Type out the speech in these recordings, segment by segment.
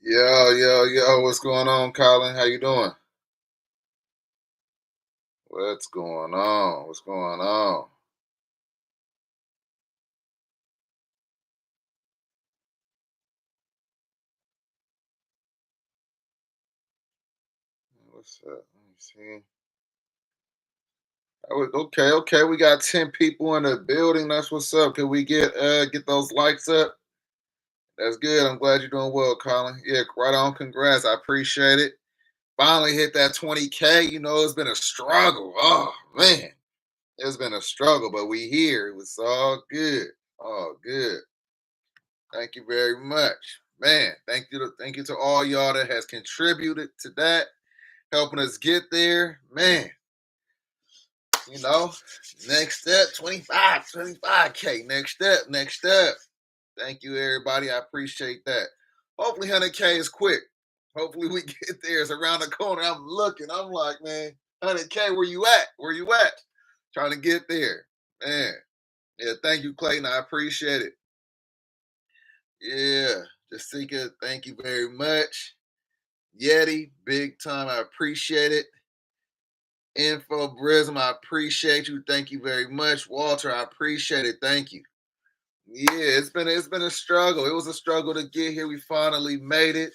Yo, what's going on, Colin? How you doing? What's going on? What's going on? What's up? Let me see. Okay. We got 10 people in the building. That's what's up. Can we get those likes up? That's good. I'm glad you're doing well, Colin. Yeah, right on. Congrats. I appreciate it. Finally hit that 20K. It's been a struggle. Oh man. It's been a struggle, but we here. It was all good. All good. Thank you very much. Man, thank you to all y'all that has contributed to that, helping us get there. Man, you know, next step, 25K. Next step. Thank you, everybody. I appreciate that. Hopefully 100K is quick. Hopefully we get there. It's around the corner. I'm looking. I'm like, man, 100K, where you at? Where you at? Trying to get there. Man. Yeah, thank you, Clayton. I appreciate it. Yeah. Jessica, thank you very much. Yeti, big time. I appreciate it. Info Brism, I appreciate you. Thank you very much. Walter, I appreciate it. Thank you. Yeah, it's been a struggle. It was a struggle to get here. We finally made it.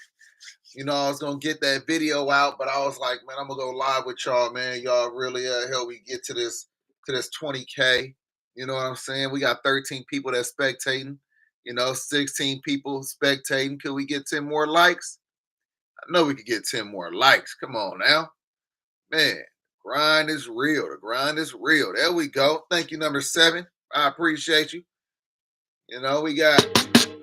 I was gonna get that video out, but I was like, man, I'm gonna go live with y'all, man. Y'all really help me get to this 20K. You know what I'm saying? We got 13 people that's spectating. 16 people spectating. Could we get 10 more likes? I know we could get 10 more likes. Come on now. Man, grind is real. The grind is real. There we go. Thank you, number 7. I appreciate you. We got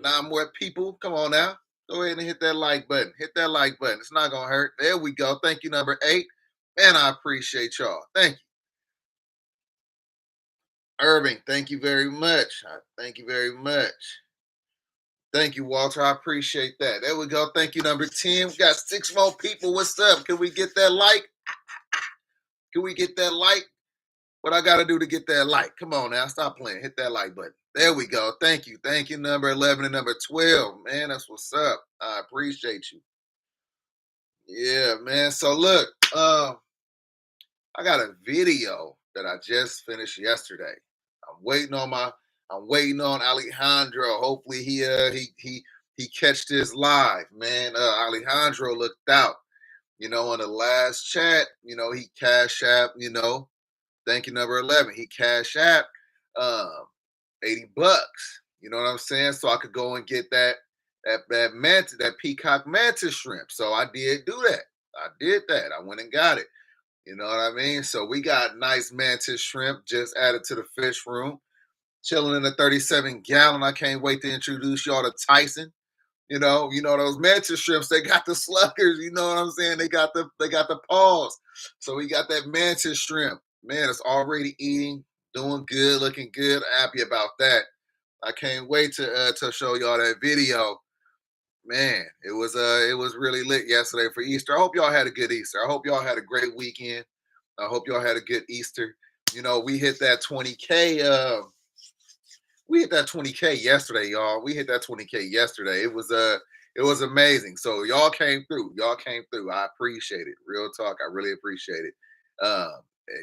9 more people. Come on now. Go ahead and hit that like button. Hit that like button. It's not going to hurt. There we go. Thank you, number 8. Man, I appreciate y'all. Thank you. Irving, thank you very much. Thank you very much. Thank you, Walter. I appreciate that. There we go. Thank you, number 10. We got 6 more people. What's up? Can we get that like? Can we get that like? What I got to do to get that like? Come on now. Stop playing. Hit that like button. There we go. Thank you. Thank you, number 11 and number 12. Man, that's what's up. I appreciate you. Yeah, man. So look, I got a video that I just finished yesterday. I'm waiting on my I'm waiting on Alejandro. Hopefully he catch this live, man. Alejandro looked out, on the last chat, he cash app, thank you, number 11. He cash app 80 bucks. You know what I'm saying? So I could go and get that peacock mantis shrimp. So I did do that. I did that. I went and got it. You know what I mean? So we got nice mantis shrimp just added to the fish room, chilling in a 37-gallon. I can't wait to introduce y'all to Tyson. Those mantis shrimps. They got the sluggers. You know what I'm saying? They got the paws. So we got that mantis shrimp. Man, it's already eating, doing good, looking good. Happy about that. I can't wait to show y'all that video. Man, it was really lit yesterday for Easter. I hope y'all had a good Easter. I hope y'all had a great weekend. I hope y'all had a good Easter. We hit that 20K. We hit that 20K yesterday, y'all. We hit that 20K yesterday. It was amazing. So y'all came through. Y'all came through. I appreciate it. Real talk. I really appreciate it.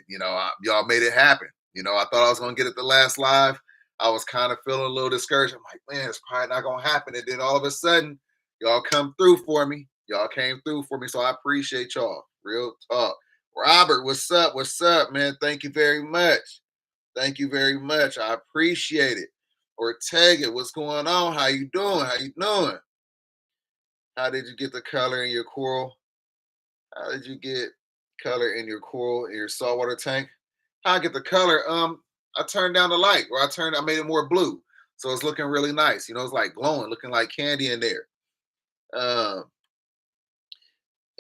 Y'all made it happen. I thought I was gonna get it the last live. I was kind of feeling a little discouraged. I'm like, man, it's probably not gonna happen. And then all of a sudden, y'all come through for me. Y'all came through for me. So I appreciate y'all. Real talk. Robert, what's up? What's up, man? Thank you very much. Thank you very much. I appreciate it. Ortega, what's going on? How you doing? How you doing? How did you get the color in your coral? How did you get color in your coral in your saltwater tank? How I get the color? I turned down the light, or I made it more blue. So it's looking really nice. It's like glowing, looking like candy in there. Um,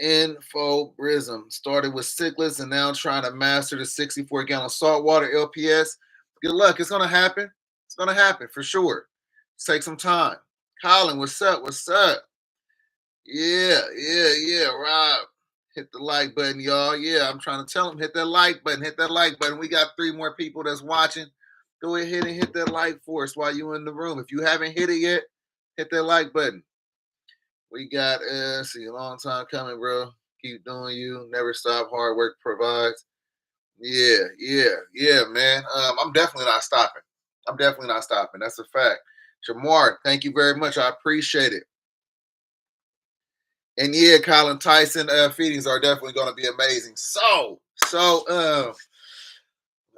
Info Prism started with cichlids and now trying to master the 64-gallon saltwater LPS. Good luck. It's gonna happen. It's gonna happen for sure. Take some time. Colin, what's up? What's up? Yeah. Rob, hit the like button, y'all. Yeah, I'm trying to tell them hit that like button. Hit that like button. We got 3 more people that's watching. Go ahead and hit that like for us while you in the room. If you haven't hit it yet, hit that like button. We got see a long time coming, bro. Keep doing you. Never stop. Hard work provides. Yeah, yeah, yeah, man. I'm definitely not stopping. I'm definitely not stopping. That's a fact. Jamar, thank you very much. I appreciate it. And yeah, Colin Tyson feedings are definitely going to be amazing. So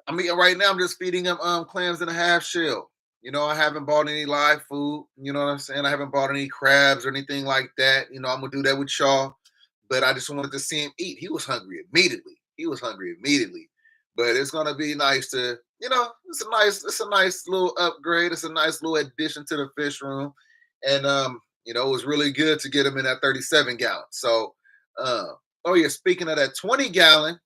I mean, right now I'm just feeding them clams in a half shell. You know, I haven't bought any live food. You know what I'm saying? I haven't bought any crabs or anything like that. You know, I'm gonna do that with y'all. But I just wanted to see him eat. He was hungry immediately. He was hungry immediately. But it's gonna be nice to, you know, it's a nice little upgrade. It's a nice little addition to the fish room. And you know, it was really good to get him in that 37 gallon. So oh yeah, speaking of that 20 gallon,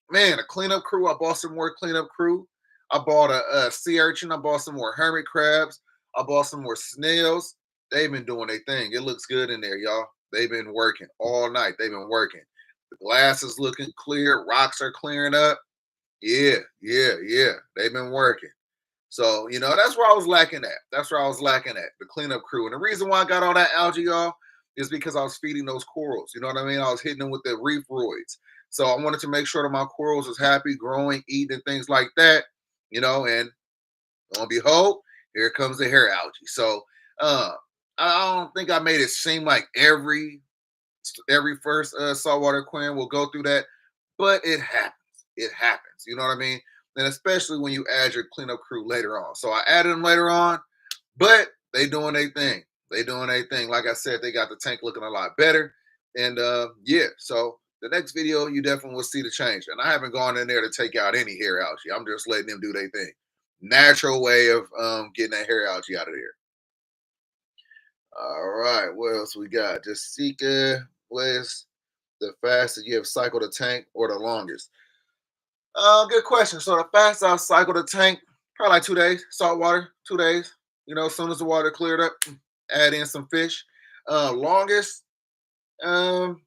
man, a cleanup crew. I bought some more cleanup crew. I bought a sea urchin. I bought some more hermit crabs. I bought some more snails. They've been doing their thing. It looks good in there, y'all. They've been working all night. They've been working. The glass is looking clear. Rocks are clearing up. Yeah, yeah, yeah. They've been working. So, you know, that's where I was lacking at. That's where I was lacking at, the cleanup crew. And the reason why I got all that algae, y'all, is because I was feeding those corals. You know what I mean? I was hitting them with the reef roids. So I wanted to make sure that my corals was happy, growing, eating, and things like that. You know, and lo and behold, here comes the hair algae. So I don't think I made it seem like every first saltwater aquarium will go through that, but it happens. It happens. You know what I mean? And especially when you add your cleanup crew later on. So I added them later on, but they doing their thing. They doing their thing. Like I said, they got the tank looking a lot better. And yeah, so the next video you definitely will see the change. And I haven't gone in there to take out any hair algae. I'm just letting them do their thing. Natural way of getting that hair algae out of there. All right, what else we got? Jessica, what's the fastest you have cycled a tank or the longest? Good question. So the fastest I've cycled a tank, probably like 2 days, salt water, 2 days. You know, as soon as the water cleared up, add in some fish. Longest, um,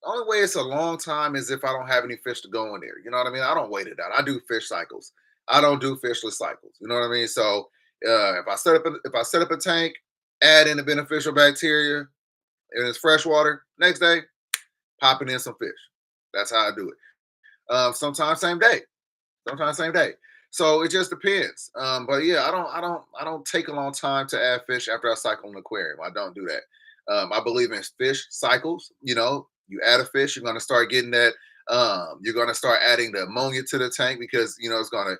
the only way it's a long time is if I don't have any fish to go in there. You know what I mean? I don't wait it out. I do fish cycles. I don't do fishless cycles. You know what I mean? So if I set up a tank, add in the beneficial bacteria, and it's fresh water. Next day, popping in some fish. That's how I do it. Sometimes same day. Sometimes same day. So it just depends. But yeah, I don't take a long time to add fish after I cycle an aquarium. I don't do that. I believe in fish cycles. You know, you add a fish, you're gonna start getting that. You're gonna start adding the ammonia to the tank because you know it's gonna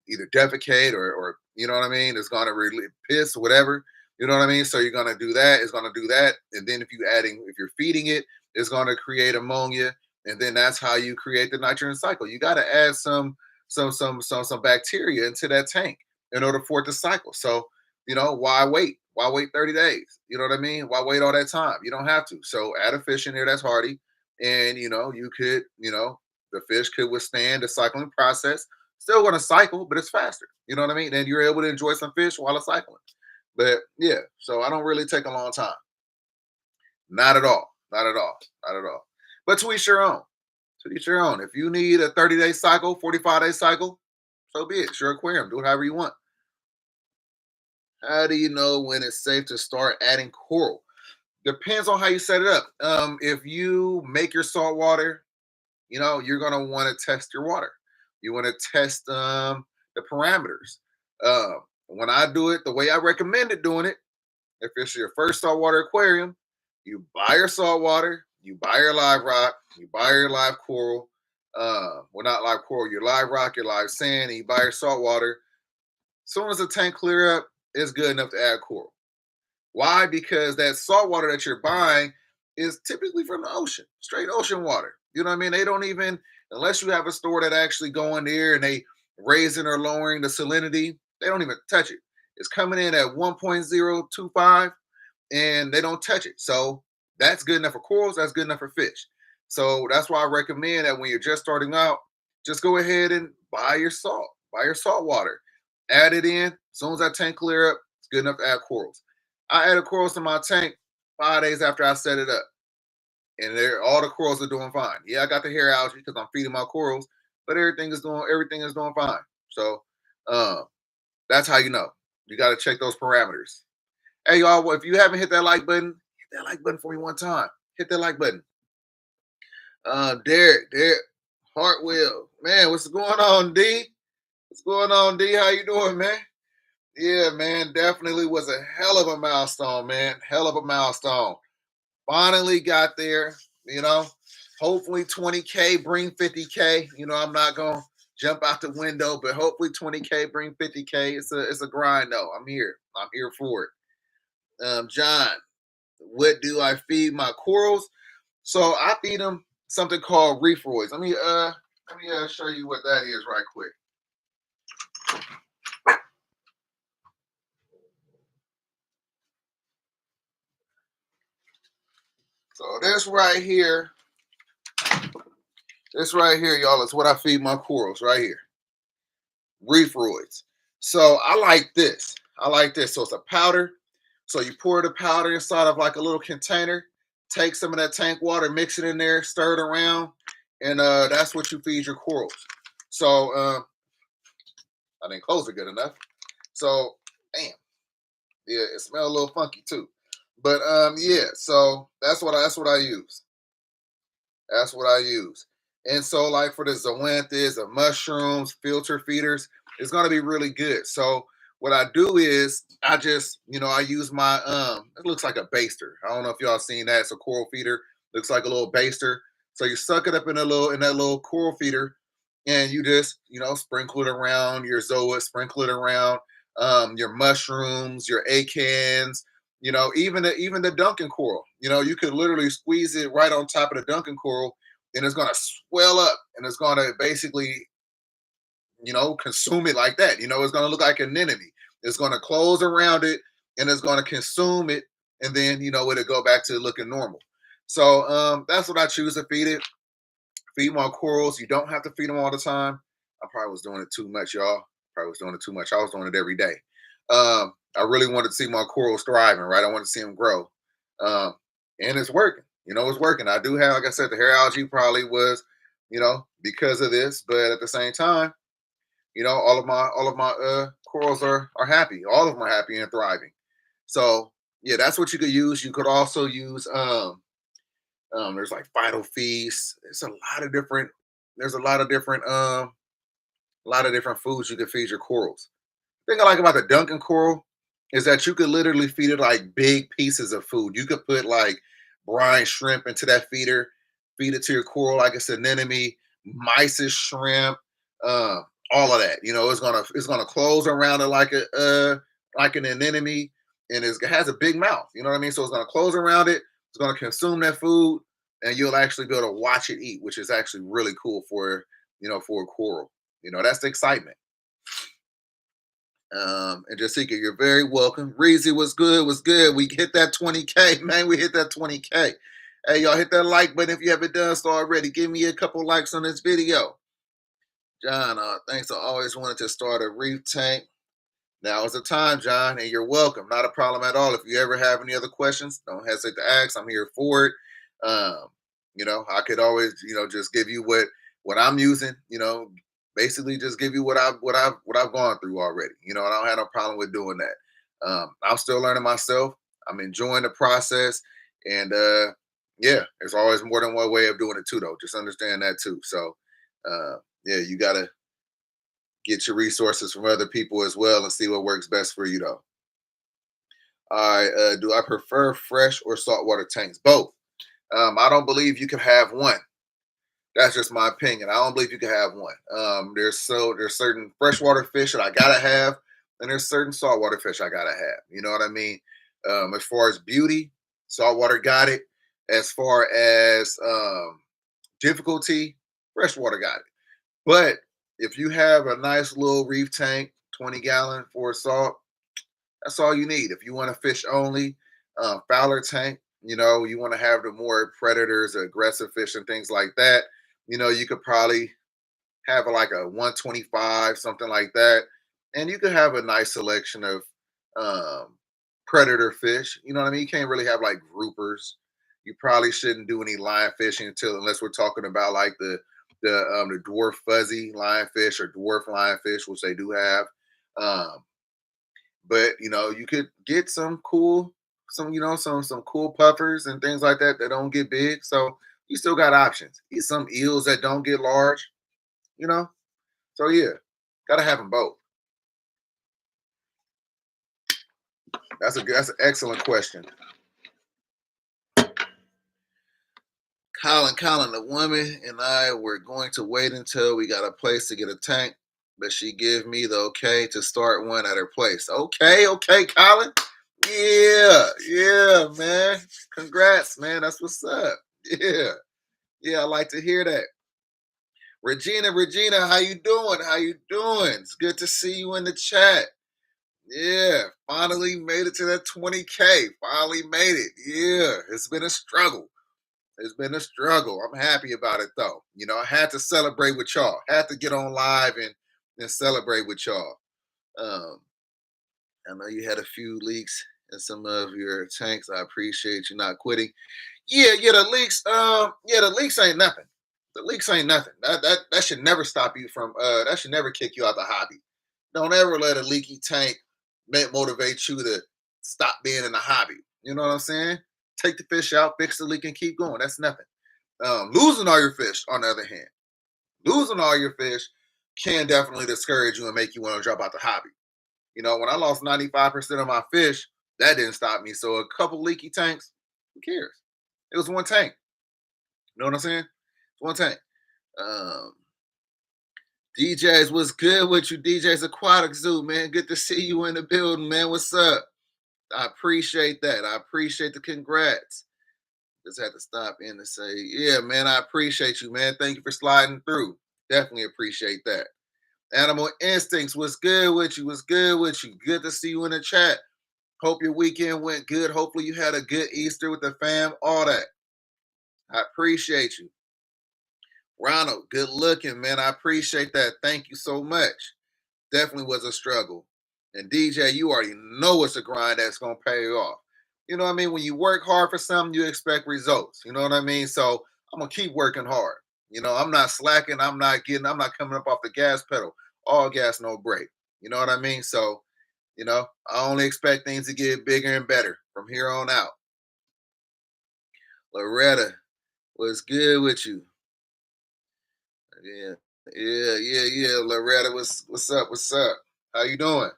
either defecate or you know what I mean. It's gonna really piss or whatever. You know what I mean. So you're gonna do that. It's gonna do that, and then if you're feeding it, it's gonna create ammonia, and then that's how you create the nitrogen cycle. You got to add some bacteria into that tank in order for it to cycle. So you know why wait? Why wait 30 days? You know what I mean? Why wait all that time? You don't have to. So add a fish in there that's hardy, and you know you could the fish could withstand the cycling process. Still going to cycle, but it's faster. You know what I mean? And you're able to enjoy some fish while it's cycling. But yeah, so I don't really take a long time. Not at all. Not at all. Not at all. But to each your own. To each your own. If you need a 30-day cycle, 45-day cycle, so be it. It's your aquarium. Do it however you want. How do you know when it's safe to start adding coral? Depends on how you set it up. If you make your salt water, you know, you're gonna want to test your water. You want to test the parameters. When I do it, the way I recommended doing it, if it's your first saltwater aquarium, you buy your salt water, you buy your live rock, you buy your live coral. Well, not live coral, your live rock, your live sand, and you buy your salt water. As soon as the tank clear up, it's good enough to add coral. Why? Because that salt water that you're buying is typically from the ocean, straight ocean water. You know what I mean? They don't even, unless you have a store that actually go in there and they raising or lowering the salinity, they don't even touch it. It's coming in at 1.025 and they don't touch it. So that's good enough for corals. That's good enough for fish. So that's why I recommend that when you're just starting out, just go ahead and buy your salt, buy your salt water, add it in. As soon as that tank clear up, it's good enough to add corals. I added corals to my tank 5 days after I set it up, and all the corals are doing fine. Yeah, I got the hair algae because I'm feeding my corals, but everything is doing fine. So um, that's how you know. You got to check those parameters. Hey y'all, well, if you haven't hit that like button, that like button for me one time. Hit that like button. Derek Hartwell, man, what's going on, D? What's going on, D? How you doing, man? Yeah, man, definitely was a hell of a milestone, man. Hell of a milestone. Finally got there, you know. Hopefully 20K bring 50K. You know, I'm not gonna jump out the window, but hopefully 20K bring 50K. It's a grind though. I'm here. I'm here for it. John, what do I feed my corals? So I feed them something called Reef. Let me show you what that is right quick. So this right here, y'all, is what I feed my corals right here. Reefroids. So I like this. I like this. So it's a powder. So you pour the powder inside of like a little container, take some of that tank water, mix it in there, stir it around, and that's what you feed your corals. So I didn't close it good enough. So damn, yeah, it smells a little funky too. But yeah, so that's what I use. That's what I use. And so, like for the zoanthids, the mushrooms, filter feeders, it's gonna be really good. So what I do is I just, I use my it looks like a baster. I don't know if y'all seen that. It's a coral feeder, looks like a little baster. So you suck it up in that little coral feeder, and you just, sprinkle it around your zoa, sprinkle it around your mushrooms, your acans, even the Duncan coral. You could literally squeeze it right on top of the Duncan coral, and it's gonna swell up, and it's gonna basically, consume it like that. It's gonna look like an anemone. It's gonna close around it, and it's gonna consume it, and then it'll go back to looking normal. So that's what I choose to feed it. Feed my corals. You don't have to feed them all the time. I probably was doing it too much, y'all. Probably was doing it too much. I was doing it every day. I really wanted to see my corals thriving, right? I wanted to see them grow. Um, and it's working. It's working. I do have, like I said, the hair algae probably was, because of this, but at the same time, all of my corals are happy. All of them are happy and thriving. So yeah, that's what you could use. You could also use there's like Phyto Feast. There's a lot of different foods you can feed your corals. The thing I like about the Duncan coral is that you could literally feed it like big pieces of food. You could put like brine shrimp into that feeder, feed it to your coral like it's an anemone, mysis shrimp, uh, all of that. It's gonna close around it like an anemone, and it has a big mouth. You know what I mean? So it's gonna close around it. It's gonna consume that food, and you'll actually be able to watch it eat, which is actually really cool for a coral. That's the excitement. And Jessica, you're very welcome. Reezy, was good? Was good? We hit that 20K, man. We hit that 20K. Hey, y'all, hit that like button if you haven't done so already. Give me a couple likes on this video. John, thanks. I always wanted to start a reef tank. Now is the time, John, and you're welcome. Not a problem at all. If you ever have any other questions, don't hesitate to ask. I'm here for it. Um, I could always, just give you what I'm using. Basically just give you what I've gone through already. And I don't have no problem with doing that. I'm still learning myself. I'm enjoying the process, and yeah, there's always more than one way of doing it too, though. Just understand that too. So yeah, you gotta get your resources from other people as well and see what works best for you, though. All right, do I prefer fresh or saltwater tanks? Both. I don't believe you can have one. That's just my opinion. I don't believe you can have one. There's certain freshwater fish that I gotta have, and there's certain saltwater fish I gotta have. You know what I mean? As far as beauty, saltwater got it. As far as difficulty, freshwater got it. But if you have a nice little reef tank, 20-gallon for salt, that's all you need. If you want to fish only, Fowler tank, you want to have the more predators, aggressive fish, and things like that. You could probably have like a 125, something like that. And you could have a nice selection of um, predator fish. You know what I mean? You can't really have like groupers. You probably shouldn't do any line fishing unless we're talking about like the dwarf fuzzy lionfish or dwarf lionfish, which they do have. Um, but you could get some cool some, some cool puffers and things like that that don't get big. So you still got options. Eat some eels that don't get large, you know. So yeah, gotta have them both. That's an excellent question. Colin, the woman and I were going to wait until we got a place to get a tank, but she gave me the okay to start one at her place. Okay, Colin. Yeah, yeah, man. Congrats, man. That's what's up. Yeah, yeah. I like to hear that. Regina, how you doing? How you doing? It's good to see you in the chat. Yeah, finally made it to that 20K. Finally made it. Yeah, it's been a struggle. It's been a struggle. I'm happy about it though. I had to celebrate with y'all. Had to get on live and celebrate with y'all. Um, I know you had a few leaks in some of your tanks. I appreciate you not quitting. Yeah, the leaks. Yeah, the leaks ain't nothing. The leaks ain't nothing. That should never stop you from. That should never kick you out the hobby. Don't ever let a leaky tank motivate you to stop being in the hobby. You know what I'm saying? Take the fish out, fix the leak, and keep going. That's nothing. Losing all your fish, on the other hand, losing all your fish can definitely discourage you and make you want to drop out the hobby. When I lost 95% of my fish, that didn't stop me. So a couple leaky tanks, who cares? It was one tank. You know what I'm saying? It's one tank. Um, DJs, what's good with you? DJs Aquatic Zoo, man. Good to see you in the building, man. What's up? I appreciate that. I appreciate the congrats. Just had to stop in and say, yeah, man, I appreciate you, man. Thank you for sliding through. Definitely appreciate that. Animal Instincts, what's good with you? What's good with you? Good to see you in the chat. Hope your weekend went good. Hopefully you had a good Easter with the fam, all that. I appreciate you. Ronald, good looking, man. I appreciate that. Thank you so much. Definitely was a struggle. And DJ, you already know it's a grind that's going to pay off. You know what I mean? When you work hard for something, you expect results. You know what I mean? So I'm going to keep working hard. I'm not slacking. I'm not coming up off the gas pedal. All gas, no brake. You know what I mean? So, I only expect things to get bigger and better from here on out. Loretta, what's good with you? Yeah, yeah. Loretta, what's up? What's up? How you doing?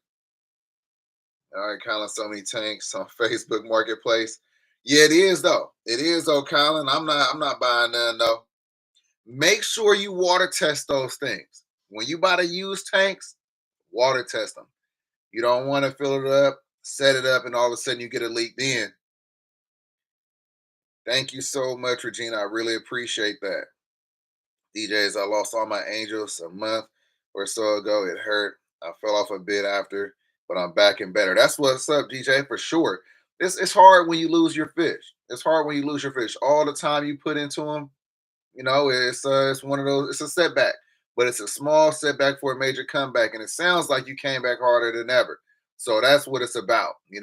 All right, Colin, so many tanks on Facebook Marketplace. Yeah, it is though. It is though, Colin. I'm not buying none though. Make sure you water test those things. When you buy the used tanks, water test them. You don't want to fill it up, set it up, and all of a sudden you get a leak then. Thank you so much, Regina. I really appreciate that. DJs, I lost all my angels a month or so ago. It hurt. I fell off a bit after, but I'm back and better. That's what's up, DJ, for sure. It's hard when you lose your fish. It's hard when you lose your fish. All the time you put into them, it's one of those. It's a setback, but it's a small setback for a major comeback, and it sounds like you came back harder than ever. So that's what it's about. We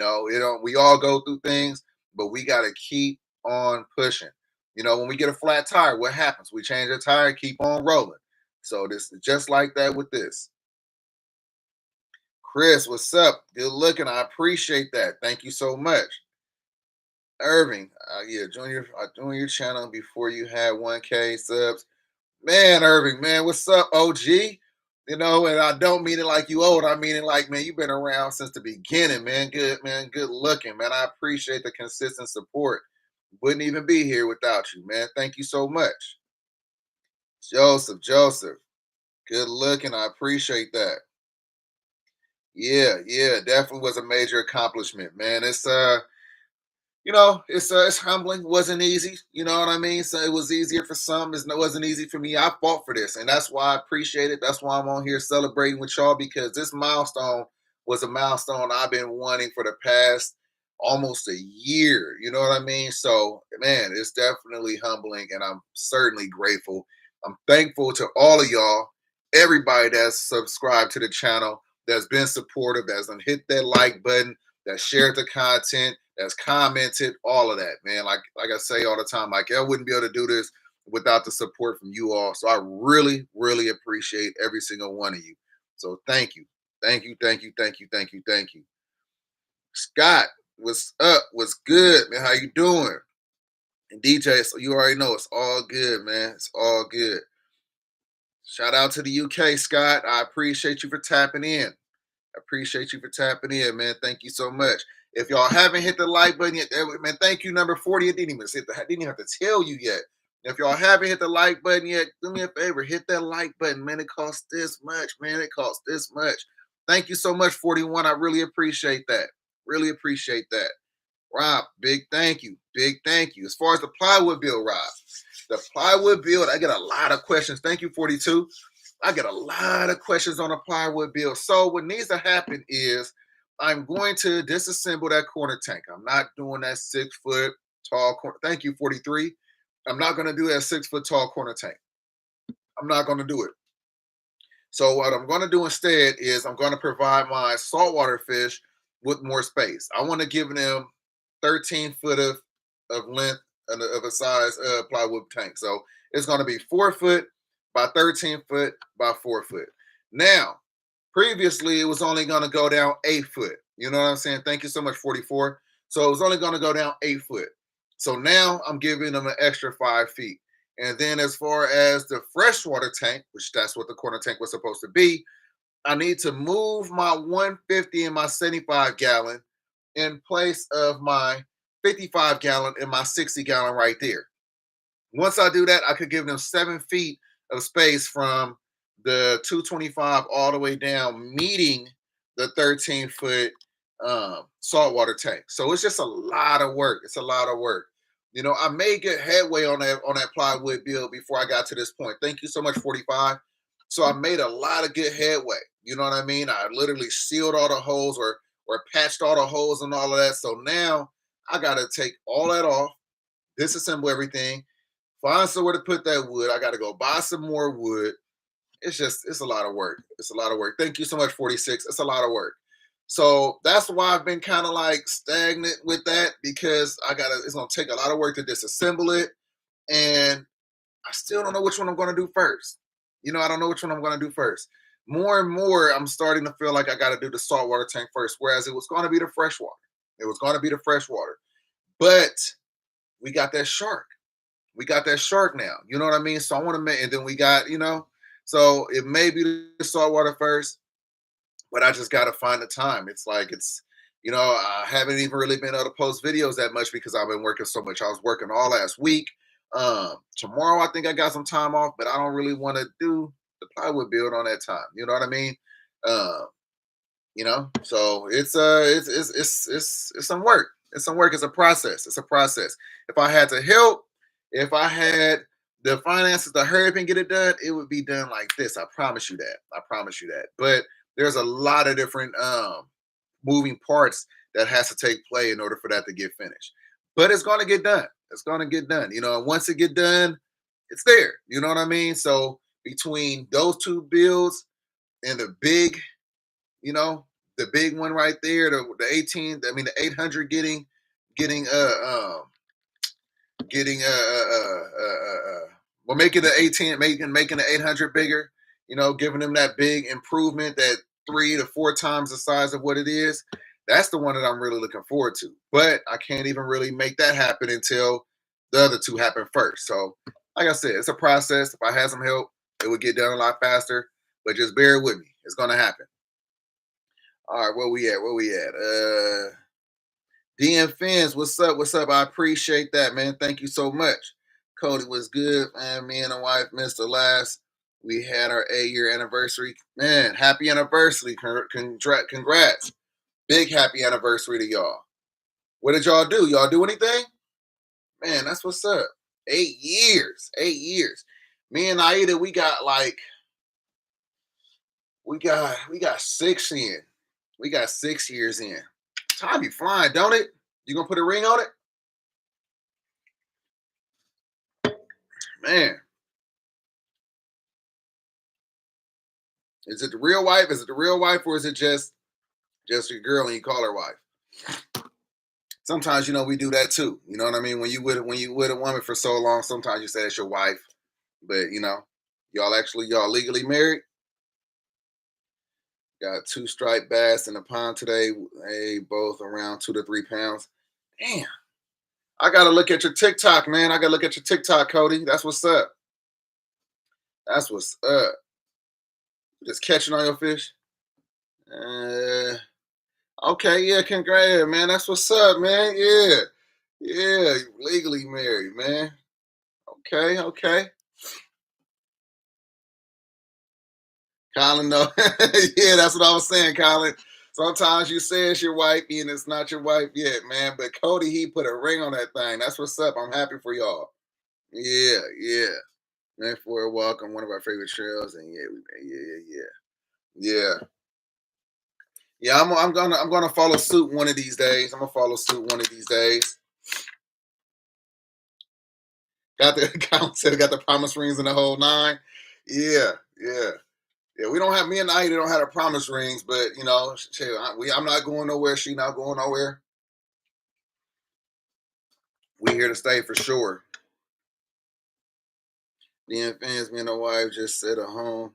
all go through things, but we got to keep on pushing. When we get a flat tire, what happens? We change the tire, keep on rolling. So this is just like that with this. Chris, what's up? Good looking. I appreciate that. Thank you so much. Irving, yeah, join your channel before you had 1K subs. Man, Irving, man, what's up, OG? And I don't mean it like you old. I mean it like, man, you've been around since the beginning, man. Good, man. Good looking, man. I appreciate the consistent support. Wouldn't even be here without you, man. Thank you so much. Joseph. Good looking. I appreciate that. Yeah, definitely was a major accomplishment, man. It's humbling. It wasn't easy. You know what I mean? So it was easier for some. It wasn't easy for me. I fought for this, and that's why I appreciate it. That's why I'm on here celebrating with y'all, because this milestone was a milestone I've been wanting for the past almost a year. You know what I mean? So, man, it's definitely humbling, and I'm certainly grateful. I'm thankful to all of y'all, everybody that's subscribed to the channel, that's been supportive, that's hit that like button, that shared the content, that's commented, all of that, man. Like I say all the time, like I wouldn't be able to do this without the support from you all. So I really, really appreciate every single one of you. So thank you. Thank you. Scott, what's up? What's good, man? How you doing? And DJ, so you already know it's all good, man. It's all good. Shout out to the UK, Scott. I appreciate you for tapping in. Appreciate you for tapping in, man. Thank you so much. If y'all haven't hit the like button yet, man, thank you, number 40. It didn't even have to tell you yet. If y'all haven't hit the like button yet, do me a favor, hit that like button, man. It costs this much, man. It costs this much. Thank you so much, 41. I really appreciate that. Really appreciate that. Rob, big thank you. Big thank you. As far as the plywood build, Rob, the plywood build, I get a lot of questions. Thank you, 42. I get a lot of questions on a plywood build. So what needs to happen is I'm going to disassemble that corner tank. I'm not doing that 6 foot tall corner. Thank you, 43. I'm not going to do that 6 foot tall corner tank. I'm not going to do it. So what I'm going to do instead is I'm going to provide my saltwater fish with more space. I want to give them 13 foot of length and of a size plywood tank. So it's going to be 4 foot by 13 foot by 4 foot. Now, previously, it was only going to go down 8 foot. You know what I'm saying? Thank you so much, 44. So it was only going to go down 8 foot. So now I'm giving them an extra 5 feet. And then as far as the freshwater tank, which that's what the corner tank was supposed to be, I need to move my 150 and my 75 gallon in place of my 55 gallon and my 60 gallon right there. Once I do that, I could give them 7 feet of space from the 225 all the way down, meeting the 13 foot saltwater tank. So it's just a lot of work. It's a lot of work. You know, I made good headway on that plywood build before I got to this point. Thank you so much, 45. So I made a lot of good headway. You know what I mean? I literally sealed all the holes or patched all the holes and all of that. So now I got to take all that off, disassemble everything, find somewhere to put that wood. I got to go buy some more wood. It's a lot of work. It's a lot of work. Thank you so much, 46. It's a lot of work. So that's why I've been kind of like stagnant with that, because it's going to take a lot of work to disassemble it. And I still don't know which one I'm going to do first. You know, I don't know which one I'm going to do first. More and more, I'm starting to feel like I got to do the saltwater tank first, whereas it was going to be the freshwater. It was going to be the freshwater. But we got that shark. We got that shark now. You know what I mean? So I want to make, and then we got, so it may be the saltwater first, but I just got to find the time. I haven't even really been able to post videos that much because I've been working so much. I was working all last week. Tomorrow, I think I got some time off, but I don't really want to do the plywood build on that time. You know what I mean? So it's some work. It's some work. It's a process. It's a process. If I had to help, if I had the finances to hurry up and get it done, it would be done like this. I promise you that. I promise you that. But there's a lot of different moving parts that has to take place in order for that to get finished. But it's going to get done. It's going to get done. And once it get done, it's there. You know what I mean? So between those two builds and the big one right there, the 18, the 800 getting well, making the 18, making the 800 bigger, giving them that big improvement, that 3 to 4 times the size of what it is. That's the one that I'm really looking forward to. But I can't even really make that happen until the other two happen first. So, like I said, it's a process. If I had some help, it would get done a lot faster. But just bear with me. It's going to happen. All right, where we at? DM Fins, what's up? What's up? I appreciate that, man. Thank you so much. Cody was good, man. Me and the wife missed the last. We had our 8-year anniversary. Man, happy anniversary. Congrats. Big happy anniversary to y'all. What did y'all do? Y'all do anything? Man, that's what's up. 8 years. 8 years. Me and Aida, we got 6 in. We got 6 years in. Time be flying, don't it? You gonna put a ring on it? Man. Is it the real wife? Is it the real wife, or is it just your girl and you call her wife? Sometimes, we do that too. You know what I mean? When you with a woman for so long, sometimes you say it's your wife, but y'all legally married. Got two striped bass in the pond today. Hey, both around 2 to 3 pounds. Damn. I gotta look at your TikTok, man. I gotta look at your TikTok, Cody. That's what's up. That's what's up. Just catching on your fish. Uh, okay, yeah, congrats, man. That's what's up, man. Yeah, yeah, legally married, man. Okay, okay. Colin, no, yeah, that's what I was saying, Colin. Sometimes you say it's your wife and it's not your wife yet, man. But Cody, he put a ring on that thing. That's what's up. I'm happy for y'all. Yeah, yeah. Man, for a walk on one of our favorite trails, and yeah, yeah. Yeah, I'm gonna follow suit one of these days. I'm gonna follow suit one of these days. Got the account said got the promise rings and the whole nine. Yeah, yeah. Yeah, we don't have me and Ida don't have the promise rings, but you know, I'm not going nowhere. She not going nowhere. We here to stay for sure. The fans, me and the wife just sat at home.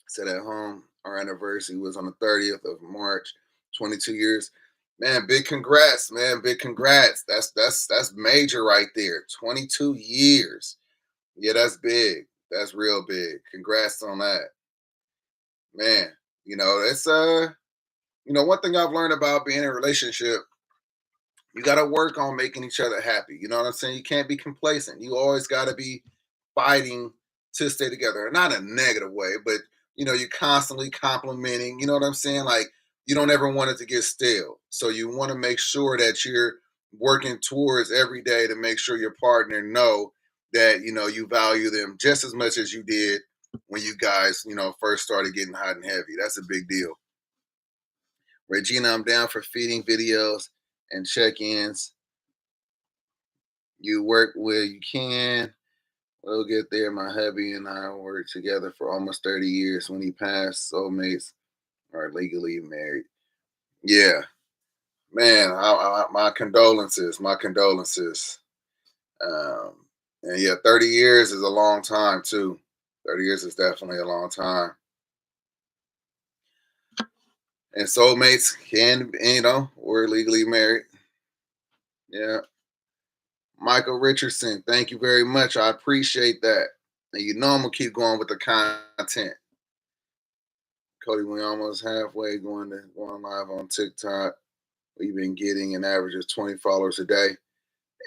Sat at home. Our anniversary was on the 30th of March. 22 years. Man, big congrats, man. Big congrats. That's major right there. 22 years. Yeah, that's big. That's real big. Congrats on that. Man, it's one thing I've learned about being in a relationship, you got to work on making each other happy. You know what I'm saying? You can't be complacent. You always got to be fighting to stay together. Not in a negative way, but you're constantly complimenting. You know what I'm saying? Like you don't ever want it to get stale. So you want to make sure that you're working towards every day to make sure your partner know that you value them just as much as you did when you guys first started getting hot and heavy. That's a big deal. Regina, I'm down for feeding videos and check-ins. You work where you can. We'll get there. My hubby and I worked together for almost 30 years. When he passed, soulmates are legally married. Yeah, man, my condolences. My condolences. Um, and yeah, 30 years is a long time, too. 30 years is definitely a long time. And soulmates can, we're legally married. Yeah. Michael Richardson, thank you very much. I appreciate that. And I'm gonna keep going with the content. Cody, we almost halfway going live on TikTok. We've been getting an average of 20 followers a day.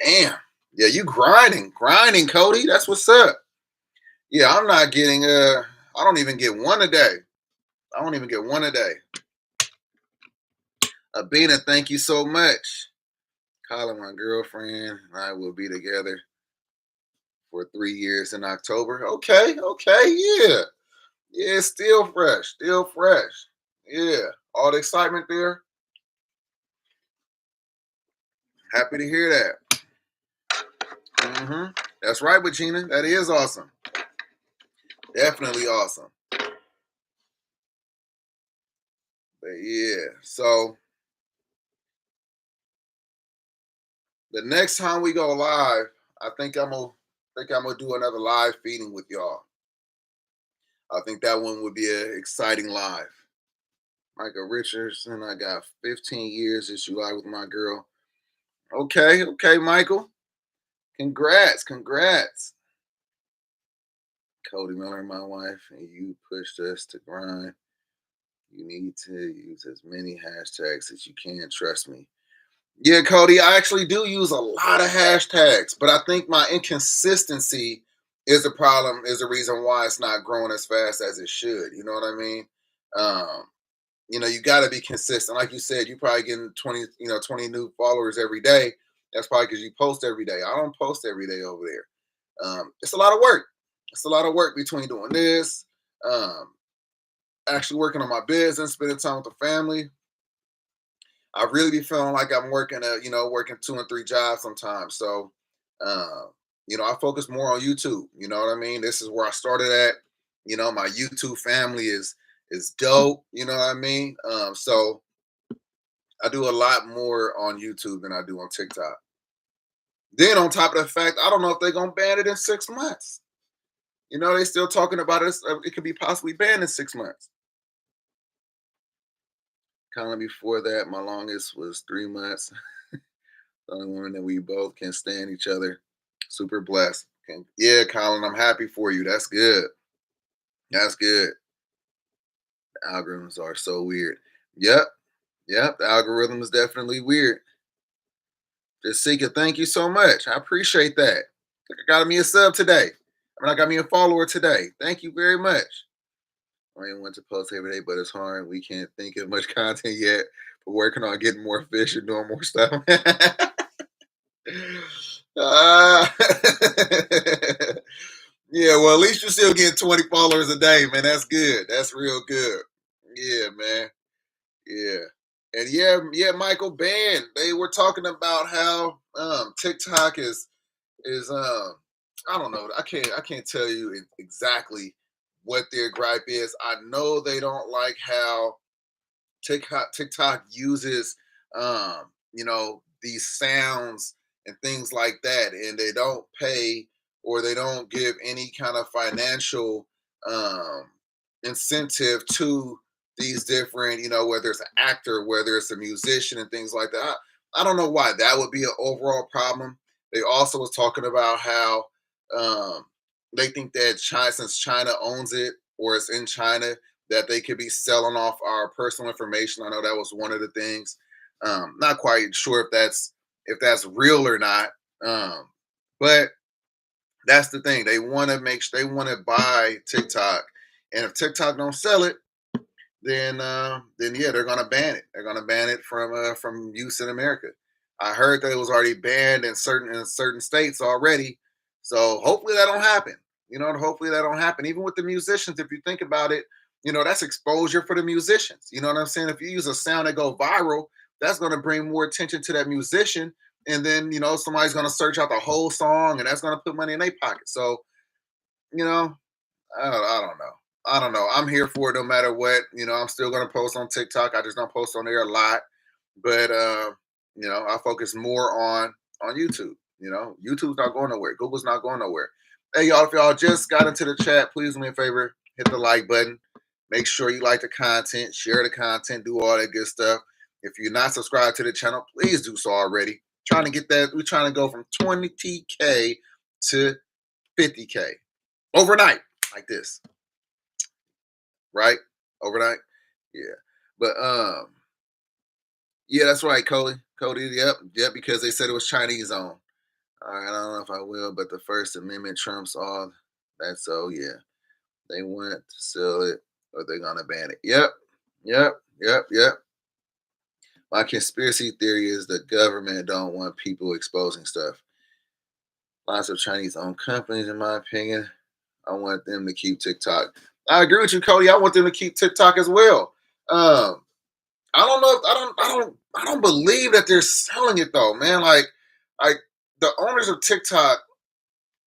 Damn. Yeah, you grinding, Cody. That's what's up. Yeah, I'm not getting I don't even get one a day. I don't even get one a day. Abina, thank you so much. Colin, my girlfriend, and I will be together for 3 years in October. Okay, yeah. Yeah, still fresh, still fresh. Yeah, all the excitement there. Happy to hear that. That's right, Regina. That is awesome. Definitely awesome. But yeah, so the next time we go live, I think I'm gonna do another live feeding with y'all. I think that one would be an exciting live. Michael Richardson, I got 15 years this July with my girl. Okay, Michael. Congrats. Cody Miller, my wife, and you pushed us to grind. You need to use as many hashtags as you can. Trust me. Yeah, Cody, I actually do use a lot of hashtags, but I think my inconsistency is the problem, is the reason why it's not growing as fast as it should. You know what I mean? Um, you got to be consistent. Like you said, you probably getting 20 new followers every day. That's probably because you post every day. I don't post every day over there. It's a lot of work. It's a lot of work between doing this, um, actually working on my business, spending time with the family. I really be feeling like I'm working 2 and 3 jobs sometimes. So, uh, I focus more on YouTube. You know what I mean? This is where I started at. My YouTube family is dope. You know what I mean? So I do a lot more on YouTube than I do on TikTok. Then on top of the fact, I don't know if they're gonna ban it in 6 months. They still talking about it. It could be possibly banned in 6 months. Colin, before that, my longest was 3 months. The only woman that we both can stand each other. Super blessed. Yeah, Colin, I'm happy for you. That's good. That's good. The algorithms are so weird. Yep. Yep. The algorithm is definitely weird. Just Jessica, thank you so much. I appreciate that. I got me a sub today. I got me a follower today. Thank you very much. I ain't want to post every day, but it's hard. We can't think of much content yet. But working on getting more fish and doing more stuff. Ah. Yeah, well, at least you're still getting 20 followers a day, man. That's good. That's real good. Yeah, man. Yeah. And yeah, Michael Band. They were talking about how TikTok is I don't know. I can't tell you exactly what their gripe is. I know they don't like how TikTok uses these sounds and things like that, and they don't pay or they don't give any kind of financial um incentive to these different, whether it's an actor, whether it's a musician and things like that. I don't know why that would be an overall problem. They also was talking about how um they think that China, since China owns it or it's in China, that they could be selling off our personal information. I know that was one of the things. Not quite sure if that's real or not. Um, but that's the thing. They want to they want to buy TikTok, and if TikTok don't sell it, then yeah, they're gonna ban it. They're gonna ban it from use in America. I heard that it was already banned in certain states already. So hopefully that don't happen. Hopefully that don't happen. Even with the musicians, if you think about it, that's exposure for the musicians. You know what I'm saying? If you use a sound that go viral, that's gonna bring more attention to that musician. And then, somebody's gonna search out the whole song and that's gonna put money in their pocket. So, you know, I don't know. I don't know. I'm here for it no matter what. I'm still gonna post on TikTok. I just don't post on there a lot. But I focus more on YouTube. YouTube's not going nowhere. Google's not going nowhere. Hey y'all, if y'all just got into the chat, please do me a favor, hit the like button. Make sure you like the content, share the content, do all that good stuff. If you're not subscribed to the channel, please do so already. Trying to get that, we're trying to go from 20K to 50K overnight, like this, right? Overnight. Yeah. But yeah, that's right, Cody. Cody, yep, because they said it was Chinese owned. All right, I don't know if I will, but the First Amendment trumps all that. So yeah, they want to sell it or they're gonna ban it. Yep. My conspiracy theory is the government don't want people exposing stuff. Lots of Chinese owned companies, in my opinion. I want them to keep TikTok. I agree with you, Cody. I want them to keep TikTok as well. Um, I don't know. I don't believe that they're selling it though, man. Like the owners of TikTok,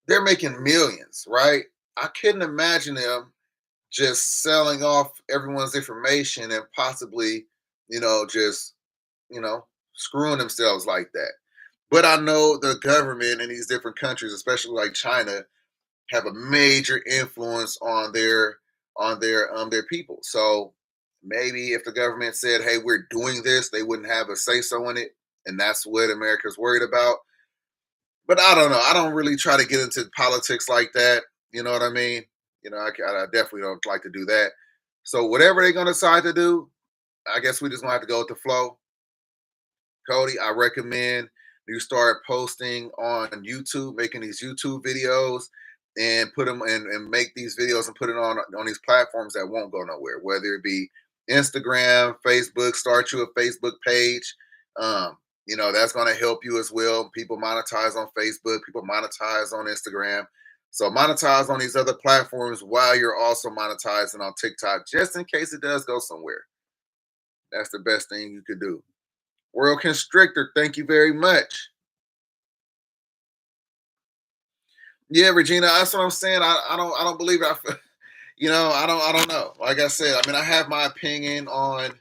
they're making millions, right? I couldn't imagine them just selling off everyone's information and possibly, just you know, screwing themselves like that. But I know the government in these different countries, especially like China, have a major influence on their people. So maybe if the government said, "Hey, we're doing this," they wouldn't have a say so in it, and that's what America's worried about. But I don't know. I don't really try to get into politics like that. You know what I mean? I definitely don't like to do that. So whatever they're gonna decide to do, I guess we just gonna have to go with the flow. Cody, I recommend you start posting on YouTube, making these YouTube videos, and put them and make these videos and put it on these platforms that won't go nowhere, whether it be Instagram, Facebook. Start you a Facebook page. That's going to help you as well. People monetize on Facebook, people monetize on Instagram. So monetize on these other platforms while you're also monetizing on TikTok, just in case it does go somewhere. That's the best thing you could do. World Constrictor, thank you very much. Yeah, Regina, that's what I'm saying. I don't believe it. I don't know. Like I said, I mean, I have my opinion on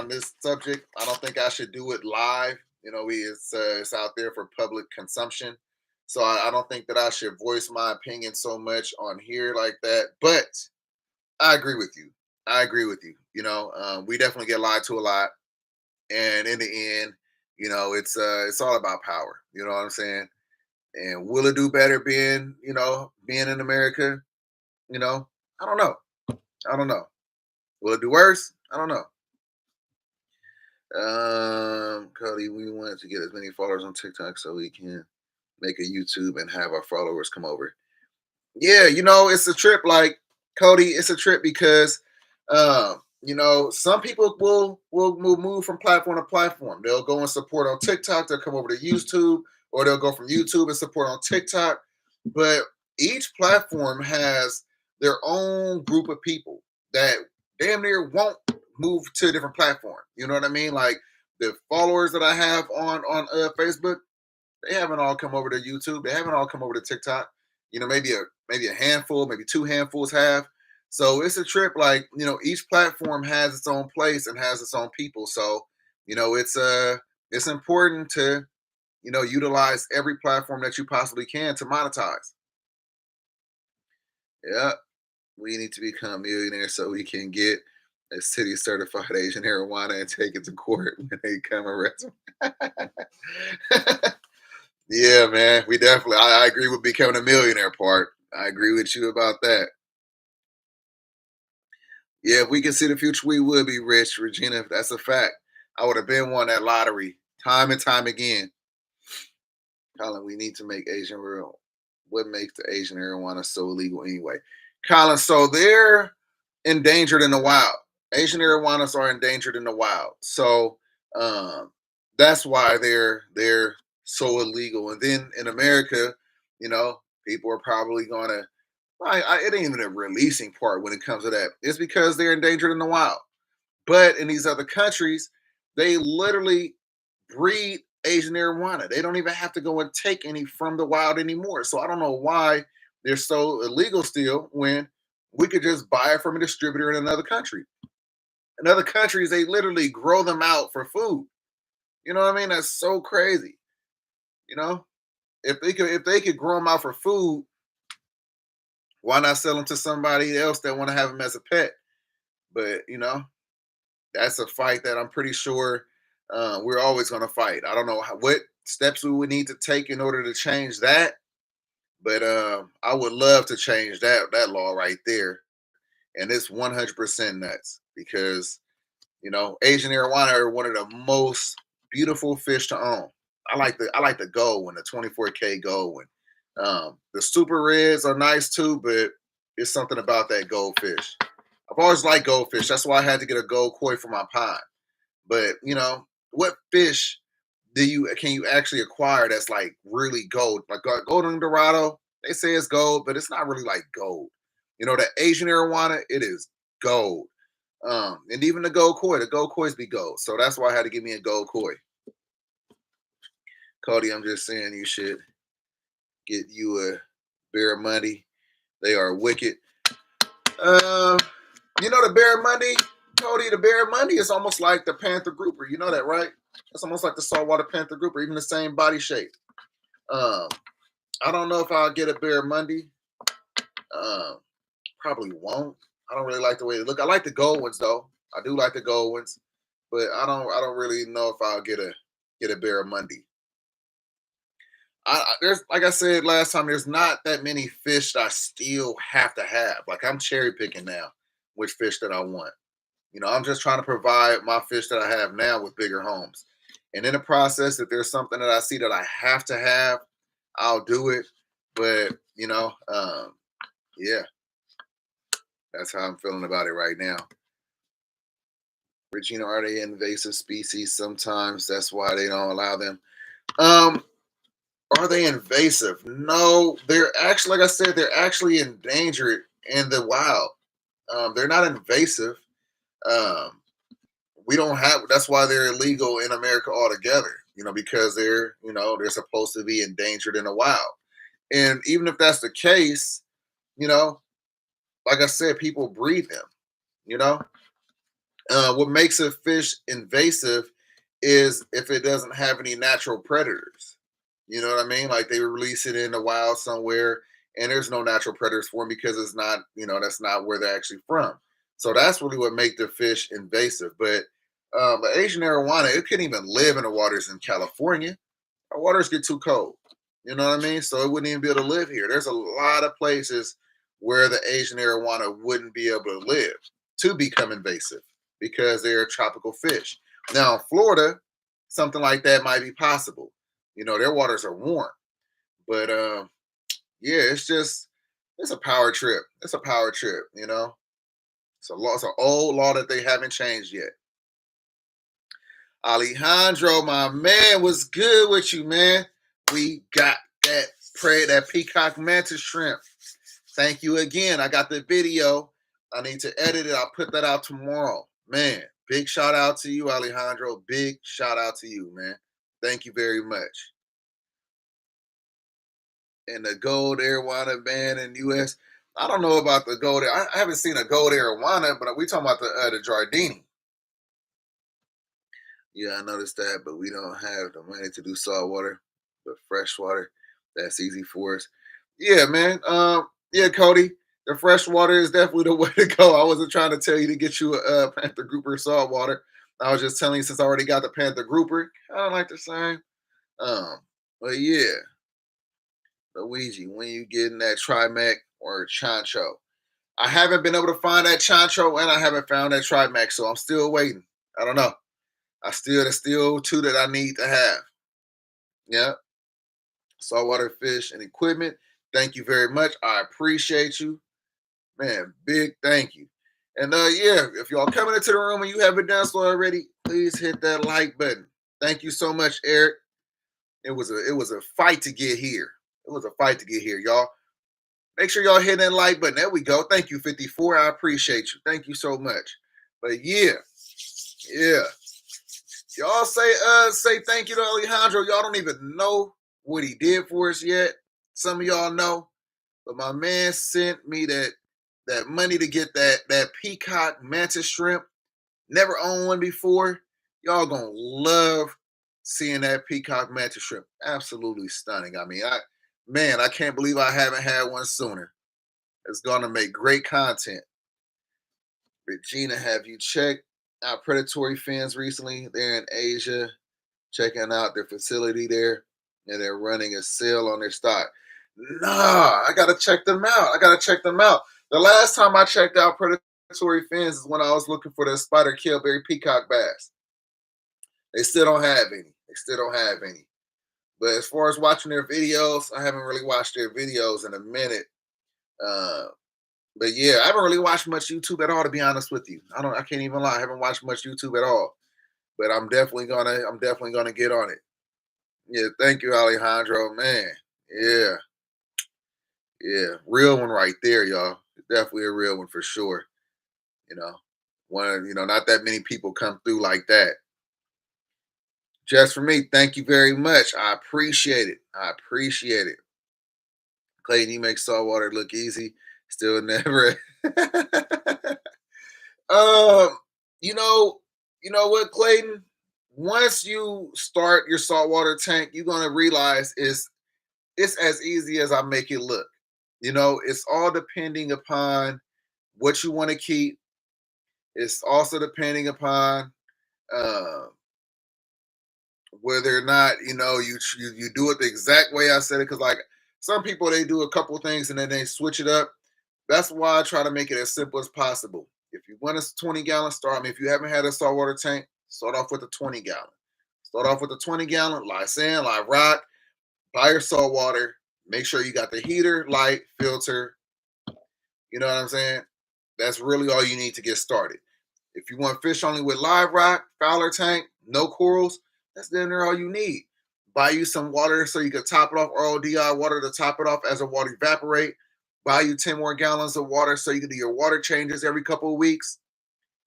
this subject. I don't think I should do it live. It's out there for public consumption. So I don't think that I should voice my opinion so much on here like that. But I agree with you. I agree with you. We definitely get lied to a lot, and in the end, it's all about power. You know what I'm saying? And will it do better being in America? You know, I don't know. I don't know. Will it do worse? I don't know. Cody, we wanted to get as many followers on TikTok so we can make a YouTube and have our followers come over. Yeah, it's a trip. Like Cody, it's a trip because, some people will move from platform to platform. They'll go and support on TikTok. They'll come over to YouTube, or they'll go from YouTube and support on TikTok. But each platform has their own group of people that damn near won't move to a different platform. You know what I mean? Like the followers that I have on Facebook, they haven't all come over to YouTube. They haven't all come over to TikTok. Maybe a handful, maybe two handfuls have. So it's a trip. Like each platform has its own place and has its own people. So it's important to utilize every platform that you possibly can to monetize. Yeah, we need to become millionaires so we can get a city certified Asian marijuana and take it to court when they come arrest. Yeah, man. We definitely. I agree with becoming a millionaire part. I agree with you about that. Yeah, if we can see the future, we would be rich, Regina. That's a fact. I would have been won that lottery time and time again. Colin, we need to make Asian real. What makes the Asian marijuana so illegal anyway? Colin, so they're endangered in the wild. Asian marijuanas are endangered in the wild. So um, that's why they're so illegal. And then in America, you know, people are probably gonna it ain't even a releasing part when it comes to that. It's because they're endangered in the wild. But in these other countries, they literally breed Asian marijuana. They don't even have to go and take any from the wild anymore. So I don't know why they're so illegal still when we could just buy it from a distributor in another country. In other countries, they literally grow them out for food. You know what I mean? That's so crazy. You know, if they could grow them out for food, why not sell them to somebody else that want to have them as a pet? But that's a fight that I'm pretty sure we're always going to fight. I don't know what steps we would need to take in order to change that, but I would love to change that law right there. And it's 100% nuts because Asian arowana are one of the most beautiful fish to own. I like the gold one, the 24K gold one. The super reds are nice too, but it's something about that goldfish. I've always liked goldfish. That's why I had to get a gold koi for my pond. But what fish can you actually acquire that's like really gold? Like golden dorado, they say it's gold, but it's not really like gold. The Asian arowana, it is gold. And even the gold koi's be gold. So that's why I had to give me a gold koi. Cody, I'm just saying you should get you a bear money. They are wicked. Uh, the bear money, Cody, the bear money is almost like the panther grouper. You know that, right? It's almost like the saltwater panther grouper, even the same body shape. Um, I don't know if I'll get a bear Monday. Um, Probably won't. I don't really like the way they look. I like the gold ones though. I do like the gold ones, but I don't really know if I'll get a bear Monday. There's like I said last time, there's not that many fish that I still have to have. Like I'm cherry picking now which fish that I want. I'm just trying to provide my fish that I have now with bigger homes. And in the process, if there's something that I see that I have to have, I'll do it. But yeah, that's how I'm feeling about it right now. Regina, are they invasive species? Sometimes that's why they don't allow them. Um, are they invasive? No, they're actually, like I said, they're actually endangered in the wild. They're not invasive. Um, we don't have. That's why they're illegal in America altogether. Because they're supposed to be endangered in the wild. And even if that's the case, you know, like I said, people breed them. You know, what makes a fish invasive is if it doesn't have any natural predators. You know what I mean? Like they release it in the wild somewhere, and there's no natural predators for them because it's not. That's not where they're actually from. So that's really what make the fish invasive. But the Asian arowana, it couldn't even live in the waters in California. Our waters get too cold. You know what I mean? So it wouldn't even be able to live here. There's a lot of places where the Asian arowana wouldn't be able to live to become invasive because they're a tropical fish. Now, in Florida, something like that might be possible. You know, their waters are warm. But yeah, it's a power trip. It's a power trip, you know. It's an old law that they haven't changed yet. Alejandro, my man, what's good with you, man? We got that peacock mantis shrimp. Thank you again. I got the video. I need to edit it. I'll put that out tomorrow. Man, big shout out to you, Alejandro. Big shout out to you, man. Thank you very much. And the gold arowana ban in U.S. I don't know about the gold. I haven't seen a gold arowana, but we talking about the Jardini. Yeah, I noticed that, but we don't have the money to do saltwater, but freshwater, that's easy for us. Yeah, man. Yeah, Cody, the freshwater is definitely the way to go. I wasn't trying to tell you to get you a Panther Grouper saltwater. I was just telling you since I already got the Panther Grouper, I don't like the same. But yeah, Luigi, when you getting that Trimec or Chancho? I haven't been able to find that Chancho, and I haven't found that Trimec, so I'm still waiting. I don't know. There's still two that I need to have. Yeah. Saltwater fish and equipment. Thank you very much. I appreciate you. Man, big thank you. And yeah, if y'all coming into the room and you haven't done so already, please hit that like button. Thank you so much, Eric. It was a fight to get here. It was a fight to get here, y'all. Make sure y'all hit that like button. There we go. Thank you, 54. I appreciate you. Thank you so much. But yeah, yeah. Y'all say thank you to Alejandro. Y'all don't even know what he did for us yet. Some of y'all know, but my man sent me that money to get that peacock mantis shrimp. Never owned one before. Y'all gonna love seeing that peacock mantis shrimp. Absolutely stunning. I mean, I can't believe I haven't had one sooner. It's gonna make great content. Regina, have you checked out Predatory fins recently? They're in Asia, checking out their facility there, and they're running a sale on their stock. Nah, I gotta check them out. I gotta check them out. The last time I checked out Predatory fins is when I was looking for the spider killberry peacock bass. They still don't have any. They still don't have any. But as far as watching their videos, I haven't really watched their videos in a minute. Uh, but yeah, I haven't really watched much YouTube at all, to be honest with you. I can't even lie. I haven't watched much YouTube at all. But I'm definitely gonna get on it. Yeah, thank you, Alejandro. Man. Yeah. Yeah. Real one right there, y'all. Definitely a real one for sure. You know. Not that many people come through like that. Just for me, thank you very much. I appreciate it. I appreciate it. Clayton, you make saltwater look easy. Still never. um, you know, you know what, Clayton? Once you start your saltwater tank, you're gonna realize it's as easy as I make it look. You know, it's all depending upon what you want to keep. It's also depending upon uh, whether or not you do it the exact way I said it. Because like some people, they do a couple things and then they switch it up. That's why I try to make it as simple as possible. If you want a 20-gallon start, I mean, if you haven't had a saltwater tank, start off with a 20-gallon. Start off with a 20-gallon, live sand, live rock, buy your salt water. Make sure you got the heater, light, filter. You know what I'm saying? That's really all you need to get started. If you want fish only with live rock, Fowler tank, no corals, that's then all you need. Buy you some water so you can top it off, RODI water to top it off as the water evaporate. Buy you 10 more gallons of water so you can do your water changes every couple of weeks.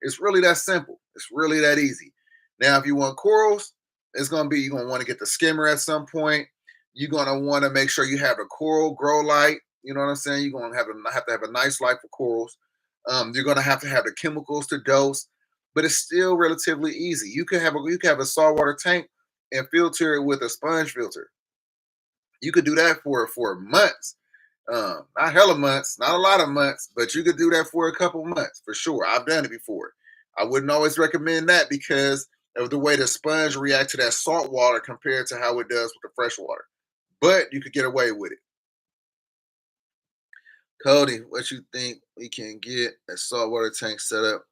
It's really that simple. It's really that easy. Now, if you want corals, you're gonna want to get the skimmer at some point. You're gonna want to make sure you have a coral grow light. You know what I'm saying? You're gonna have to have a nice light for corals. You're gonna have to have the chemicals to dose, but it's still relatively easy. You can have a saltwater tank and filter it with a sponge filter. You could do that for months. Not hella months, not a lot of months, but you could do that for a couple months for sure. I've done it before. I wouldn't always recommend that because of the way the sponge reacts to that salt water compared to how it does with the fresh water. But you could get away with it. Cody, what you think we can get a saltwater tank set up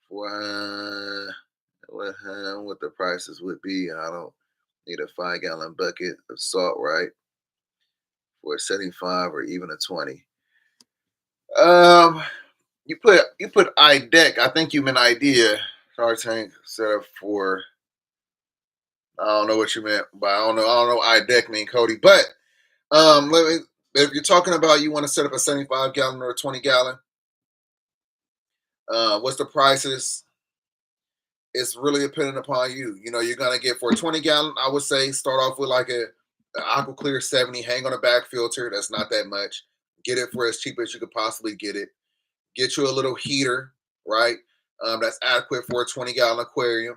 for? What the prices would be? I don't need a 5 gallon bucket of salt, right? For a 75 or even a 20. Um, you put deck. I think you meant idea. Shark Tank set up for. I don't know what you meant, but I don't know deck mean Cody. But let me. If you're talking about you want to set up a 75 gallon or a 20 gallon, what's the prices? It's really dependent upon you. You know, you're gonna get for a 20 gallon. I would say start off with like a Aqua Clear 70. Hang on a back filter. That's not that much. Get it for as cheap as you could possibly get it. Get you a little heater, right? That's adequate for a 20 gallon aquarium.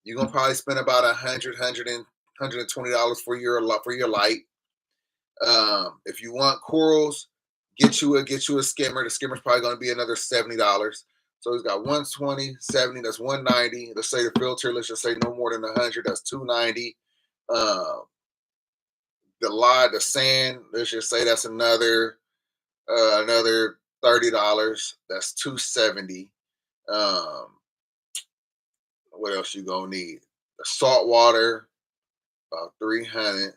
You're gonna probably spend about $120 for your light. If you want corals, get you a skimmer. The skimmer's probably gonna be another $70. So he's got 120, 70, that's 190. Let's say the filter, let's just say no more than 100, that's 290. The sand, let's just say that's another $30. That's 270. Um, what else you gonna need? The salt water, about 300.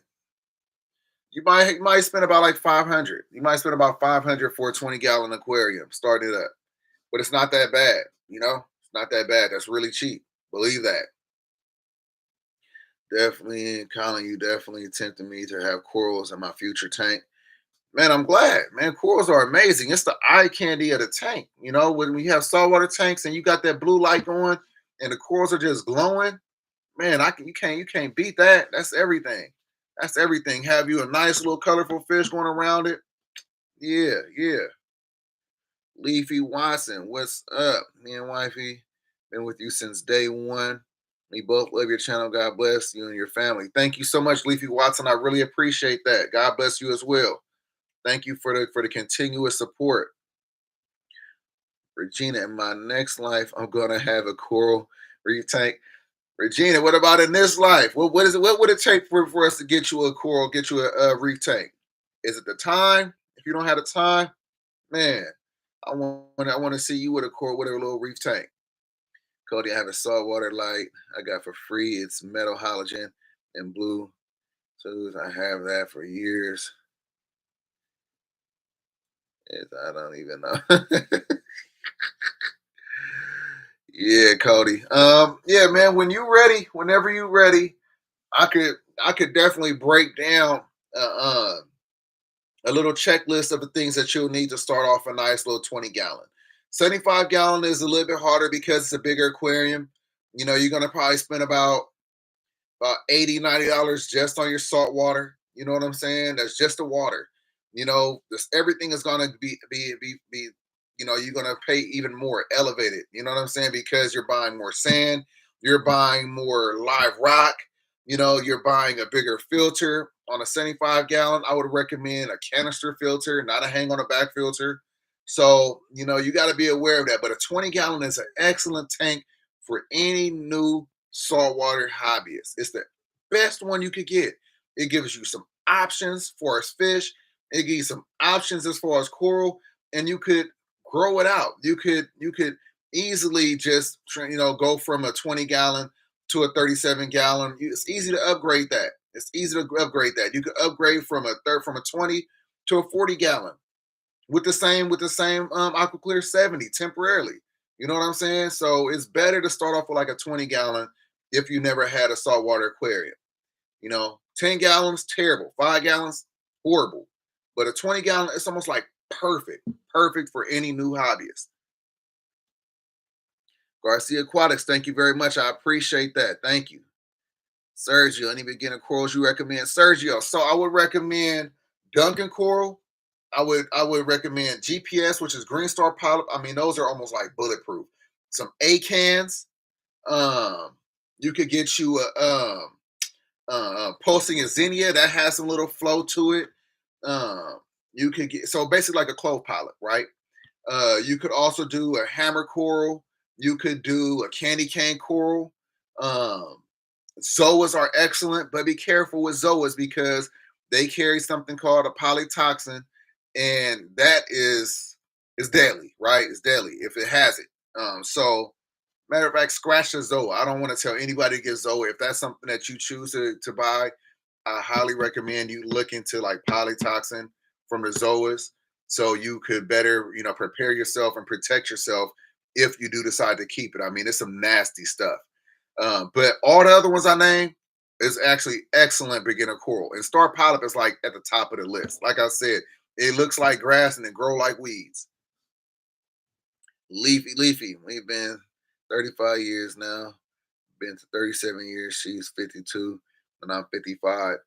You might spend about like 500. You might spend about 500 for a 20 gallon aquarium. Start it up, but it's not that bad. You know, it's not that bad. That's really cheap. Believe that. Definitely, Colin. You definitely tempted me to have corals in my future tank. Man, I'm glad. Man, corals are amazing. It's the eye candy of the tank. You know, when we have saltwater tanks and you got that blue light going, and the corals are just glowing. Man, you can't beat that. That's everything. That's everything. Have you a nice little colorful fish going around it? Yeah, yeah. Leafy Watson, what's up? Me and wifey been with you since day one. We both love your channel. God bless you and your family. Thank you so much, Leafy Watson. I really appreciate that. God bless you as well. Thank you for the continuous support. Regina, in my next life, I'm gonna have a coral reef tank. Regina, what about in this life? What is it? What would it take for us to get you a coral, get you a reef tank? Is it the time? If you don't have the time, man, I want to see you with a coral with a little reef tank. Cody, I have a saltwater light I got for free. It's metal halogen and blue. So I have that for years. I don't even know. Yeah, Cody. Yeah, man. When you ready, whenever you ready, I could definitely break down a little checklist of the things that you'll need to start off a nice little 20 gallon. 75 gallon is a little bit harder because it's a bigger aquarium. You know, you're gonna probably spend about 80, $90 just on your salt water. You know what I'm saying? That's just the water. You know, everything is gonna be you know, you're gonna pay even more elevated. You know what I'm saying? Because you're buying more sand, you're buying more live rock, you know, you're buying a bigger filter. On a 75 gallon, I would recommend a canister filter, not a hang on a back filter. So, you know, you got to be aware of that. But a 20 gallon is an excellent tank for any new saltwater hobbyist. It's the best one you could get. It gives you some options for as fish. It gives you some options as far as coral, and you could grow it out. You could easily just go from a 20 gallon to a 37 gallon. It's easy to upgrade that. It's easy to upgrade that. You could upgrade from a 20 to a 40 gallon with the same Aqua Clear 70 temporarily. You know what I'm saying? So it's better to start off with like a 20 gallon if you never had a saltwater aquarium. You know, 10 gallons, terrible. 5 gallons, horrible. But a 20 gallon, it's almost like perfect. Perfect for any new hobbyist. Garcia Aquatics, thank you very much. I appreciate that. Thank you. Sergio, any beginner corals you recommend? Sergio, so I would recommend Duncan Coral. I would recommend GPS, which is Green Star Pilot. I mean, those are almost like bulletproof. Some A cans. You could get you a pulsing Xenia that has some little flow to it. You could get so basically like a clove palette, right? You could also do a hammer coral. You could do a candy cane coral. Um, Zoas are excellent, but be careful with Zoas because they carry something called a polytoxin, and that is deadly, right? It's deadly if it has it. So matter of fact, scratch the Zoa. I don't want to tell anybody to get Zoa. If that's something that you choose to buy, I highly recommend you look into like polytoxin from the Zoas so you could better, prepare yourself and protect yourself if you do decide to keep it. I mean, it's some nasty stuff. But all the other ones I named is actually excellent beginner coral. And star polyp is like at the top of the list. Like I said, it looks like grass and it grow like weeds. Leafy, leafy. We've been 35 years now. Been to 37 years. She's 52 and I'm 55.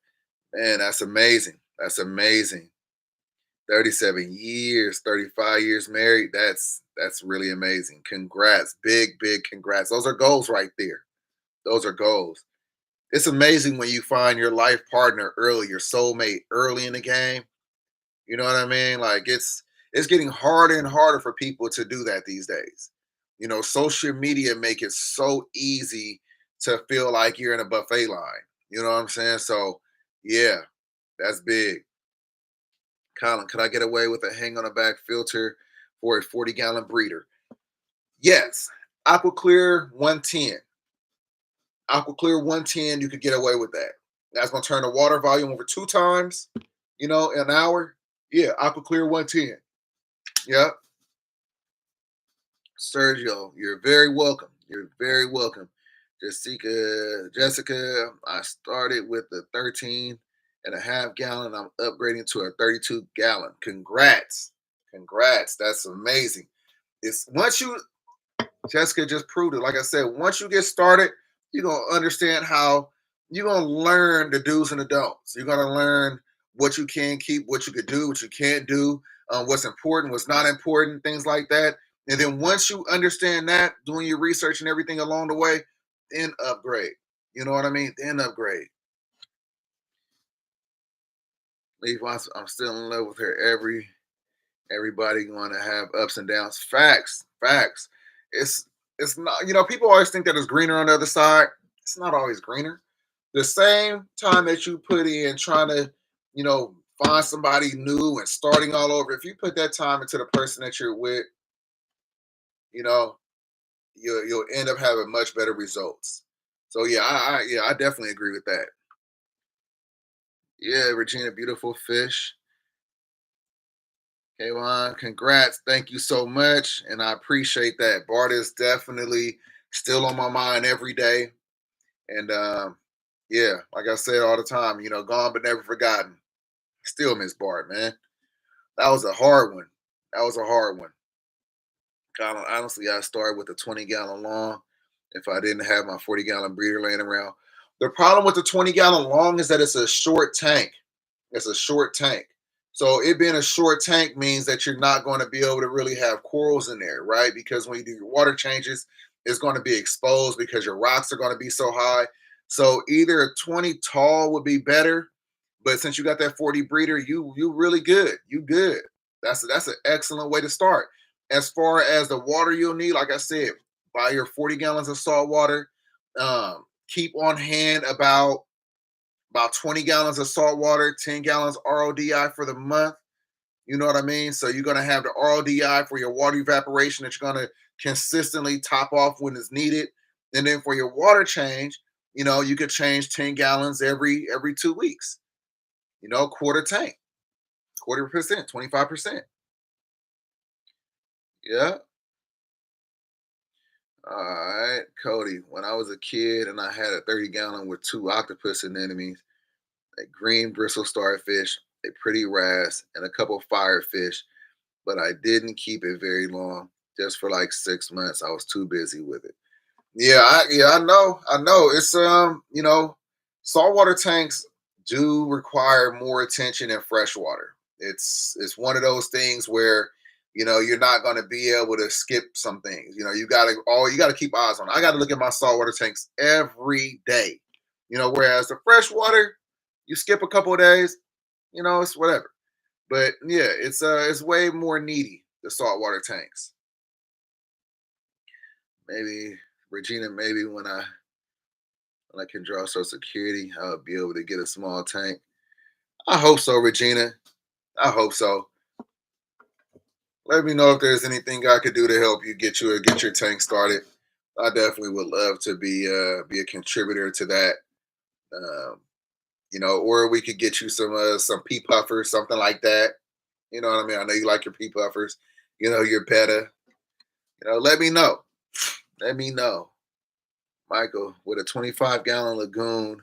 Man, that's amazing. That's amazing. 37 years, 35 years married. That's really amazing. Congrats. Big, big congrats. Those are goals right there. Those are goals. It's amazing when you find your life partner early, your soulmate early in the game. You know what I mean? Like it's getting harder and harder for people to do that these days. Social media make it so easy to feel like you're in a buffet line. You know what I'm saying? So yeah, that's big. Colin, could I get away with a hang on the back filter for a 40-gallon breeder? Yes. Aqua Clear 110. Aqua Clear 110, you could get away with that. That's gonna turn the water volume over 2 times, an hour. Yeah, Aqua Clear 110. Yep. Sergio, you're very welcome. You're very welcome. Jessica, I started with the 13.5 gallon. I'm upgrading to a 32-gallon. Congrats. Congrats. That's amazing. It's once you Jessica just proved it. Like I said, once you get started, you're gonna understand how you're gonna learn the do's and the don'ts. You're gonna learn what you can keep, what you could do, what you can't do, what's important, what's not important, things like that. And then once you understand that, doing your research and everything along the way, then upgrade. You know what I mean? Then upgrade. Leave. I'm still in love with her. Everybody going to have ups and downs. Facts. Facts. It's it's not. People always think that it's greener on the other side. It's not always greener. The same time that you put in trying to, you know, find somebody new and starting all over. If you put that time into the person that you're with, you know, you'll end up having much better results. So yeah, I definitely agree with that. Yeah, Regina, beautiful fish. Kayvon, congrats. Thank you so much. And I appreciate that. Bart is definitely still on my mind every day. And yeah, like I said all the time, gone but never forgotten. Still miss Bart, man. That was a hard one. That was a hard one. Honestly, I started with a 20-gallon long if I didn't have my 40-gallon breeder laying around. The problem with the 20-gallon long is that it's a short tank. It's a short tank. So it being a short tank means that you're not going to be able to really have corals in there, right? Because when you do your water changes, it's going to be exposed because your rocks are going to be so high. So either a 20 tall would be better, but since you got that 40 breeder, you really good. You good. That's an excellent way to start. As far as the water you'll need, like I said, buy your 40 gallons of salt water. Keep on hand about 20 gallons of salt water, 10 gallons RODI for the month. You know what I mean? So you're going to have the RODI for your water evaporation that you're going to consistently top off when it's needed. And then for your water change, you could change 10 gallons every 2 weeks. Quarter tank, 40%, 25%. Yeah. All right, Cody. When I was a kid and I had a 30-gallon with 2 octopus anemones, a green bristle starfish, a pretty wrasse, and a couple firefish, but I didn't keep it very long. Just for like 6 months, I was too busy with it. Yeah, I know. It's saltwater tanks do require more attention than freshwater. It's one of those things where you're not going to be able to skip some things. You gotta keep eyes on it. I got to look at my saltwater tanks every day. Whereas the freshwater, you skip a couple of days, it's whatever. But yeah, it's way more needy, the saltwater tanks. Maybe Regina, maybe when I can draw Social Security, I'll be able to get a small tank. I hope so, Regina. I hope so. Let me know if there's anything I could do to help you get your tank started. I definitely would love to be a contributor to that. Um, or we could get you some pea puffers, something like that. You know what I mean? I know you like your pea puffers. You're better. Let me know. Let me know. Michael, would a 25-gallon lagoon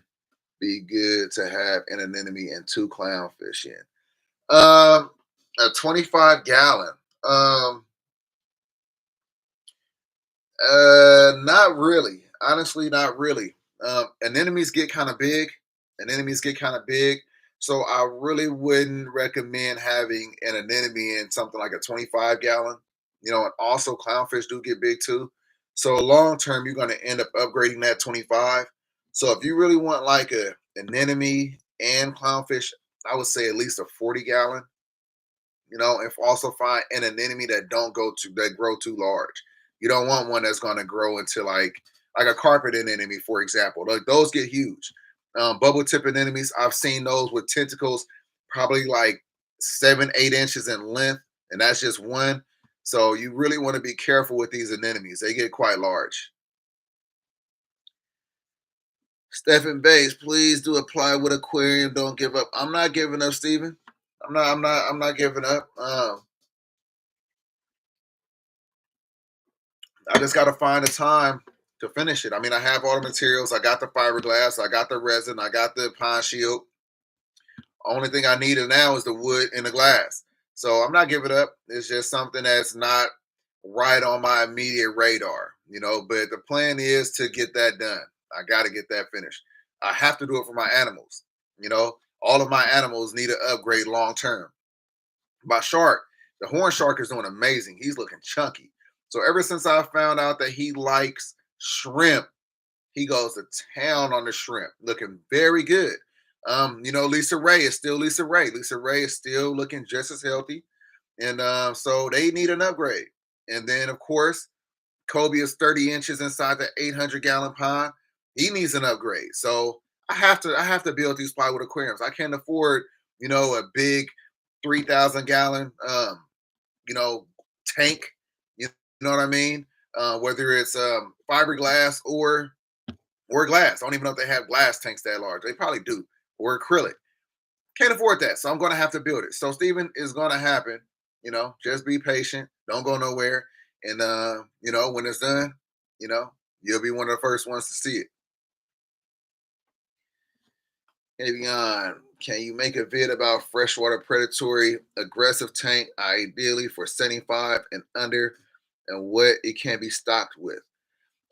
be good to have an anemone and two clownfish in? A 25-gallon. Um, Not really. Honestly, not really. Anemones get kind of big. Anemones get kind of big. So I really wouldn't recommend having an anemone in something like a 25-gallon. And also clownfish do get big too. So long term, you're going to end up upgrading that 25. So if you really want like a anemone and clownfish, I would say at least a 40-gallon. And also find an anemone that grow too large. You don't want one that's going to grow into like a carpet anemone, for example. Like those get huge. Bubble tip anemones, I've seen those with tentacles probably like 7, 8 inches in length, and that's just one. So you really want to be careful with these anemones. They get quite large. Stephen Bates, please do apply with Aquarium. Don't give up. I'm not giving up, Stephen. I'm not giving up. I just got to find a time to finish it. I mean, I have all the materials. I got the fiberglass. I got the resin. I got the pine shield. Only thing I need now is the wood and the glass. So I'm not giving up. It's just something that's not right on my immediate radar, But the plan is to get that done. I got to get that finished. I have to do it for my animals. All of my animals need an upgrade long term. My shark, the horn shark, is doing amazing. He's looking chunky. So ever since I found out that he likes shrimp, he goes to town on the shrimp, looking very good. Lisa Ray is still Lisa Ray. Lisa Ray is still looking just as healthy, and so they need an upgrade. And then, of course, Kobe is 30 inches inside the 800-gallon pond. He needs an upgrade. So I have to build these plywood aquariums. I can't afford, a big 3,000-gallon tank. You know what I mean? Whether it's fiberglass or glass. I don't even know if they have glass tanks that large. They probably do, or acrylic. Can't afford that, so I'm going to have to build it. So Stephen, is going to happen. Just be patient. Don't go nowhere. And when it's done, you know, you'll be one of the first ones to see it. Avion, can you make a vid about freshwater predatory aggressive tank, ideally for 75 and under, and what it can be stocked with?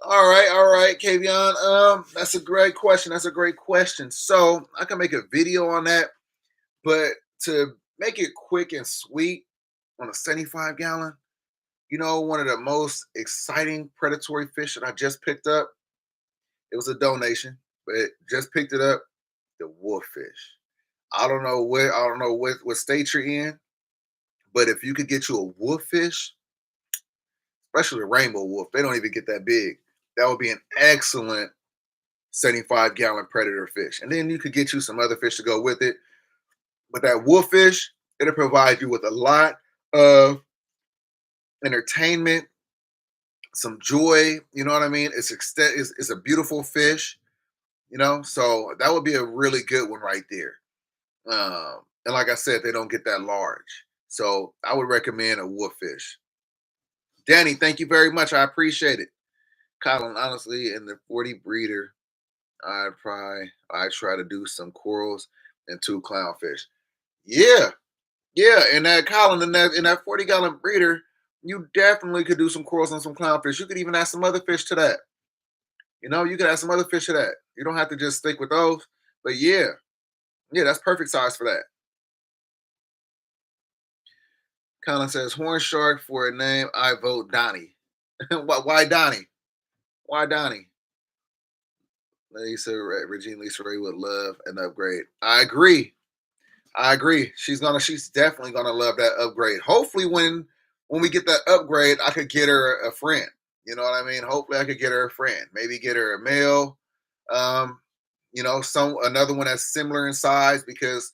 All right, Kavion. That's a great question. That's a great question. So I can make a video on that, but to make it quick and sweet on a 75-gallon, one of the most exciting predatory fish that I just picked up. It was a donation, but just picked it up. The wolffish. I don't know what state you're in, but if you could get you a wolffish, especially a rainbow wolf, they don't even get that big. That would be an excellent 75-gallon predator fish. And then you could get you some other fish to go with it. But that wolffish, it'll provide you with a lot of entertainment, some joy. You know what I mean? It's a beautiful fish, So that would be a really good one right there. And like I said, they don't get that large. So I would recommend a wolffish. Danny, thank you very much. I appreciate it. Colin, honestly, in the 40 breeder, I try to do some corals and two clownfish. Yeah, yeah. And that Colin in that 40-gallon breeder, you definitely could do some corals and some clownfish. You could even add some other fish to that. You could add some other fish to that. You don't have to just stick with those. But yeah, yeah, that's perfect size for that. Colin says horn shark for a name. I vote Donnie. Why Donnie? Why Donnie? Lisa Regina Lisa Ray would love an upgrade. I agree. I agree. She's definitely gonna love that upgrade. Hopefully when we get that upgrade, I could get her a friend. You know what I mean? Hopefully I could get her a friend. Maybe get her a male. Um, some another one that's similar in size because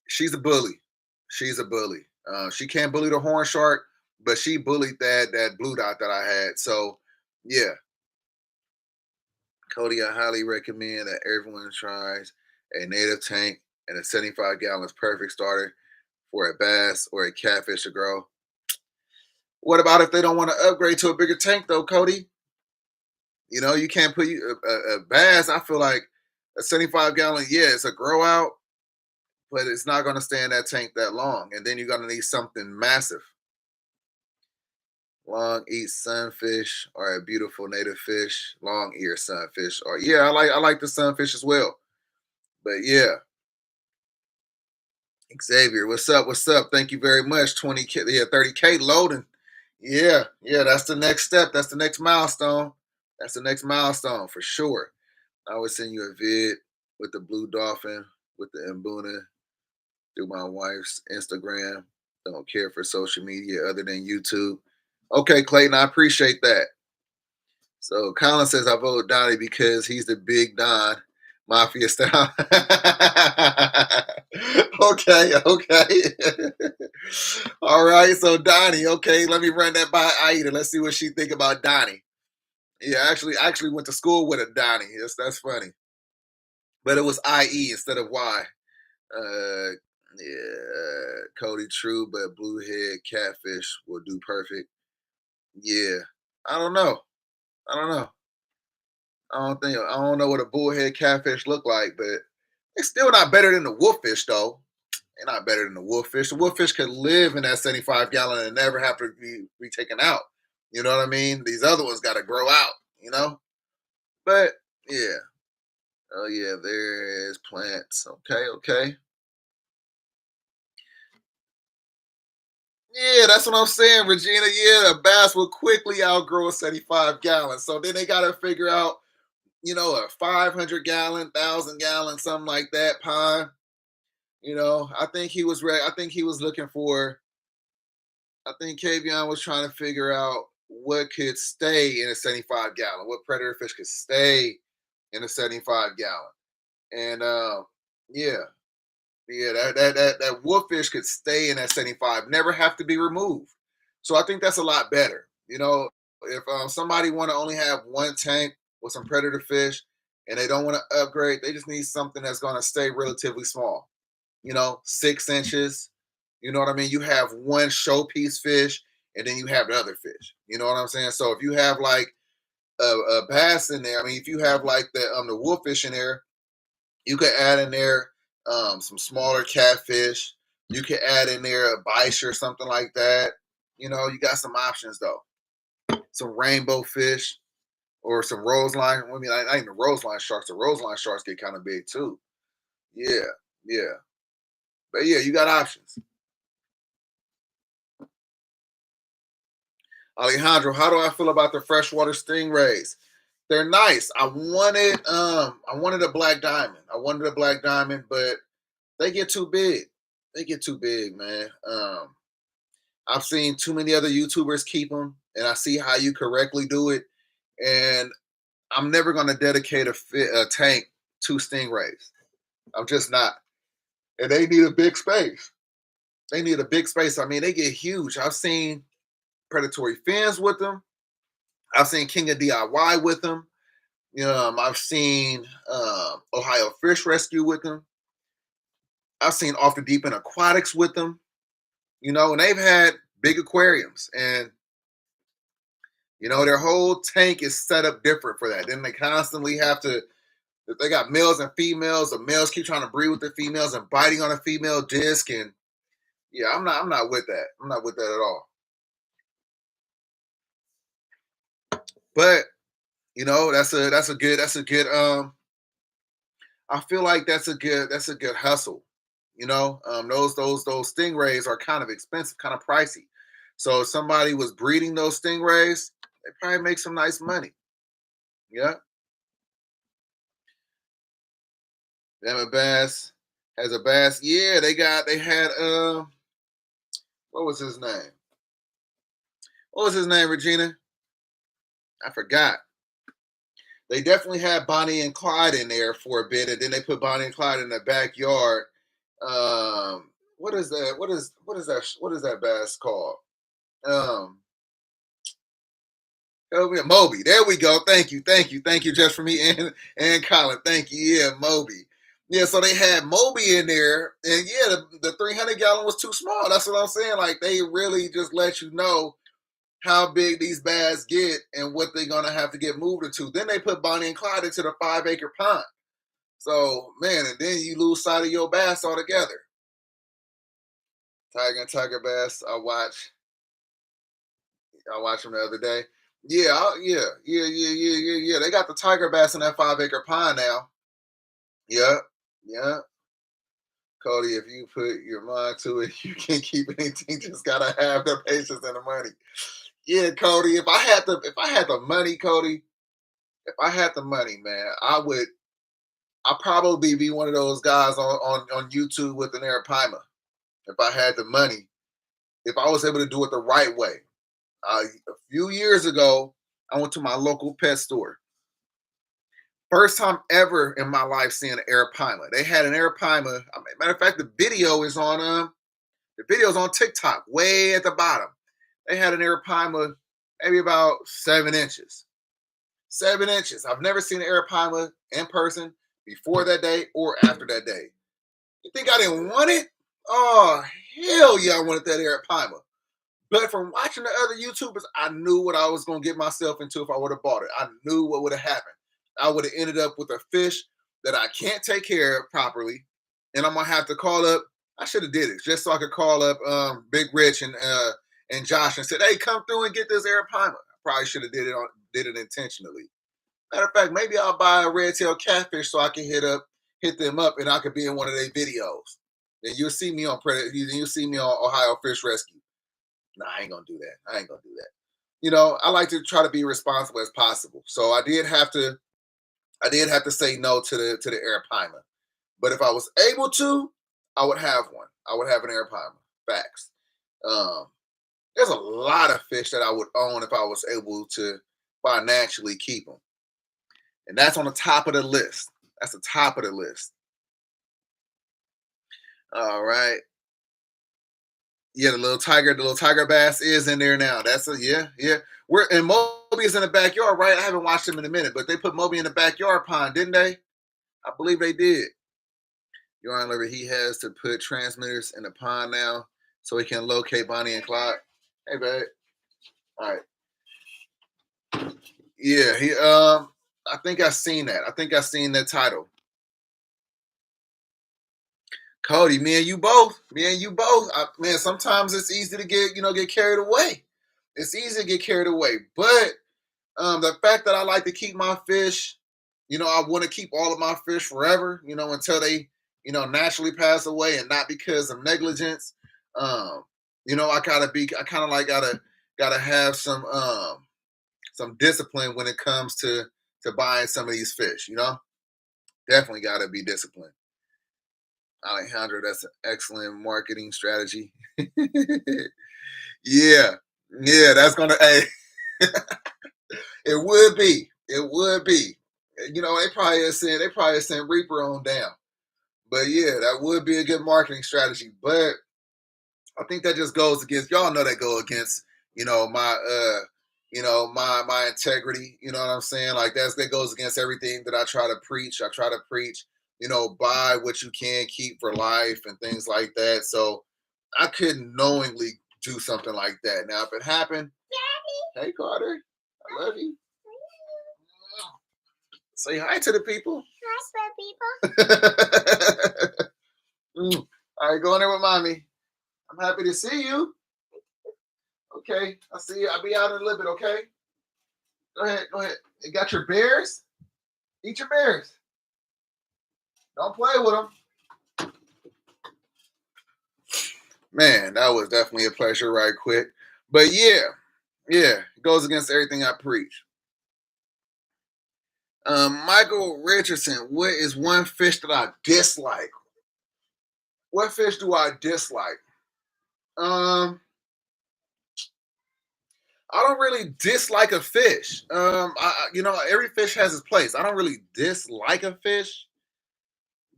she's a bully. She's a bully. She can't bully the horn shark, but she bullied that blue dot that I had. So yeah, Cody, I highly recommend that everyone tries a native tank and a 75 gallons perfect starter for a bass or a catfish to grow. What about if they don't want to upgrade to a bigger tank though, Cody? You can't put a bass. I feel like a 75-gallon, yeah, it's a grow out, but it's not going to stay in that tank that long. And then you're going to need something massive. Long eat sunfish or a beautiful native fish, long ear sunfish. Or yeah, I like the sunfish as well. But yeah, Xavier, what's up? What's up? Thank you very much. 20K, yeah, 30K loading. Yeah, that's the next step. That's the next milestone. That's the next milestone for sure. I would send you a vid with the blue dolphin, with the Mbuna through my wife's Instagram. Don't care for social media other than YouTube. Okay, Clayton, I appreciate that. So Colin says I vote Donnie because he's the big Don Mafia style. Okay. All right, so Donnie, okay, let me run that by Aida. Let's see what she think about Donnie. Yeah, I actually went to school with a Donnie. Yes, that's funny. But it was IE instead of Y. Uh yeah, Cody True, but bluehead catfish will do perfect. Yeah. I don't know. I don't know. I don't know what a bullhead catfish look like, but it's still not better than the wolffish though. They're not better than the wolffish. The wolffish could live in that 75-gallon and never have to be taken out. You know what I mean? These other ones got to grow out. You know, but yeah. Oh yeah, there is plants. Okay. Yeah, that's what I'm saying, Regina. Yeah, a bass will quickly outgrow a 75 gallons. So then they got to figure out, a 500-gallon, 1,000-gallon, something like that pond. I think he was ready. I think he was looking for. I think Kavion was trying to figure out what could stay in a 75-gallon, what predator fish could stay in a 75-gallon, and yeah, that wolffish could stay in that 75, never have to be removed. So I think that's a lot better. If somebody want to only have one tank with some predator fish and they don't want to upgrade, they just need something that's going to stay relatively small. 6 inches. You know what I mean? You have one showpiece fish and then you have the other fish. You know what I'm saying? So if you have like a bass in there, I mean, if you have like the wolffish in there, you could add in there some smaller catfish. You could add in there a bice or something like that. You got some options though. Some rainbow fish or some roseline. I mean, I even the roseline sharks. The roseline sharks get kind of big too. Yeah, yeah. But yeah, you got options. Alejandro, how do I feel about the freshwater stingrays? They're nice. I wanted a black diamond. I wanted a black diamond, but they get too big. They get too big, man. I've seen too many other YouTubers keep them, and I see how you correctly do it. And I'm never going to dedicate a tank to stingrays. I'm just not. And they need a big space. They need a big space. I mean, they get huge. I've seen predatory fins with them. I've seen King of DIY with them. I've seen Ohio Fish Rescue with them. I've seen Off the Deep End Aquatics with them. And they've had big aquariums, and their whole tank is set up different for that. Then they constantly have to. If they got males and females, the males keep trying to breed with the females and biting on a female disc, and yeah, I'm not with that. I'm not with that at all. But that's a good I feel like that's a good hustle. Those stingrays are kind of expensive, kind of pricey. So if somebody was breeding those stingrays, they probably make some nice money. Yeah. Them bass As a bass, yeah, they had what was his name? What was his name, Regina? I forgot. They definitely had Bonnie and Clyde in there for a bit, and then they put Bonnie and Clyde in the backyard. What is that? What is that bass called? Um, Moby. There we go. Thank you, just for me and Colin. Thank you. Yeah, Moby. Yeah, so they had Moby in there, and yeah, the 300-gallon was too small. That's what I'm saying. Like they really just let you know how big these bass get and what they're gonna have to get moved into. Then they put Bonnie and Clyde into the 5-acre pond. So man, and then you lose sight of your bass altogether. Tiger and Tiger Bass. I watched them the other day. Yeah, yeah. They got the tiger bass in that 5-acre pond now. Yeah, yeah. Cody, if you put your mind to it, you can't keep anything. Just gotta have the patience and the money. Yeah, Cody. If I had the money, Cody, if I had the money, man, I'd probably be one of those guys on YouTube with an arapaima. If I had the money, if I was able to do it the right way. A few years ago, I went to my local pet store. First time ever in my life seeing an arapaima. They had an arapaima. Matter of fact, the video's on TikTok, way at the bottom. They had an arapaima, maybe about 7 inches. 7 inches. I've never seen an arapaima in person before that day or after that day. You think I didn't want it? Oh, hell yeah, I wanted that arapaima. But from watching the other YouTubers, I knew what I was going to get myself into if I would have bought it. I knew what would have happened. I would have ended up with a fish that I can't take care of properly, and I'm gonna have to call up. I should have did it just so I could call up Big Rich and Josh and said, "Hey, come through and get this arapaima." I probably should have did it intentionally. Matter of fact, maybe I'll buy a red tail catfish so I can hit them up, and I could be in one of their videos. Then you'll see me on Predator. You'll see me on Ohio Fish Rescue. No, I ain't gonna do that. I ain't gonna do that. I like to try to be responsible as possible. So I did have to say no to the arapaima. But if I was able to, I would have one. I would have an arapaima. Facts. Um, there's a lot of fish that I would own if I was able to financially keep them, and that's on the top of the list. That's the top of the list. All right. Yeah, the little tiger bass is in there now. That's a yeah, yeah. And Moby is in the backyard, right? I haven't watched him in a minute, but they put Moby in the backyard pond, didn't they? I believe they did. Your Honor, he has to put transmitters in the pond now so he can locate Bonnie and Clyde. Hey, babe. All right. Yeah, I think I seen that. I think I seen that title. Cody, me and you both. Me and you both. Man, sometimes it's easy to get carried away. It's easy to get carried away. But the fact that I like to keep my fish, I want to keep all of my fish forever, until they, naturally pass away and not because of negligence. I kind of like gotta have some discipline when it comes to buying some of these fish, Definitely gotta be disciplined. Alejandro, that's an excellent marketing strategy. Yeah. Yeah, that's gonna hey, it would be. It would be. They probably have sent Reaper on down. But yeah, that would be a good marketing strategy. But I think that just goes against y'all know that go against, my my integrity. You know what I'm saying? Like that goes against everything that I try to preach. I try to preach, buy what you can keep for life and things like that. So I couldn't knowingly do something like that. Now if it happened, hey Carter, I love you. Say hi to the people. Hi to the people. All right, go in there with mommy. I'm happy to see you. Okay, I'll see you. I'll be out in a little bit, okay? Go ahead, go ahead. You got your bears? Eat your bears. Don't play with them. Man, that was definitely a pleasure right quick. But yeah, it goes against everything I preach. Michael Richardson, what is one fish that I dislike? What fish do I dislike? Um, I don't really dislike a fish. Every fish has its place. I don't really dislike a fish,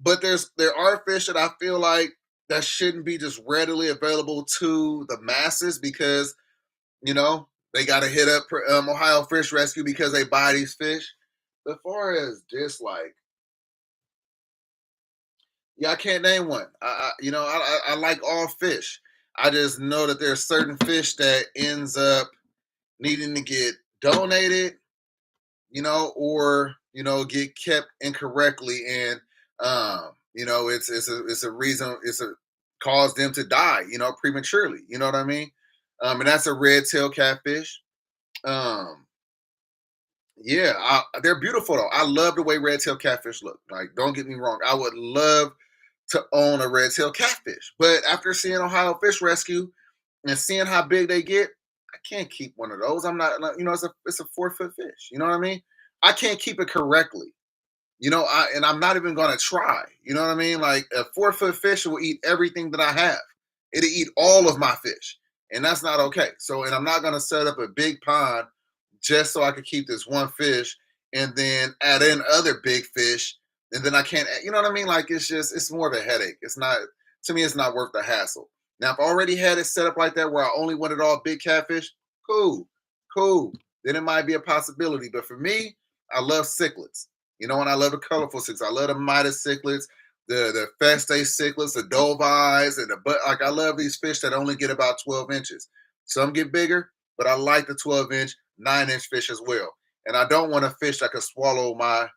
but there are fish that I feel like that shouldn't be just readily available to the masses because they got to hit up Ohio Fish Rescue because they buy these fish. As far as dislike, yeah, I can't name one. I like all fish. I just know that there's certain fish that ends up needing to get donated, or get kept incorrectly, and it's a reason it's a cause them to die, prematurely. You know what I mean? And that's a red tail catfish. Um, yeah, they're beautiful though. I love the way red tail catfish look. Like, don't get me wrong, I would love to own a red tail catfish, but after seeing Ohio Fish Rescue and seeing how big they get, I can't keep one of those. I'm not, it's a 4 foot fish. You know what I mean? I can't keep it correctly. And I'm not even gonna try. You know what I mean? Like a 4 foot fish will eat everything that I have. It'll eat all of my fish, and that's not okay. So, and I'm not gonna set up a big pond just so I could keep this one fish, and then add in other big fish, and then I can't. You know what I mean? Like it's more of a headache. It's not to me. It's not worth the hassle. Now, if I already had it set up like that, where I only wanted all big catfish, cool, cool. Then it might be a possibility. But for me, I love cichlids. And I love the colorful cichlids. I love the Midas cichlids, the Feste cichlids, the dove eyes, and like I love these fish that only get about 12 inches. Some get bigger, but I like the 12-inch, 9-inch fish as well. And I don't want a fish that could swallow my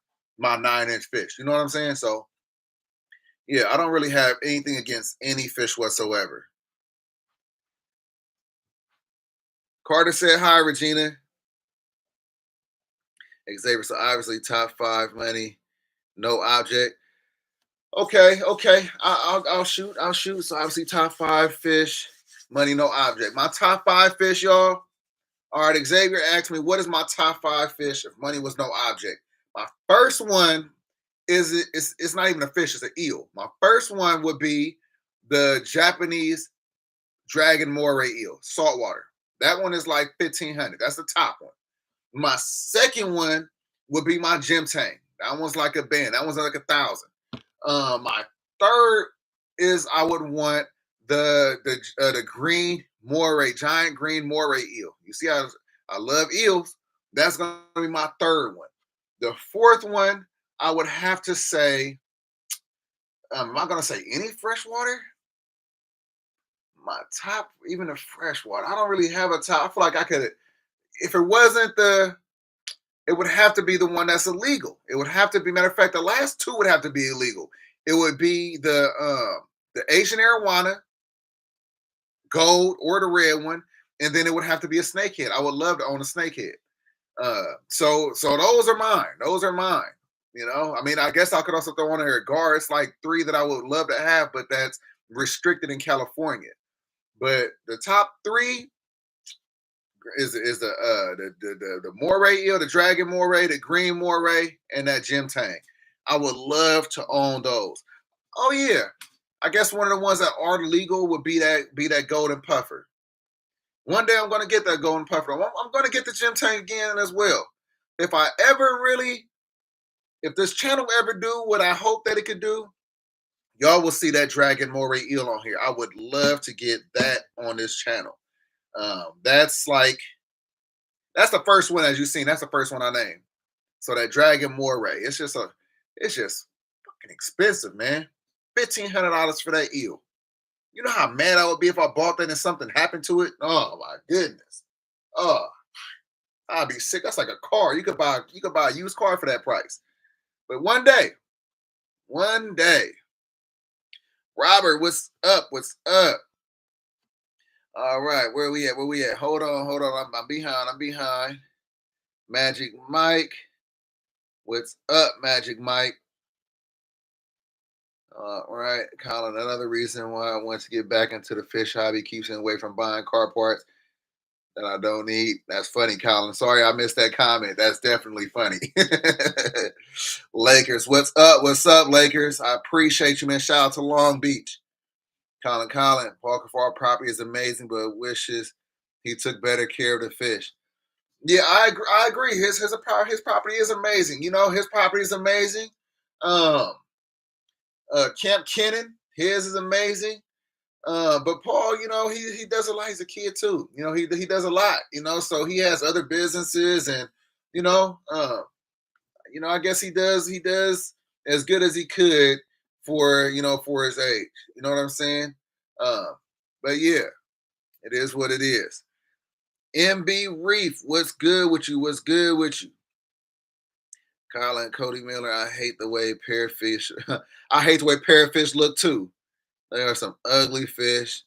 9-inch fish. You know what I'm saying? So yeah, I don't really have anything against any fish whatsoever. Carter said hi, Regina. Xavier, so obviously top five money, no object. Okay, okay. I'll shoot. I'll shoot. So obviously top five fish, money, no object. My top five fish, y'all. All right, Xavier asked me, what is my top five fish if money was no object? My first one it's not even a fish, it's an eel. My first one would be the Japanese dragon moray eel, saltwater. That one is like 1,500. That's the top one. My second one would be my gym tank. That one's like a band. That one's like 1,000. My third is I would want the green moray, giant green moray eel. You see how I love eels. That's gonna be my third one. The fourth one, I would have to say, am I gonna say any freshwater? My top, even the freshwater. I don't really have a top. I feel like I could, if it wasn't it would have to be the one that's illegal. It would have to be, matter of fact, the last two would have to be illegal. It would be the Asian arowana, gold, or the red one, and then it would have to be a snakehead. I would love to own a snakehead. So those are mine. Those are mine. I mean, I guess I could also throw on there a gar. It's like three that I would love to have, but that's restricted in California. But the top three is the moray eel, the dragon moray, the green moray, and that gym tank. I would love to own those. Oh yeah, I guess one of the ones that are legal would be that golden puffer. One day I'm gonna get that golden puffer. I'm gonna get the gym tank again as well. If I ever really, if this channel ever do what I hope that it could do, y'all will see that dragon moray eel on here. I would love to get that on this channel. That's the first one, as you've seen. That's the first one I named. So that dragon moray, it's just fucking expensive, man. $1,500 for that eel. You know how mad I would be if I bought that and something happened to it? Oh my goodness. Oh, I'd be sick. That's like a car. You could buy a used car for that price. But one day, Robert, what's up? What's up? All right, where we at? Where we at? Hold on, hold on. I'm behind. I'm behind. Magic Mike. What's up, Magic Mike? All right, Colin. Another reason why I want to get back into the fish hobby keeps me away from buying car parts that I don't need. That's funny, Colin. Sorry I missed that comment. That's definitely funny. Lakers, what's up? What's up, Lakers? I appreciate you, man. Shout out to Long Beach. Colin, Parker Farm property is amazing, but wishes he took better care of the fish. Yeah, I agree. His property is amazing. You know, his property is amazing. Um, Camp Kennan, his is amazing. But Paul, you know, he does a lot. He's a kid too. You know, he does a lot. You know, so he has other businesses, and you know, I guess he does as good as he could for for his age. You know what I'm saying? Um, but yeah, it is what it is. MB Reef, what's good with you? What's good with you? Colin Cody Miller, I hate the way parrotfish. I hate the way parrotfish look too. There are some ugly fish.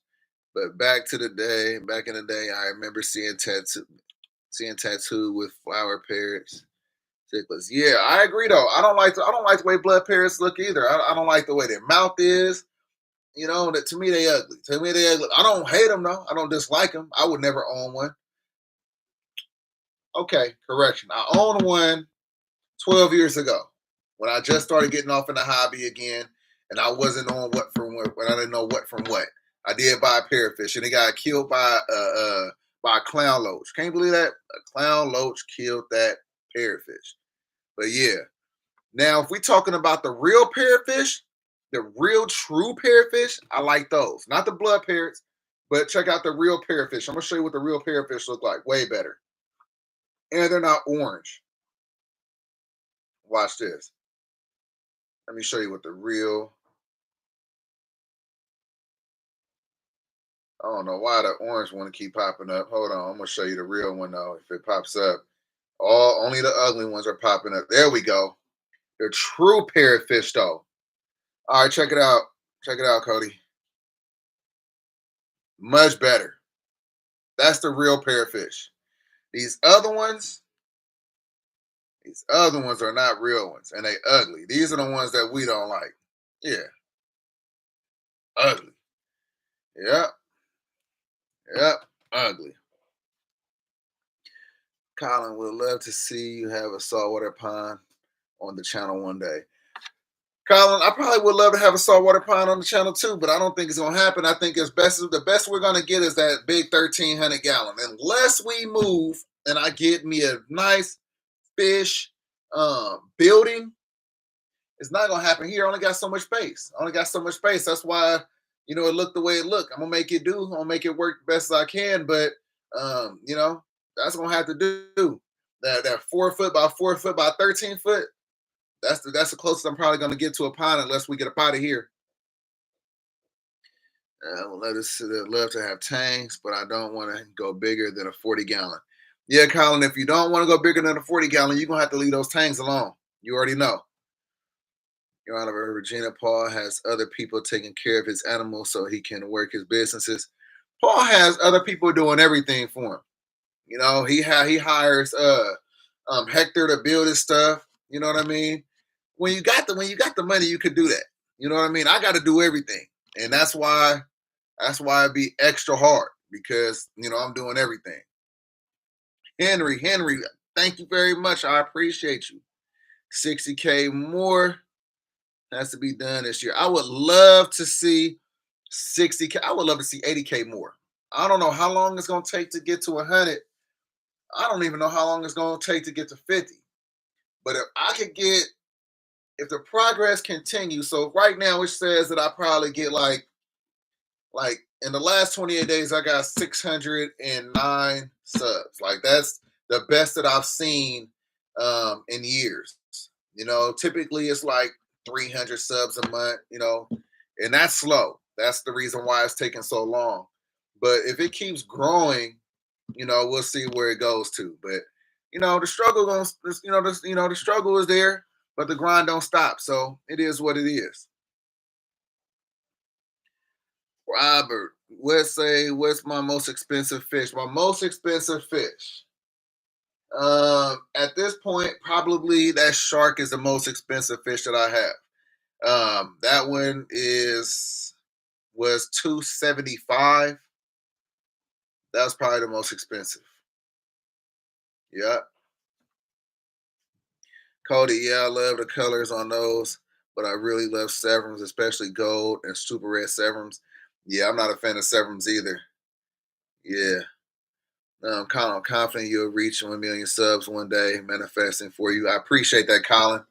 But back in the day, I remember seeing tattoo with flower parrots. Cichlids. Yeah, I agree though. I don't like the way blood parrots look either. I don't like the way their mouth is. You know, that to me they ugly. To me they ugly. I don't hate them though. I don't dislike them. I would never own one. Okay, correction. I owned one 12 years ago when I just started getting off in the hobby again, and I wasn't on what from what when I didn't know what from what. I did buy a parrotfish, and it got killed by a clown loach. Can't believe that a clown loach killed that parrotfish. But yeah, now if we're talking about the real parrotfish, the real true parrotfish, I like those. Not the blood parrots, but check out the real parrotfish. I'm gonna show you what the real parrotfish look like. Way better, and they're not orange. Watch this. Let me show you what the real. I don't know why the orange one keep popping up. Hold on, I'm gonna show you the real one though. If it pops up, all only the ugly ones are popping up. There we go. The true parrotfish though. All right, check it out. Check it out, Cody. Much better. That's the real parrotfish. These other ones, these other ones are not real ones, and they ugly. These are the ones that we don't like. Yeah, ugly. Yep, yep, ugly. Colin would love to see you have a saltwater pond on the channel one day. Colin, I probably would love to have a saltwater pond on the channel too, but I don't think it's gonna happen. I think the best we're gonna get is that big 1,300 gallon. Unless we move and I get me a nice fish building, it's not gonna happen here. I only got so much space. I only got so much space. That's why it looked the way it looked. I'm gonna make it do. I'm gonna make it work the best as I can, but that's gonna have to do. That 4 foot by 4 foot by 13 foot. That's the closest I'm probably gonna get to a pond unless we get up out of here. I would love to have tanks, but I don't want to go bigger than a 40 gallon. Yeah, Colin, if you don't want to go bigger than a 40 gallon, you're gonna have to leave those tanks alone. You already know. Your Honor, Regina, Paul has other people taking care of his animals so he can work his businesses. Paul has other people doing everything for him. He hires Hector to build his stuff. You know what I mean? When you got the money, you could do that. You know what I mean? I got to do everything, and that's why it be extra hard because I'm doing everything. Henry, thank you very much. I appreciate you. 60K more has to be done this year. I would love to see 60K. I would love to see 80K more. I don't know how long it's gonna take to get to 100. I don't even know how long it's gonna take to get to 50. But if the progress continues, so right now it says that I probably get like in the last 28 days, I got 609 subs. Like that's the best that I've seen in years. Typically it's like 300 subs a month, and that's slow. That's the reason why it's taking so long. But if it keeps growing, we'll see where it goes to. But the struggle goes, the struggle is there, but the grind don't stop. So it is what it is. Robert, what's my most expensive fish? My most expensive fish. At this point, probably that shark is the most expensive fish that I have. That one was 275. That was probably the most expensive. Yeah. Cody, yeah, I love the colors on those, but I really love Severums, especially gold and super red Severums. Yeah, I'm not a fan of serums either. Yeah. No, I'm confident you'll reach 1 million subs one day, manifesting for you. I appreciate that, Colin.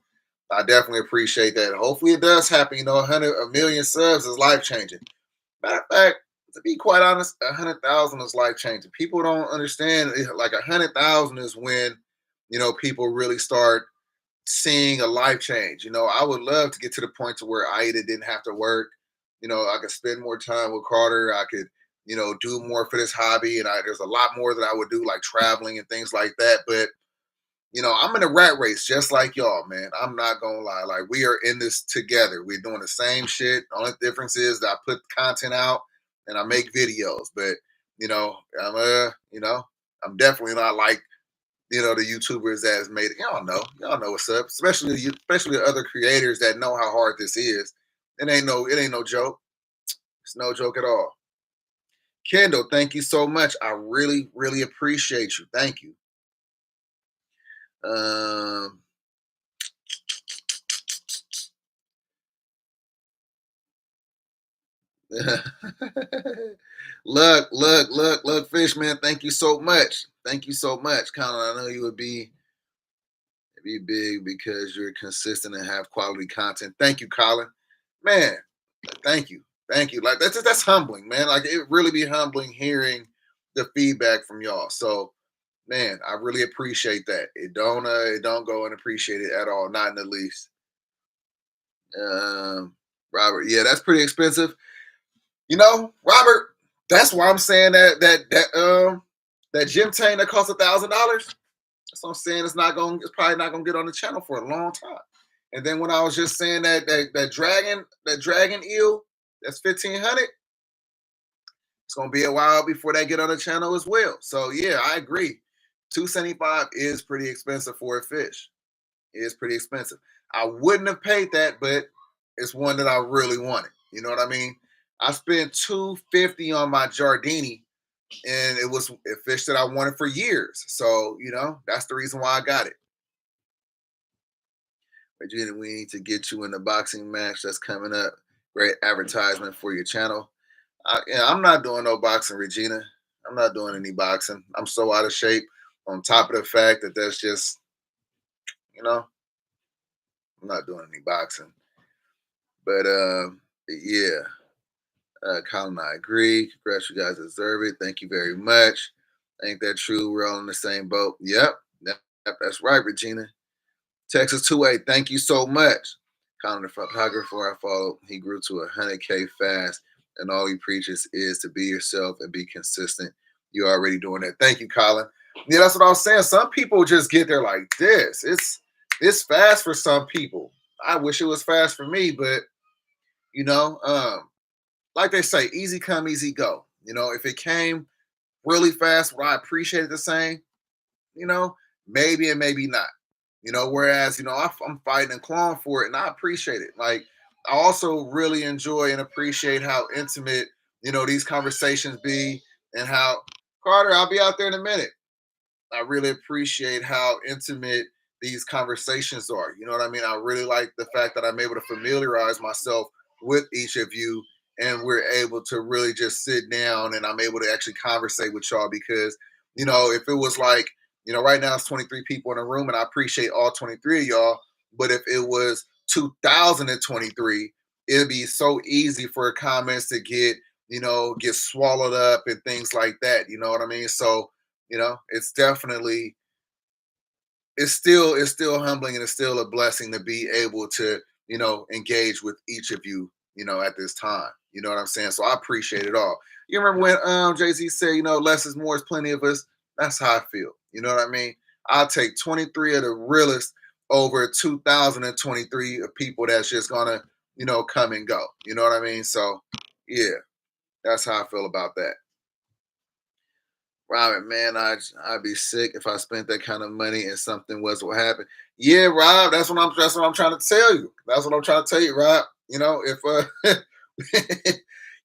I definitely appreciate that. Hopefully it does happen. 1 million subs is life changing. Matter of fact, to be quite honest, 100,000 is life changing. People don't understand. Like 100,000 is when people really start seeing a life change. I would love to get to the point to where I either didn't have to work. I could spend more time with Carter. I could, do more for this hobby, and there's a lot more that I would do, like traveling and things like that. But I'm in a rat race just like y'all, man. I'm not gonna lie. Like we are in this together. We're doing the same shit. The only difference is that I put content out and I make videos. But I'm definitely not like the YouTubers that has made it. Y'all know what's up. Especially other creators that know how hard this is. It ain't no joke. It's no joke at all. Kendall, thank you so much. I really, really appreciate you. Thank you. Um, look, Fish man. Thank you so much. Thank you so much, Colin. I know you would be big because you're consistent and have quality content. Thank you, Colin. Man, thank you. Like that's humbling, man. Like it really be humbling hearing the feedback from y'all. So, man, I really appreciate that. It don't go unappreciated at all, not in the least. Robert, yeah, that's pretty expensive. Robert, that's why I'm saying that gym tank that costs $1,000. That's what I'm saying. It's probably not gonna get on the channel for a long time. And then when I was just saying that dragon eel, that's 1,500. It's gonna be a while before they get on the channel as well. So yeah, I agree. 275 is pretty expensive for a fish. It is pretty expensive. I wouldn't have paid that, but it's one that I really wanted. You know what I mean? I spent 250 on my Giardini, and it was a fish that I wanted for years. So that's the reason why I got it. Regina, we need to get you in the boxing match that's coming up. Great advertisement for your channel. I'm not doing no boxing, Regina. I'm not doing any boxing. I'm so out of shape. On top of the fact that that's just, you know, I'm not doing any boxing. But yeah, Colin, I agree. Congrats, you guys deserve it. Thank you very much. Ain't that true? We're all in the same boat. Yep, that's right, Regina. Texas 2A, thank you so much. Colin, the photographer I follow, he grew to 100K fast, and all he preaches is to be yourself and be consistent. You're already doing that. Thank you, Colin. Yeah, that's what I was saying. Some people just get there like this. It's fast for some people. I wish it was fast for me, but you know, um, like they say, easy come, easy go. If it came really fast, would I appreciate it the same? You know, maybe and maybe not. Whereas I'm fighting and clawing for it, and I appreciate it. Like I also really enjoy and appreciate how intimate these conversations be, and how Carter, I'll be out there in a minute. I really appreciate how intimate these conversations are. You know what I mean? I really like the fact that I'm able to familiarize myself with each of you, and we're able to really just sit down and I'm able to actually conversate with y'all because, if it was like, right now it's 23 people in a room and I appreciate all 23 of y'all, but if it was 2023, it'd be so easy for comments to get swallowed up and things like that. You know what I mean? So, it's definitely it's still humbling, and it's still a blessing to be able to engage with each of you at this time. You know what I'm saying? So I appreciate it all. You remember when Jay-Z said, less is more, is plenty of us. That's how I feel. You know what I mean? I'll take 23 of the realest over 2023 of people that's just gonna come and go. You know what I mean? So yeah, that's how I feel about that. Robert, man, I'd be sick if I spent that kind of money and something was what happened. Yeah, Rob, that's what I'm trying to tell you. That's what I'm trying to tell you, Rob. If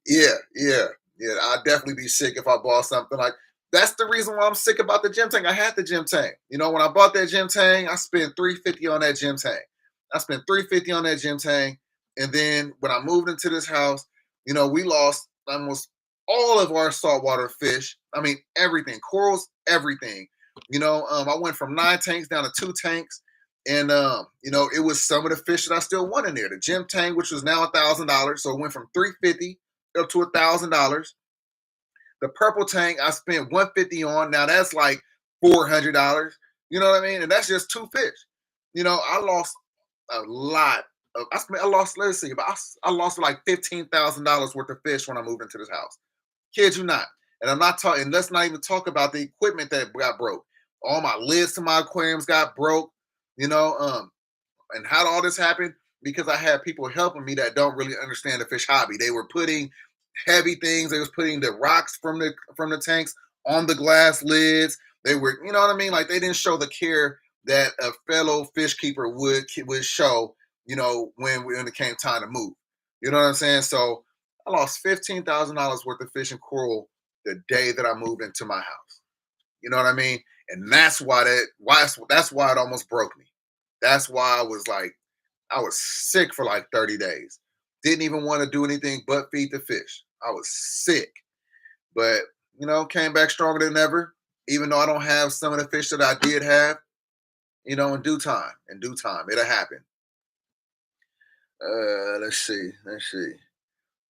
yeah, I'd definitely be sick if I bought something like that's the reason why I'm sick about the gym tank. I had the gym tank. When I bought that gym tank, I spent 350 on that gym tank. I spent 350 on that gym tank. And then when I moved into this house, we lost almost all of our saltwater fish. I mean, everything, corals, everything. I went from 9 tanks down to 2 tanks. And it was some of the fish that I still want in there. The gem tank, which was now $1,000, so it went from 350 up to $1,000. The purple tank I spent 150 on. Now that's like $400. You know what I mean? And that's just 2 fish. I lost a lot. I lost. Let's see, but I lost like $15,000 worth of fish when I moved into this house. Kid you not. And I'm not talking. And let's not even talk about the equipment that got broke. All my lids to my aquariums got broke. You know, and how did all this happen? Because I had people helping me that don't really understand the fish hobby. They were putting heavy things. They was putting the rocks from the tanks on the glass lids. They were, you know what I mean? Like they didn't show the care that a fellow fish keeper would show, when it came time to move. You know what I'm saying? So I lost $15,000 worth of fish and coral the day that I moved into my house. You know what I mean? And that's why it almost broke me. That's why I was sick for like 30 days. Didn't even want to do anything but feed the fish. I was sick. But, came back stronger than ever, even though I don't have some of the fish that I did have, in due time. In due time. It'll happen. Let's see.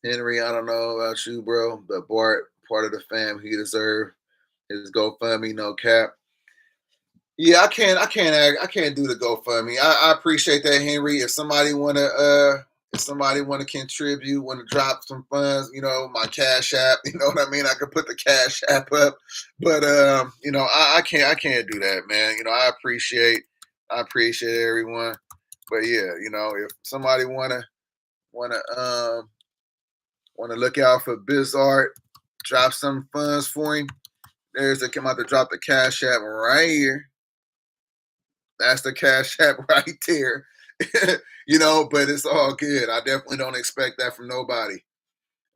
Henry, I don't know about you, bro, but Bart, part of the fam, he deserved his GoFundMe, no cap. Yeah, I can't do the GoFundMe. I appreciate that, Henry. If somebody wanna contribute, wanna drop some funds, my Cash App, you know what I mean? I could put the Cash App up. But I can't do that, man. I appreciate everyone. But yeah, if somebody wanna look out for Bizart, drop some funds for him. There's the come out to drop the Cash App right here. That's the Cash App right there. But it's all good. I definitely don't expect that from nobody.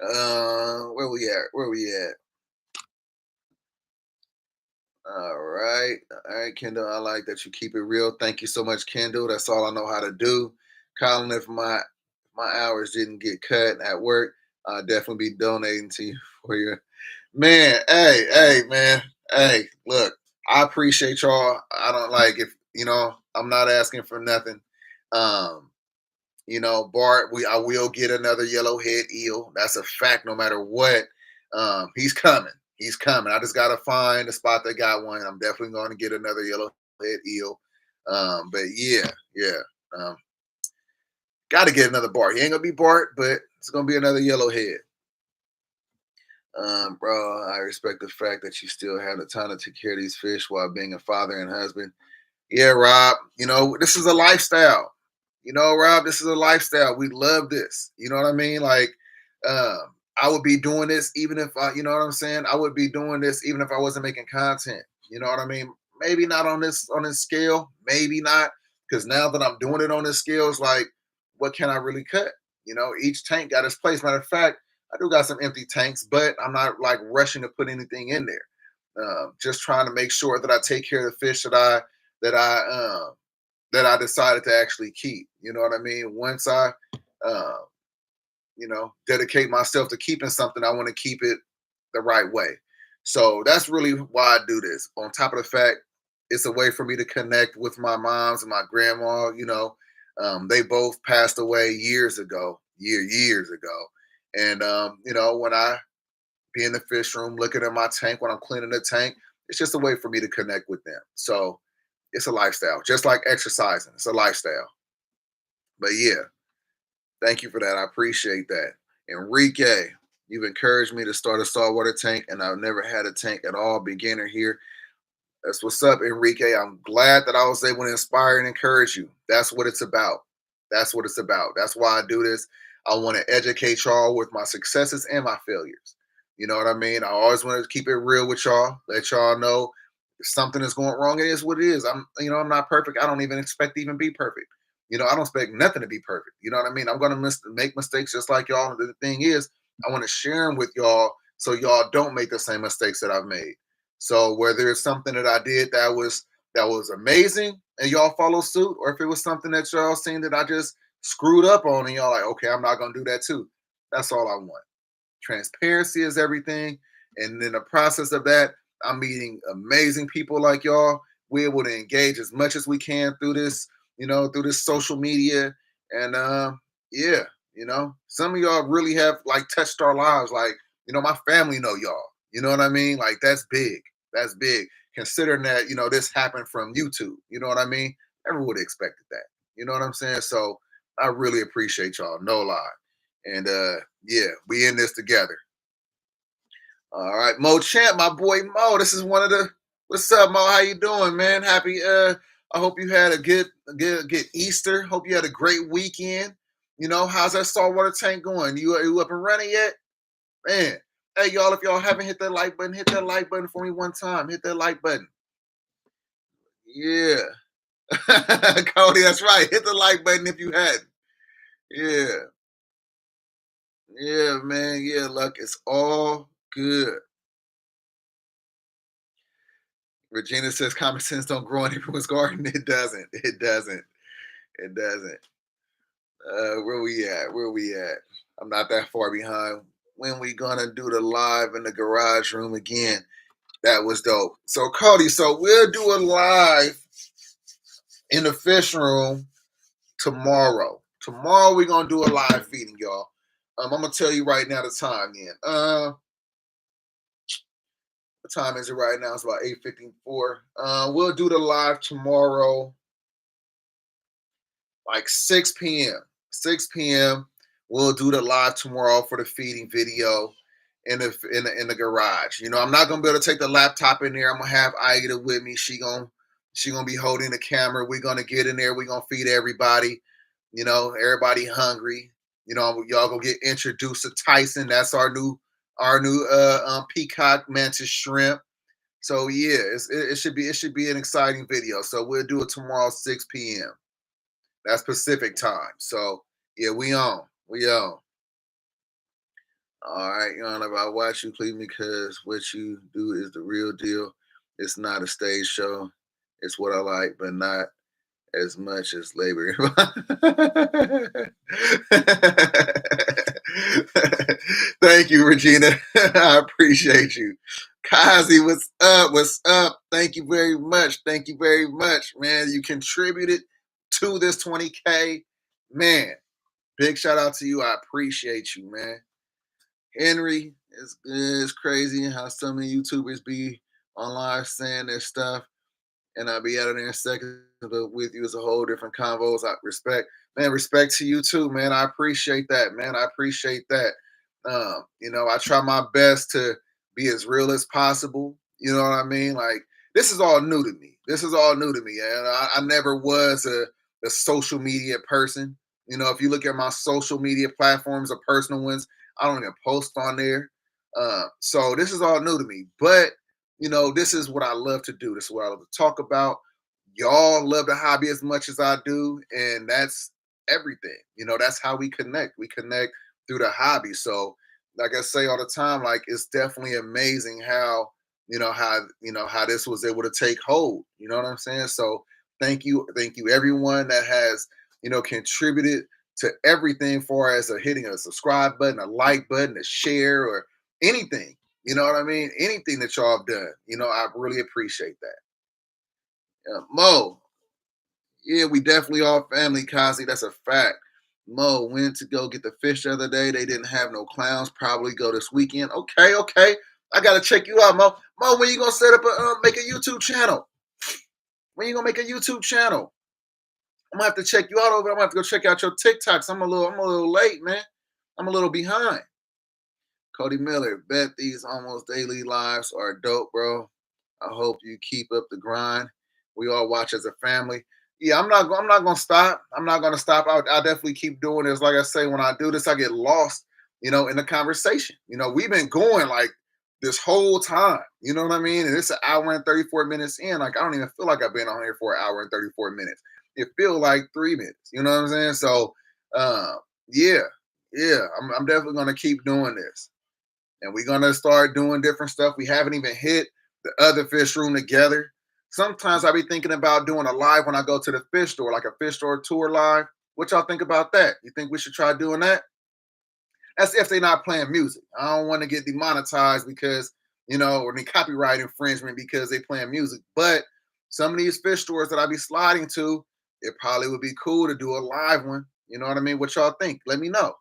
Where we at? Where we at? All right. All right, Kendall. I like that you keep it real. Thank you so much, Kendall. That's all I know how to do. Colin, if my hours didn't get cut at work, I'll definitely be donating to you for your man. Hey, man. Hey, look, I appreciate y'all. I don't like if I'm not asking for nothing. Um, Bart, I will get another yellowhead eel. That's a fact, no matter what. He's coming. He's coming. I just gotta find a spot that got one. I'm definitely going to get another yellowhead eel. But yeah. Um, Got to get another Bart. He ain't gonna be Bart, but it's gonna be another yellowhead. Bro, I respect the fact that you still have the time to take care of these fish while being a father and husband. Yeah, Rob, this is a lifestyle. Rob, this is a lifestyle. We love this. You know what I mean? Like, I would be doing this even if you know what I'm saying? I would be doing this even if I wasn't making content. You know what I mean? Maybe not on this scale. Maybe not. Because now that I'm doing it on this scale, it's like, what can I really cut? Each tank got its place. Matter of fact, I do got some empty tanks, but I'm not like rushing to put anything in there. Just trying to make sure that I take care of the fish that I decided to actually keep. You know what I mean? Once I uh, dedicate myself to keeping something, I want to keep it the right way. So that's really why I do this. On top of the fact, it's a way for me to connect with my moms and my grandma. They both passed away years ago, years ago. And when I be in the fish room looking at my tank when I'm cleaning the tank, it's just a way for me to connect with them. So it's a lifestyle, just like exercising. It's a lifestyle. But yeah, thank you for that. I appreciate that. Enrique, you've encouraged me to start a saltwater tank, and I've never had a tank at all. Beginner here. That's what's up, Enrique. I'm glad that I was able to inspire and encourage you. That's what it's about. That's what it's about. That's why I do this. I want to educate y'all with my successes and my failures. You know what I mean? I always want to keep it real with y'all, let y'all know if something is going wrong, it is what it is. I'm not perfect. I don't even expect to even be perfect. I don't expect nothing to be perfect. You know what I mean? I'm going to make mistakes just like y'all. And the thing is, I want to share them with y'all so y'all don't make the same mistakes that I've made. So whether it's something that I did that was amazing and y'all follow suit, or if it was something that y'all seen that I just screwed up on and y'all like, okay, I'm not gonna do that too. That's all I want. Transparency is everything. And in the process of that, I'm meeting amazing people like y'all. We're able to engage as much as we can through this, through this social media. And yeah, some of y'all really have like touched our lives. Like, my family know y'all. You know what I mean? Like that's big. That's big. Considering that, this happened from YouTube. You know what I mean? Never would have expected that. You know what I'm saying? So I really appreciate y'all. No lie. And yeah, we in this together. All right, Mo Champ, my boy Mo. This is one of the. What's up, Mo? How you doing, man? Happy. I hope you had a good Easter. Hope you had a great weekend. How's that saltwater tank going? You up and running yet, man? Hey, y'all, if y'all haven't hit that like button, hit that like button for me one time. Hit that like button. Yeah, Cody, that's right. Hit the like button if you hadn't. Yeah, yeah, man. Yeah, look, it's all good. Regina says common sense don't grow in everyone's garden. It doesn't. It doesn't. It doesn't. Where we at? Where we at? I'm not that far behind. When we gonna do the live in the garage room again? That was dope. So Cody, so we'll do a live in the fish room tomorrow. Tomorrow we're gonna do a live feeding, y'all. I'm gonna tell you right now the time. Then, what time is it right now? It's about 8:54. We'll do the live tomorrow like 6 p.m. 6 p.m. We'll do the live tomorrow for the feeding video in the garage. I'm not gonna be able to take the laptop in there. I'm gonna have Aida with me. She gonna be holding the camera. We're gonna get in there. We're gonna feed everybody. Everybody hungry. Y'all gonna get introduced to Tyson. That's our new peacock mantis shrimp. So yeah, it should be an exciting video. So we'll do it tomorrow 6 p.m. That's Pacific time. So yeah, we on. We on. All right, if I watch you, please, because what you do is the real deal. It's not a stage show. It's what I like, but not as much as labor. Thank you, Regina. I appreciate you. Kazi, what's up? What's up? Thank you very much. Thank you very much, man. You contributed to this 20K. Man, big shout out to you. I appreciate you, man. Henry is crazy how some of YouTubers be on live saying their stuff, and I'll be out of there in a second. But with you is a whole different convos. I respect to you too, man. I appreciate that, man. I appreciate that. I try my best to be as real as possible. You know what I mean? Like this is all new to me. This is all new to me, and I never was a social media person. If you look at my social media platforms or personal ones, I don't even post on there. So this is all new to me. But this is what I love to do. This is what I love to talk about. Y'all love the hobby as much as I do, and that's everything. That's how we connect. We connect through the hobby. So, like I say all the time, like it's definitely amazing how this was able to take hold. You know what I'm saying? So, thank you, everyone that has contributed to everything, far as hitting a subscribe button, a like button, a share, or anything. You know what I mean? Anything that y'all have done, I really appreciate that. Mo, yeah, we definitely all family, Kazi. That's a fact. Mo went to go get the fish the other day. They didn't have no clowns. Probably go this weekend. Okay, okay. I gotta check you out, Mo. Mo, when you gonna set up make a YouTube channel? When you gonna make a YouTube channel? I'm gonna have to check you out over. I'm gonna have to go check out your TikToks. I'm a little late, man. I'm a little behind. Cody Miller, bet these almost daily lives are dope, bro. I hope you keep up the grind. We all watch as a family. Yeah, I'm not gonna stop. I'm not gonna stop. I'll definitely keep doing this. Like I say, when I do this, I get lost, in the conversation. We've been going like this whole time. You know what I mean? And it's an hour and 34 minutes in. Like I don't even feel like I've been on here for an hour and 34 minutes. It feels like 3 minutes. You know what I'm saying? So, yeah, yeah, I'm definitely gonna keep doing this, and we're gonna start doing different stuff. We haven't even hit the other fish room together. Sometimes I be thinking about doing a live when I go to the fish store, like a fish store tour live. What y'all think about that? You think we should try doing that? That's if they're not playing music. I don't want to get demonetized because, or any copyright infringement because they playing music. But some of these fish stores that I be sliding to, it probably would be cool to do a live one. You know what I mean? What y'all think? Let me know.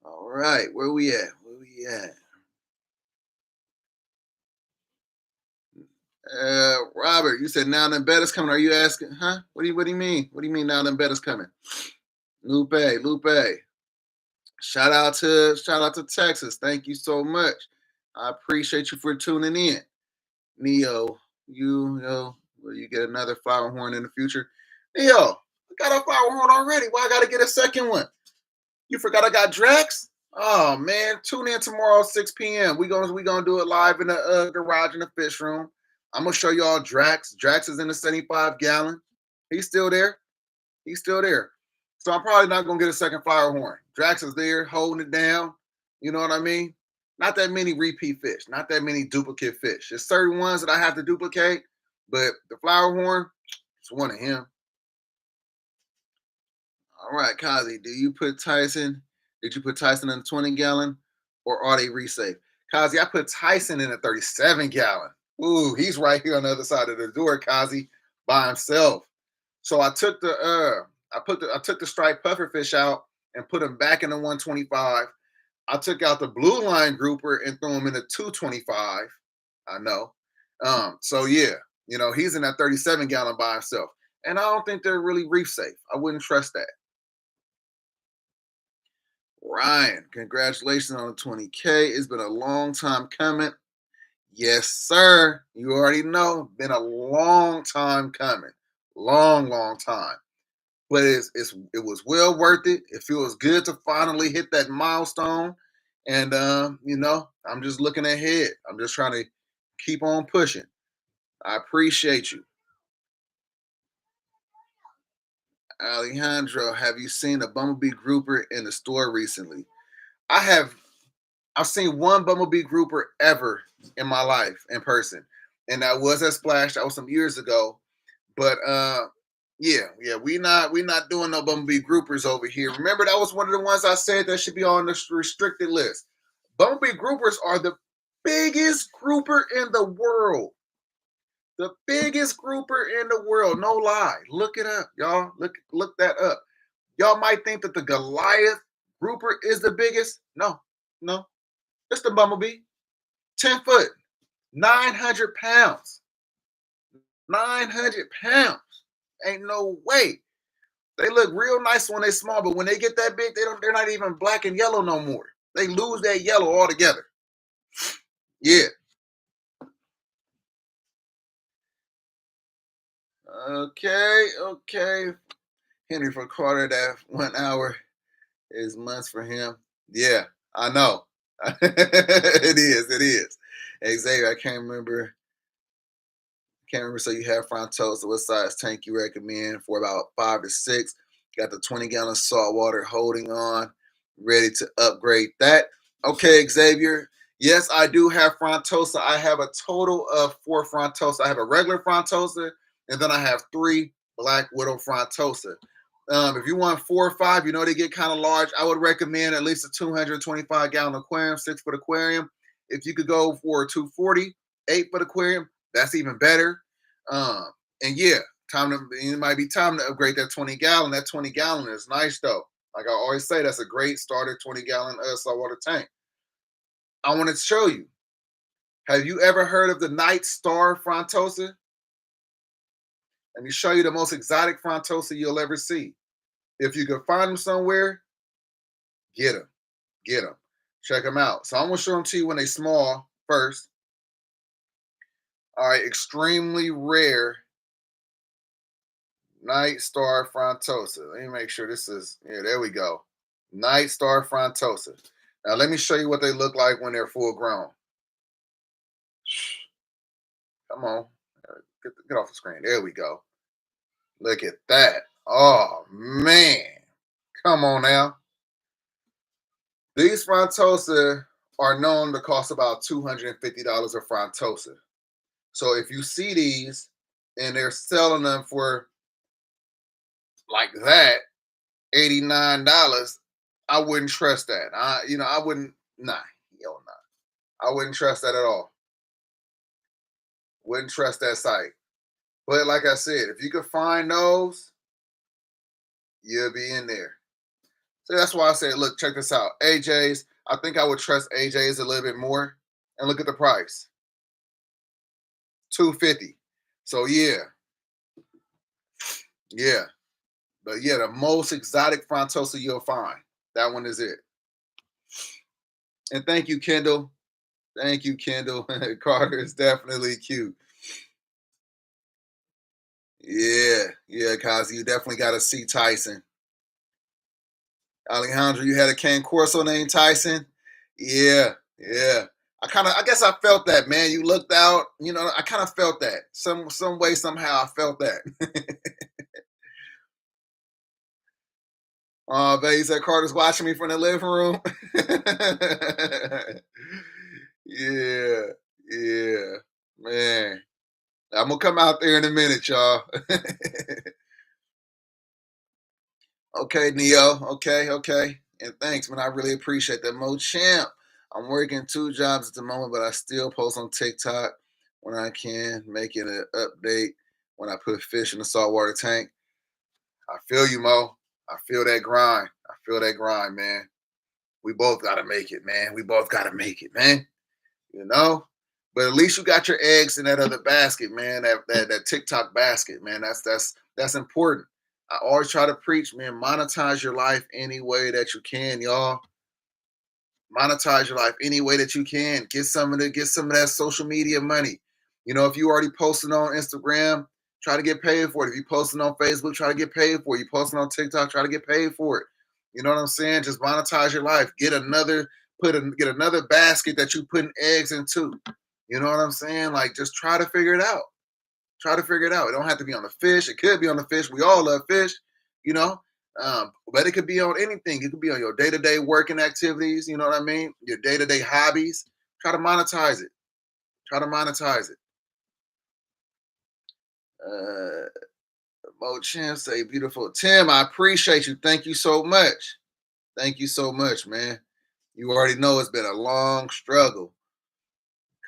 All right, where we at? Where we at? Robert, you said now then bet is coming. Are you asking? Huh? What do you mean? What do you mean now then bet is coming? Lupe. Shout out to Texas. Thank you so much. I appreciate you for tuning in. Neo, will you get another flower horn in the future? Neo, I got a flower horn already. Why I gotta get a second one? You forgot I got Drax? Oh man, tune in tomorrow 6 p.m. We gonna do it live in the garage in the fish room. I'm gonna show y'all Drax. Drax is in the 75 gallon. He's still there. He's still there. So I'm probably not gonna get a second flower horn. Drax is there holding it down. You know what I mean? Not that many repeat fish, not that many duplicate fish. There's certain ones that I have to duplicate, but the flower horn, it's one of him. All right, Kazi, did you put Tyson in a 20 gallon or are they resafe? Kazi, I put Tyson in a 37 gallon. Ooh, he's right here on the other side of the door, Kazi, by himself. So I took I took the striped pufferfish out and put him back in the 125. I took out the blue line grouper and threw him in the 225. I know. So yeah, he's in that 37 gallon by himself. And I don't think they're really reef safe. I wouldn't trust that. Ryan, congratulations on the 20K. It's been a long time coming. Yes, sir. You already know. Been a long time coming. Long time. But it was well worth it. It feels good to finally hit that milestone. And I'm just looking ahead. I'm just trying to keep on pushing. I appreciate you. Alejandro, have you seen a bumblebee grouper in the store recently? I have. I've seen one bumblebee grouper ever in my life in person, and that was at Splash. That was some years ago. But yeah, we not doing no bumblebee groupers over here. Remember, that was one of the ones I said that should be on the restricted list. Bumblebee groupers are the biggest grouper in the world. The biggest grouper in the world. No lie. Look it up, y'all. Look that up. Y'all might think that the Goliath grouper is the biggest. No. It's the bumblebee. 10 foot. 900 pounds. 900 pounds. Ain't no way. They look real nice when they're small, but when they get that big, they're not even black and yellow no more. They lose that yellow altogether. Yeah. Okay. Henry for Carter, that 1 hour is months for him. Yeah, I know. It is. Xavier, I can't remember. So you have Frontosa. What size tank you recommend for about 5 to 6? Got the 20-gallon saltwater holding on, ready to upgrade that. Okay, Xavier. Yes, I do have Frontosa. I have a total of 4 Frontosa. I have a regular Frontosa, and then I have 3 Black Widow Frontosa. If you want 4 or 5, they get kind of large. I would recommend at least a 225-gallon aquarium, 6-foot aquarium. If you could go for a 240, 8-foot aquarium, that's even better. And yeah, it might be time to upgrade that 20-gallon. That 20-gallon is nice though. Like I always say, that's a great starter 20-gallon saltwater tank. I want to show you. Have you ever heard of the Night Star Frontosa? Let me show you the most exotic Frontosa you'll ever see. If you can find them somewhere, get them. Check them out. So I'm going to show them to you when they're small first. All right, extremely rare Night Star Frontosa. Let me make sure this is, there we go. Night Star Frontosa. Now let me show you what they look like when they're full grown. Come on. Get off the screen. There we go. Look at that. Oh, man. Come on now. These Frontosa are known to cost about $250 a Frontosa. So if you see these and they're selling them for like that, $89, I wouldn't trust that. I wouldn't. Nah, hell nah. I wouldn't trust that at all. Wouldn't trust that site. But like I said, if you could find those, you'll be in there. So that's why I said, look, check this out. AJ's. I think I would trust AJ's a little bit more. And look at the price, 250. So yeah. But yeah, the most exotic frontosa you'll find. That one is it. And thank you, Kendall. Thank you, Kendall. Carter is definitely cute. Yeah, Kazi, you definitely got to see Tyson. Alejandro, you had a cane corso named Tyson. Yeah. I guess I felt that, man. You looked out, I kind of felt that. Some way, somehow I felt that. Oh, babe, you said Carter's watching me from the living room. Yeah, yeah, man. I'm gonna come out there in a minute, y'all. Okay, Neo. Okay. And thanks, man. I really appreciate that. Mo Champ. I'm working 2 jobs at the moment, but I still post on TikTok when I can, making an update when I put fish in the saltwater tank. I feel you, Mo. I feel that grind. Man. We both gotta make it, man. We both gotta make it, man. You know? But at least you got your eggs in that other basket, man. That TikTok basket, man. That's important. I always try to preach, man. Monetize your life any way that you can, y'all. Monetize your life any way that you can. Get some of that social media money. If you already posted on Instagram, try to get paid for it. If you posting on Facebook, try to get paid for it. You posting on TikTok, try to get paid for it. You know what I'm saying? Just monetize your life. Get another basket that you putting eggs into. You know what I'm saying? Like, just try to figure it out. Try to figure it out. It don't have to be on the fish. It could be on the fish. We all love fish, you know. But it could be on anything. It could be on your day-to-day working activities. You know what I mean? Your day-to-day hobbies. Try to monetize it. Try to monetize it. Uh, Mo Chin say beautiful. Tim, I appreciate you. Thank you so much. Thank you so much, man. You already know it's been a long struggle.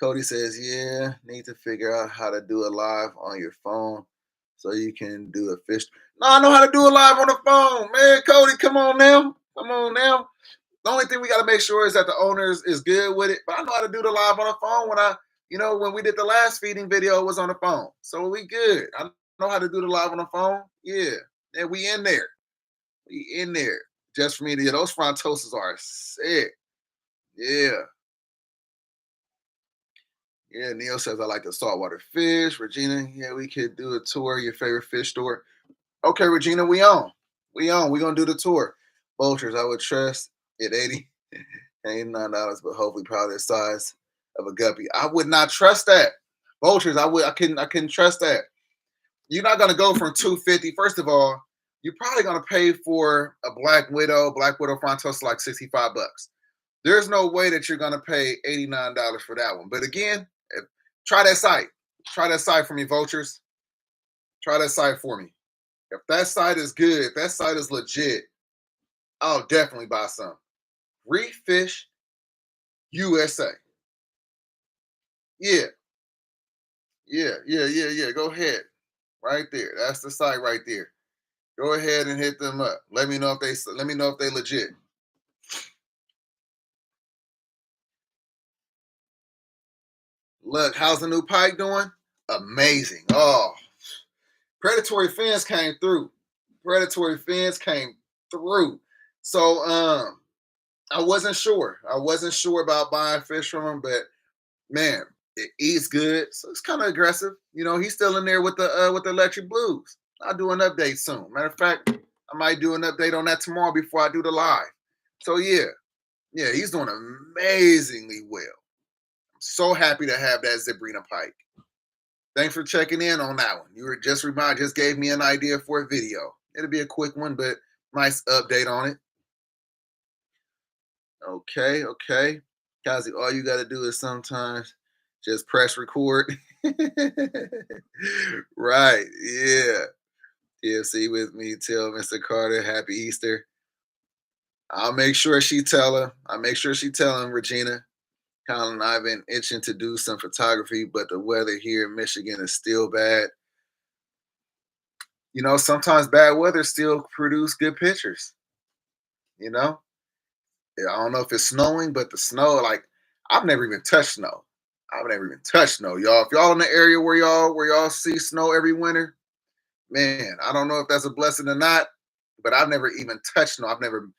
Cody says, yeah, need to figure out how to do a live on your phone so you can do a fish. No, I know how to do a live on the phone, man. Cody, come on now. Come on now. The only thing we got to make sure is that the owners is good with it. But I know how to do the live on the phone when we did the last feeding video, it was on the phone. So we good. I know how to do the live on the phone. Yeah. And we in there. We in there. Just for me to get those frontoses are sick. Yeah. Yeah, Neil says I like the saltwater fish. Regina, yeah, we could do a tour. Your favorite fish store. Okay, Regina, we on. We on. We gonna do the tour. Vultures, I would trust at 80, $89, but hopefully probably the size of a guppy. I would not trust that. Vultures, I couldn't trust that. You're not gonna go from 250. First of all, you're probably gonna pay for a Black Widow Frontos like $65. There's no way that you're gonna pay $89 for that one. But again, try that site. Try that site for me, vultures. Try that site for me. If that site is good, if that site is legit, I'll definitely buy some. Reef Fish USA. Yeah, yeah. Go ahead. Right there. That's the site right there. Go ahead and hit them up. Let me know if they legit. Look, how's the new pike doing? Amazing. Oh, predatory fins came through. Predatory fins came through. So I wasn't sure. I wasn't sure about buying fish from him, but man, it eats good. So it's kind of aggressive. He's still in there with the electric blues. I'll do an update soon. Matter of fact, I might do an update on that tomorrow before I do the live. So yeah, he's doing amazingly well. I'm so happy to have that Zebrina pike. Thanks for checking in on that one. You were just gave me an idea for a video. It'll be a quick one, but nice update on it. Okay. Kazi, all you got to do is sometimes just press record. Right. Yeah. TFC with me. Tell Mr. Carter happy Easter. I'll make sure she tell her. I'll make sure she tell him, Regina. Colin and I've been itching to do some photography, but the weather here in Michigan is still bad. You know, sometimes bad weather still produce good pictures. You know, yeah, I don't know if it's snowing, but the snow, like, I've never even touched snow. I've never even touched snow, y'all. If y'all in the area where y'all see snow every winter, man, I don't know if that's a blessing or not, but I've never even touched snow. I've never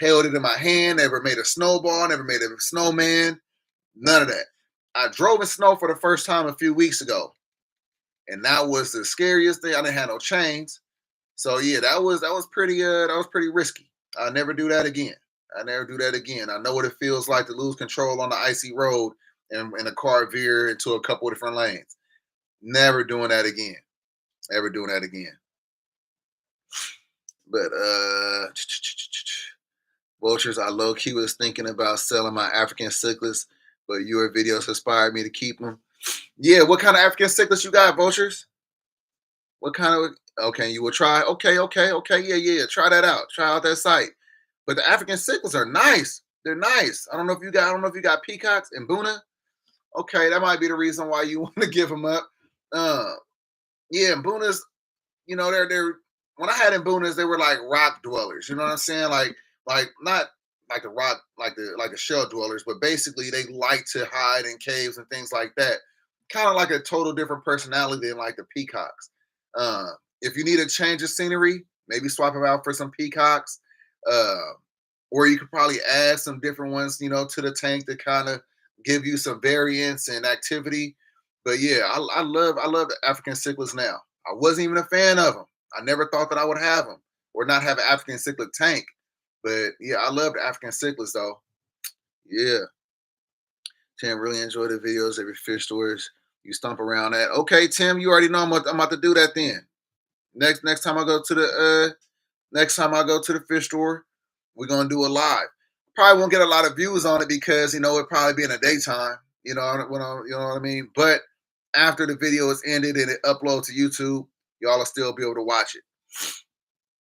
held it in my hand, never made a snowball, never made a snowman, none of that. I drove in snow for the first time a few weeks ago, and that was the scariest thing. I didn't have no chains, so yeah, that was pretty risky. I'll never do that again. I never do that again. I know what it feels like to lose control on the icy road and a car veer into a couple of different lanes. Never doing that again. Ever doing that again. But vultures, I low key was thinking about selling my African cichlids, but your videos inspired me to keep them. Yeah, what kind of African cichlids you got, vultures? What kind of? Okay, you will try. Okay, okay, okay. Yeah, yeah. Try that out. Try out that site. But the African cichlids are nice. They're nice. I don't know if you got. I don't know if you got peacocks and Buna. Okay, that might be the reason why you want to give them up. Uh, yeah, and Bunas. You know, they're when I had in Bunas, they were like rock dwellers. You know what I'm saying? Like not like the rock, like the shell dwellers, but basically they like to hide in caves and things like that. Kind of like a total different personality than like the peacocks. Uh, if you need a change of scenery, maybe swap them out for some peacocks. Uh, or you could probably add some different ones, to the tank to kind of give you some variance and activity. But yeah, I love the African cichlids now. I wasn't even a fan of them. I never thought that I would have them or not have an African cichlid tank. But yeah, I love the African cichlids though. Yeah, Tim, really enjoy the videos, every fish stories you stomp around at. Okay, Tim, you already know I'm about to do that then. Next time I go to the next time I go to the fish store, we're gonna do a live. Probably won't get a lot of views on it because it'll probably be in the daytime. You know what I mean. But after the video is ended and it uploads to YouTube, y'all will still be able to watch it.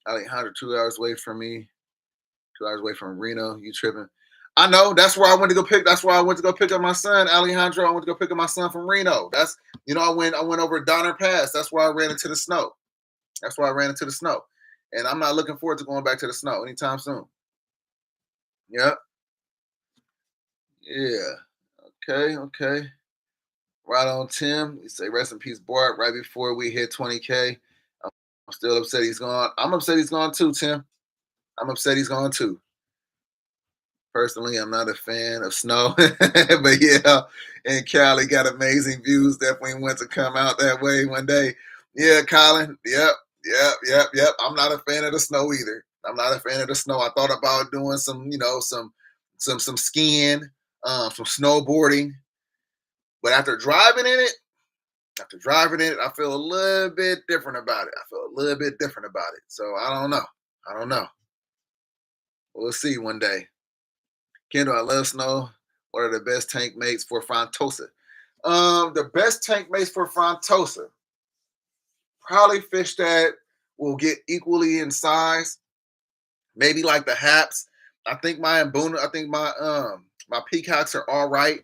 Alejandro, 2 hours away from me, 2 hours away from Reno. You tripping? I know. That's where I went to go pick. That's where I went to go pick up my son, Alejandro. I went to go pick up my son from Reno. I went over Donner Pass. That's where I ran into the snow. That's why I ran into the snow. And I'm not looking forward to going back to the snow anytime soon. Yep. Yeah. Okay. Okay. Right on, Tim. You say rest in peace, Bart. Right before we hit 20K. I'm still upset he's gone. I'm upset he's gone too, Tim. I'm upset he's gone too. Personally, I'm not a fan of snow, but yeah, and Cali got amazing views. Definitely want to come out that way one day. Yeah, Colin. Yep, yep. I'm not a fan of the snow either. I'm not a fan of the snow. I thought about doing some skiing, some snowboarding, but after driving in it, I feel a little bit different about it. I feel a little bit different about it. So I don't know. I don't know. We'll see one day. Kendall, I love snow. What are the best tank mates for Frontosa? The best tank mates for Frontosa, probably fish that will get equally in size. Maybe like the haps. I think my peacocks are all right,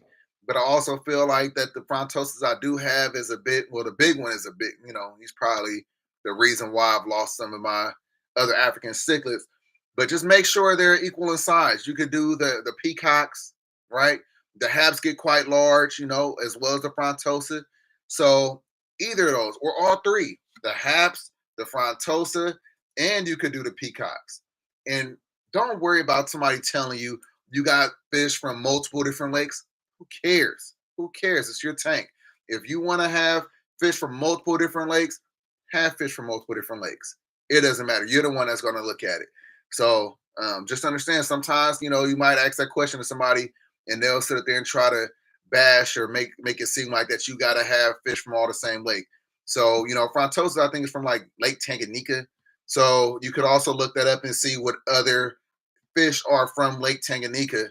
but I also feel like that the Frontosas I do have is a bit. Well, the big one is a bit. He's probably the reason why I've lost some of my other African cichlids. But just make sure they're equal in size. You could do the peacocks, right? The habs get quite large, as well as the Frontosa. So either of those or all three, the habs, the Frontosa, and you could do the peacocks. And don't worry about somebody telling you you got fish from multiple different lakes. Who cares? Who cares? It's your tank. If you want to have fish from multiple different lakes, have fish from multiple different lakes. It doesn't matter. You're the one that's going to look at it. So just understand sometimes, you might ask that question to somebody and they'll sit there and try to bash or make it seem like that you got to have fish from all the same lake. So, Frontosa, I think, is from like Lake Tanganyika. So you could also look that up and see what other fish are from Lake Tanganyika,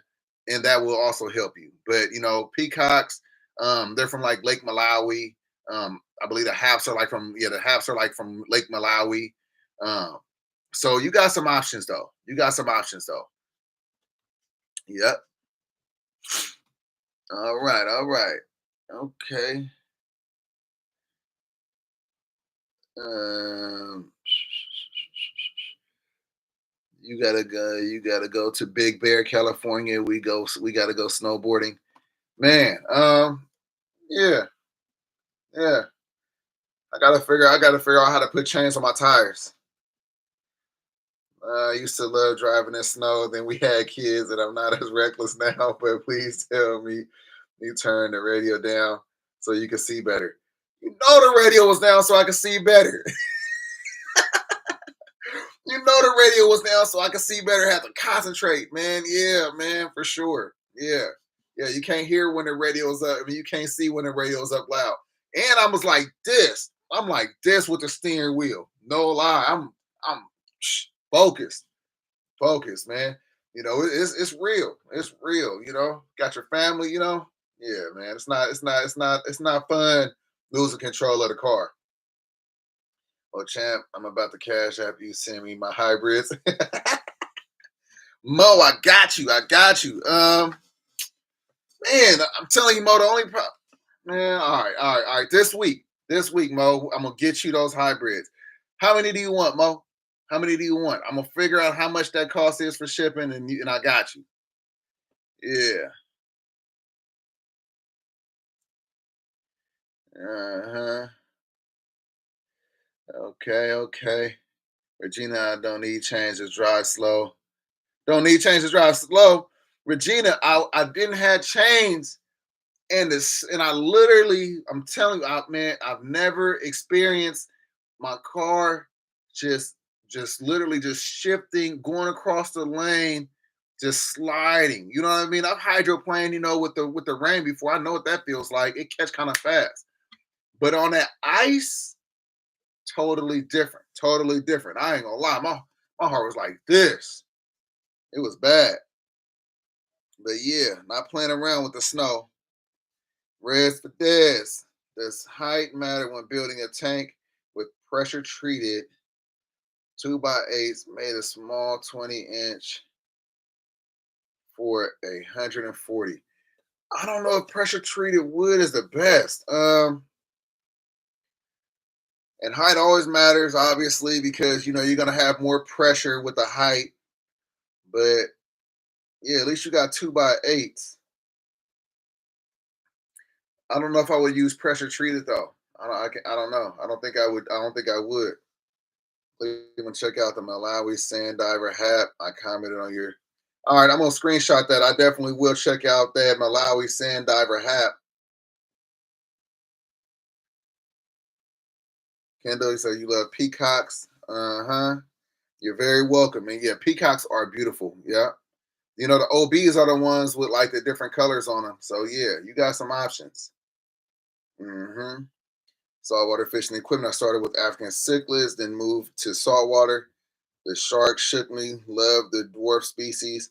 and that will also help you. But peacocks, they're from like Lake Malawi. I believe the haps are like from Lake Malawi. Um, so you got some options though. Yep. All right. All right. Okay. Um, you gotta go. You gotta go to Big Bear, California. We go. We gotta go snowboarding, man. Yeah, yeah. I gotta figure. I gotta figure out how to put chains on my tires. I used to love driving in snow. Then we had kids, and I'm not as reckless now. But please tell me you turn the radio down so you can see better. You know the radio was down so I could see better. You know the radio was down so I could see better, have to concentrate, man. Yeah, man, for sure. Yeah. Yeah, you can't hear when the radio's up. I mean, you can't see when the radio's up loud. And I was like this. I'm like this with the steering wheel. No lie. I'm focused. Focused, man. It's real. It's real, Got your family, Yeah, man. It's not fun losing control of the car. Oh, champ, I'm about to cash app you. Send me my hybrids. Mo, I got you. I got you. Man, I'm telling you, Mo, the only problem. Man, all right. This week, Mo, I'm gonna get you those hybrids. How many do you want, Mo? How many do you want? I'm gonna figure out how much that cost is for shipping, and I got you. Yeah. Uh huh. Okay. Okay. Regina, I don't need change. Just drive slow. Don't need change. Just drive slow. Regina, I didn't have chains. And I literally, I'm telling you, man, I've never experienced my car just literally just shifting, going across the lane, just sliding. You know what I mean? I've hydroplaned, with the rain before. I know what that feels like. It catch kind of fast. But on that ice, totally different. Totally different. I ain't gonna lie. My heart was like this. It was bad. But yeah, not playing around with the snow. Reds for Des. Does height matter when building a tank with pressure treated 2x8s made a small 20-inch for 140? I don't know if pressure treated wood is the best. And height always matters, obviously, because you're gonna have more pressure with the height. But yeah, at least you got 2x8s. I don't know if I would use pressure treated though. I don't know. I don't think I would. I don't think I would. Even check out the Malawi Sand Diver hat. I commented on your. All right, I'm gonna screenshot that. I definitely will check out that Malawi Sand Diver hat. Kendall, you said you love peacocks. Uh huh. You're very welcome. And yeah, peacocks are beautiful. Yeah. The OBs are the ones with like the different colors on them. So yeah, you got some options. Mm-hmm. Saltwater fishing equipment. I started with African cichlids, then moved to saltwater. The shark shook me. Love the dwarf species.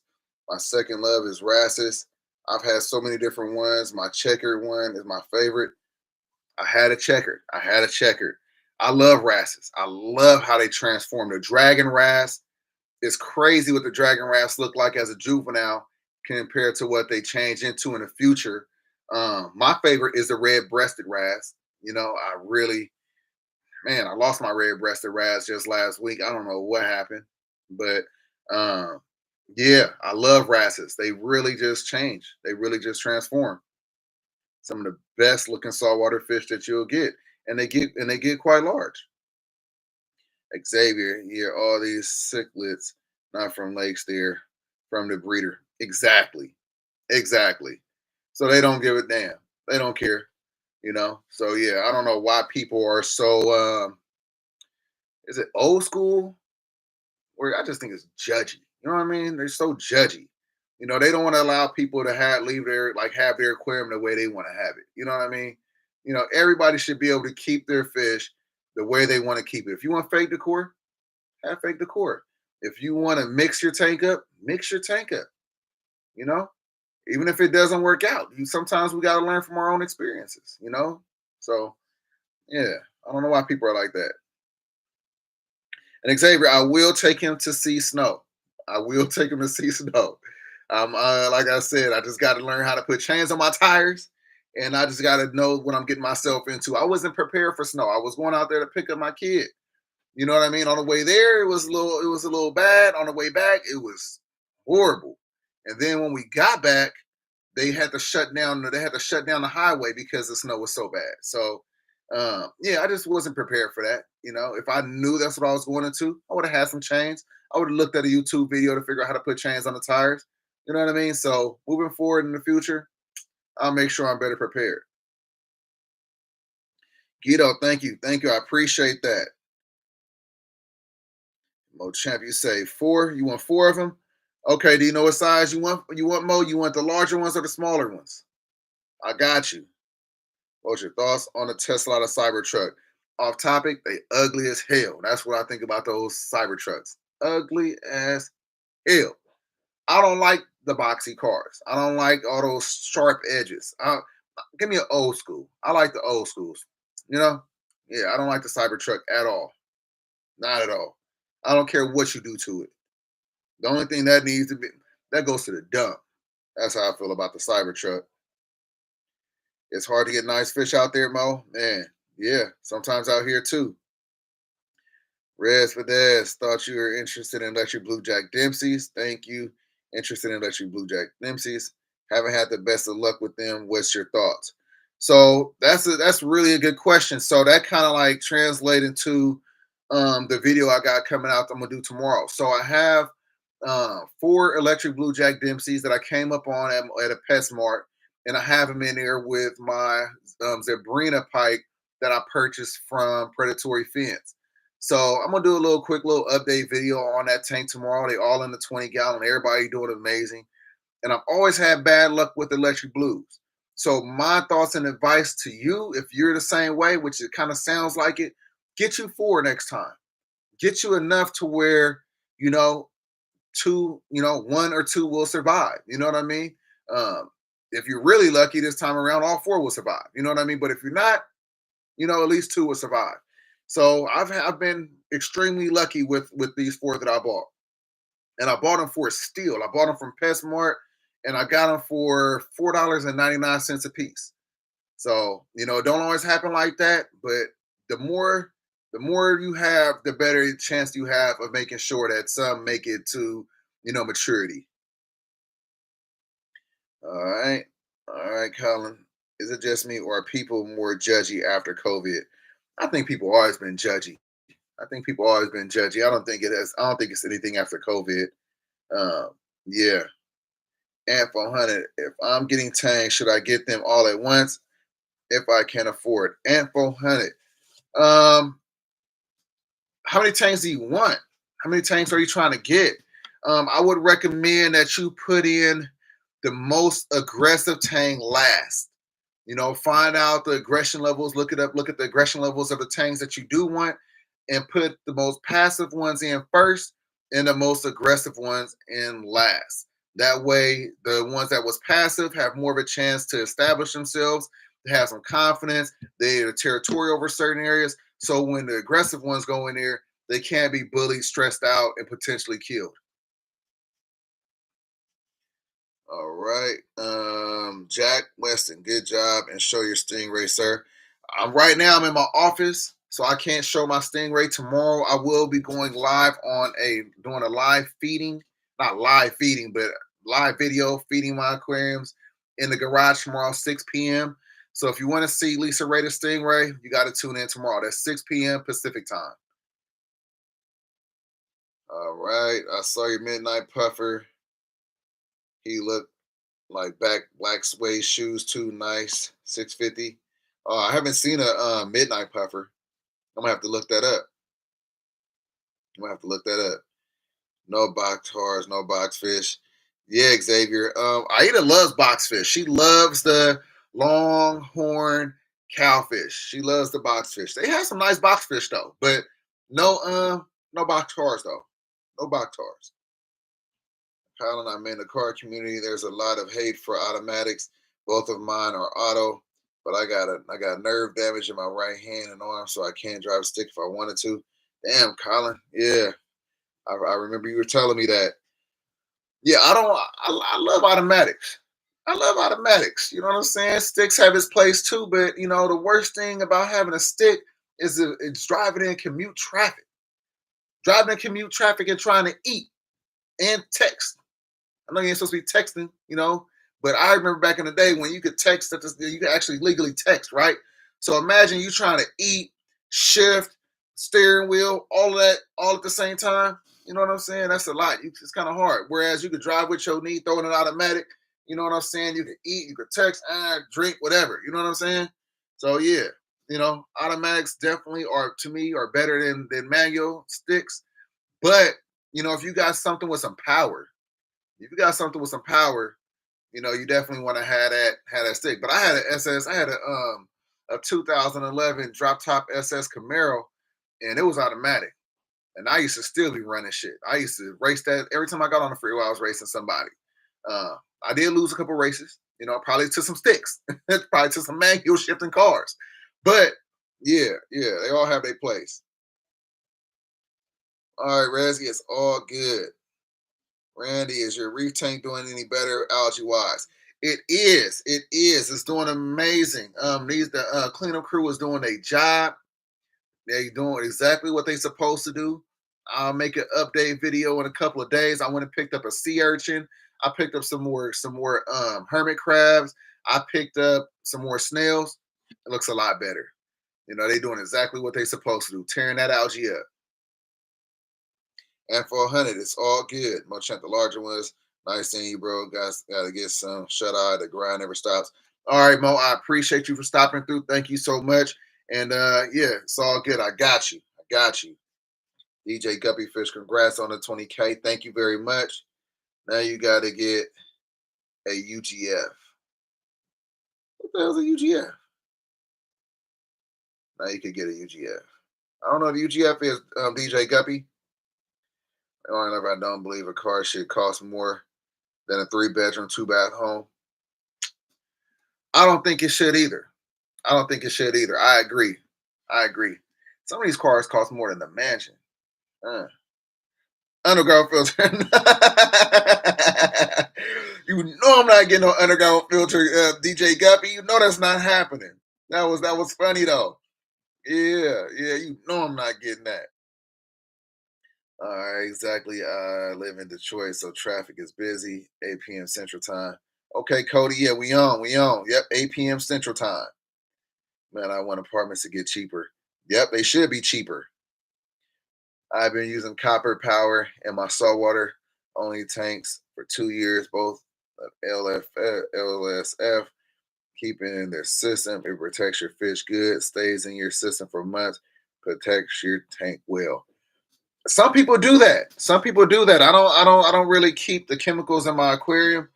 My second love is wrasses. I've had so many different ones. My checkered one is my favorite. I had a checkered. I had a checkered. I love wrasses. I love how they transform. The dragon wrasse is crazy what the dragon wrasse look like as a juvenile compared to what they change into in the future. My favorite is the red-breasted wrasse. I really, man, I lost my red-breasted wrasse just last week. I don't know what happened, but um, yeah, I love wrasses. They really just change. They really just transform. Some of the best looking saltwater fish that you'll get, and they get quite large. Xavier, yeah, all these cichlids, not from lakes, they're from the breeder. Exactly, exactly. So they don't give a damn. They don't care. So yeah, I don't know why people are so. Is it old school? Where I just think it's judgy. You know what I mean? They're so judgy. They don't want to allow people to have their aquarium the way they want to have it. You know what I mean? Everybody should be able to keep their fish the way they want to keep it. If you want fake decor, have fake decor. If you want to mix your tank up, mix your tank up. You know, Even if it doesn't work out, sometimes we got to learn from our own experiences. So yeah, I don't know why people are like that. And Xavier, I will take him to see snow. I will take him to see snow. Like I said, I just got to learn how to put chains on my tires, and I just got to know what I'm getting myself into. I wasn't prepared for snow. I was going out there to pick up my kid. You know what I mean? On the way there, it was a little bad. On the way back, it was horrible. And then when we got back, they had to shut down the highway because the snow was so bad. So yeah, I just wasn't prepared for that. You know, if I knew that's what I was going into, I would have had some chains. I would have looked at a YouTube video to figure out how to put chains on the tires. You know what I mean? So moving forward in the future, I'll make sure I'm better prepared. Guido, thank you. Thank you. I appreciate that. Mo Champ, you say four? You want four of them? Okay, do you know what size you want? You want Mo? You want the larger ones or the smaller ones? I got you. What's your thoughts on the Tesla the Cybertruck? Off topic, they ugly as hell. That's what I think about those Cybertrucks. Ugly as hell. I don't like the boxy cars. I don't like all those sharp edges. Give me an old school. I like the old schools. You know? Yeah, I don't like the Cybertruck at all. Not at all. I don't care what you do to it. The only thing that needs to be that goes to the dump. That's how I feel about the Cybertruck. It's hard to get nice fish out there, Mo. Man, yeah, sometimes out here too. Reds for this. Thought you were interested in electric blue jack Dempsey's. Thank you. Interested in electric blue jack Dempsey's. Haven't had the best of luck with them. What's your thoughts? So that's really a good question. So that kind of like translate into the video I got coming out that I'm gonna do tomorrow. So I have four electric blue jack Dempsey's that I came up on at a PetSmart, and I have them in there with my Zebrina pike that I purchased from Predatory Fins. So I'm gonna do a quick little update video on that tank tomorrow. They all in the 20-gallon. Everybody doing amazing. And I've always had bad luck with electric blues. So my thoughts and advice to you, if you're the same way, which it kind of sounds like it, get you four next time. Get you enough to where you know one or two will survive. You know what I mean? Um, if you're really lucky this time around, all four will survive. You know what I mean? But if you're not, at least two will survive. So I've been extremely lucky with these four that I bought, and I bought them for a steal. I bought them from PetSmart, and I got them for $4.99 a piece. So it don't always happen like that, but the more the more you have, the better chance you have of making sure that some make it to maturity. All right, all right, Colin. Is it just me, or are people more judgy after COVID? I think people always been judgy. I think people always been judgy. I don't think it has. I don't think it's anything after COVID. Um, yeah. And for 100, if I'm getting tanked, should I get them all at once if I can afford? And for 100, um, how many tanks do you want? How many tanks are you trying to get? I would recommend that you put in the most aggressive tank last. Find out the aggression levels, look it up, look at the aggression levels of the tanks that you do want, and put the most passive ones in first and the most aggressive ones in last. That way, the ones that was passive have more of a chance to establish themselves, to have some confidence. They are territorial over certain areas. So when the aggressive ones go in there, they can't be bullied, stressed out, and potentially killed. All right. Jack Weston, good job and show your stingray, sir. Right now I'm in my office, so I can't show my stingray. Tomorrow I will be going live on doing a live feeding, not live feeding, but live video feeding my aquariums in the garage tomorrow, 6 p.m. So if you want to see Lisa Ray the Stingray, you got to tune in tomorrow. That's 6 p.m. Pacific time. All right. I saw your midnight puffer. He looked like black suede shoes too. Nice. 650. I haven't seen a midnight puffer. I'm gonna have to look that up. I'm gonna have to look that up. No box cars, no box fish. Yeah, Xavier. Aida loves box fish. She loves the longhorn cowfish. She loves the box fish. They have some nice box fish though, but no box cars though. No box cars. Colin, I'm in the car community. There's a lot of hate for automatics. Both of mine are auto, but I got nerve damage in my right hand and arm, so I can't drive a stick if I wanted to. Damn, Colin. Yeah, I remember you were telling me that. Yeah, I love automatics. I love automatics. You know what I'm saying? Sticks have its place too, but you know the worst thing about having a stick is it's driving in commute traffic, driving in commute traffic and trying to eat and text. I know you ain't supposed to be texting, you know, but I remember back in the day when you could text you could actually legally text, right? So imagine you trying to eat, shift, steering wheel, all of that, all at the same time. You know what I'm saying? That's a lot. It's kind of hard. Whereas you could drive with your knee, throw in an automatic. You know what I'm saying? You could eat, you could text, drink, whatever. You know what I'm saying? So yeah, you know, automatics definitely are to me are better than manual sticks. But you know, if you got something with some power, if you got something with some power, you know, you definitely want to have that stick. But I had an SS, I had a 2011 drop top SS Camaro, and it was automatic. And I used to still be running shit. I used to race that every time I got on the freeway. I was racing somebody. Uh, I did lose a couple races, you know, probably to some sticks, probably to some manual shifting cars. But yeah, yeah, they all have their place. All right, Rezzy, it's all good. Randy, is your reef tank doing any better algae wise? It is. It is. It's doing amazing. The cleanup crew is doing a job. They're doing exactly what they're supposed to do. I'll make an update video in a couple of days. I went and picked up a sea urchin. I picked up some more hermit crabs. I picked up some more snails. It looks a lot better. You know, they're doing exactly what they're supposed to do, tearing that algae up. And for 100, it's all good. Mochant, the larger ones. Nice seeing you, bro. Guys, got to get some shut eye. The grind never stops. All right, Mo, I appreciate you for stopping through. Thank you so much. And yeah, it's all good. I got you. I got you. DJ Guppy Fish, congrats on the 20K. Thank you very much. Now you got to get a UGF. What the hell's a UGF? Now you could get a UGF. I don't know what UGF is, DJ Guppy. I don't believe a car should cost more than a 3 bedroom, 2 bath home. I don't think it should either. I don't think it should either. I agree. I agree. Some of these cars cost more than the mansion. Uh, Underground filter. You know I'm not getting no underground filter, DJ Guppy. You know that's not happening. That was funny though. Yeah, yeah. You know I'm not getting that. All right, exactly. I live in Detroit, so traffic is busy. 8 p.m. Central Time. Okay, Cody. Yeah, we on. We on. Yep, 8 p.m. Central Time. Man, I want apartments to get cheaper. Yep, they should be cheaper. I've been using copper power in my saltwater only tanks for 2 years, both LSF, keeping in their system. It protects your fish good, stays in your system for months, protects your tank well. Some people do that. Some people do that. I don't really keep the chemicals in my aquarium.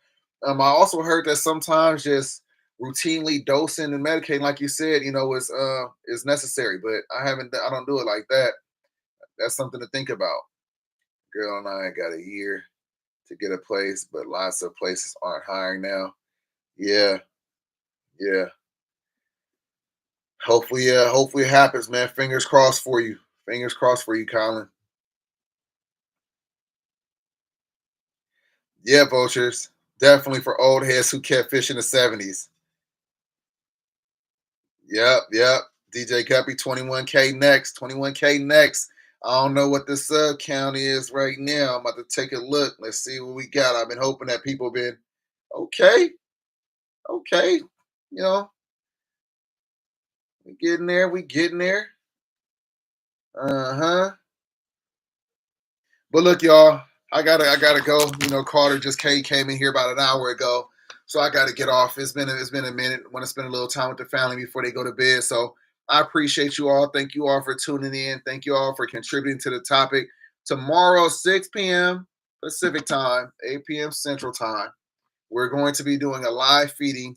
I also heard that sometimes just routinely dosing and medicating, like you said, you know, is necessary. But I don't do it like that. That's something to think about. Girl and I got a year to get a place, but lots of places aren't hiring now. Yeah, yeah. Hopefully it happens, man. Fingers crossed for you. Fingers crossed for you, Colin. Yeah, vultures. Definitely for old heads who kept fish in the 70s. Yep, yep. DJ Guppy, 21K next. 21K next. I don't know what the sub count is right now. I'm about to take a look. Let's see what we got. I've been hoping that people been okay. Okay. You know, we getting there. We getting there. Uh-huh. But look, y'all, I gotta go. You know, Carter just came in here about an hour ago. So I gotta get off. It's been a minute. I want to spend a little time with the family before they go to bed. So I appreciate you all. Thank you all for tuning in. Thank you all for contributing to the topic. Tomorrow, 6 p.m. Pacific time, 8 p.m. Central time, we're going to be doing a live feeding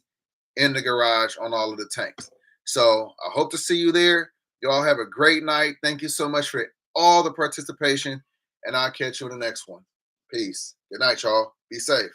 in the garage on all of the tanks. So I hope to see you there. Y'all have a great night. Thank you so much for all the participation, and I'll catch you in the next one. Peace. Good night, y'all. Be safe.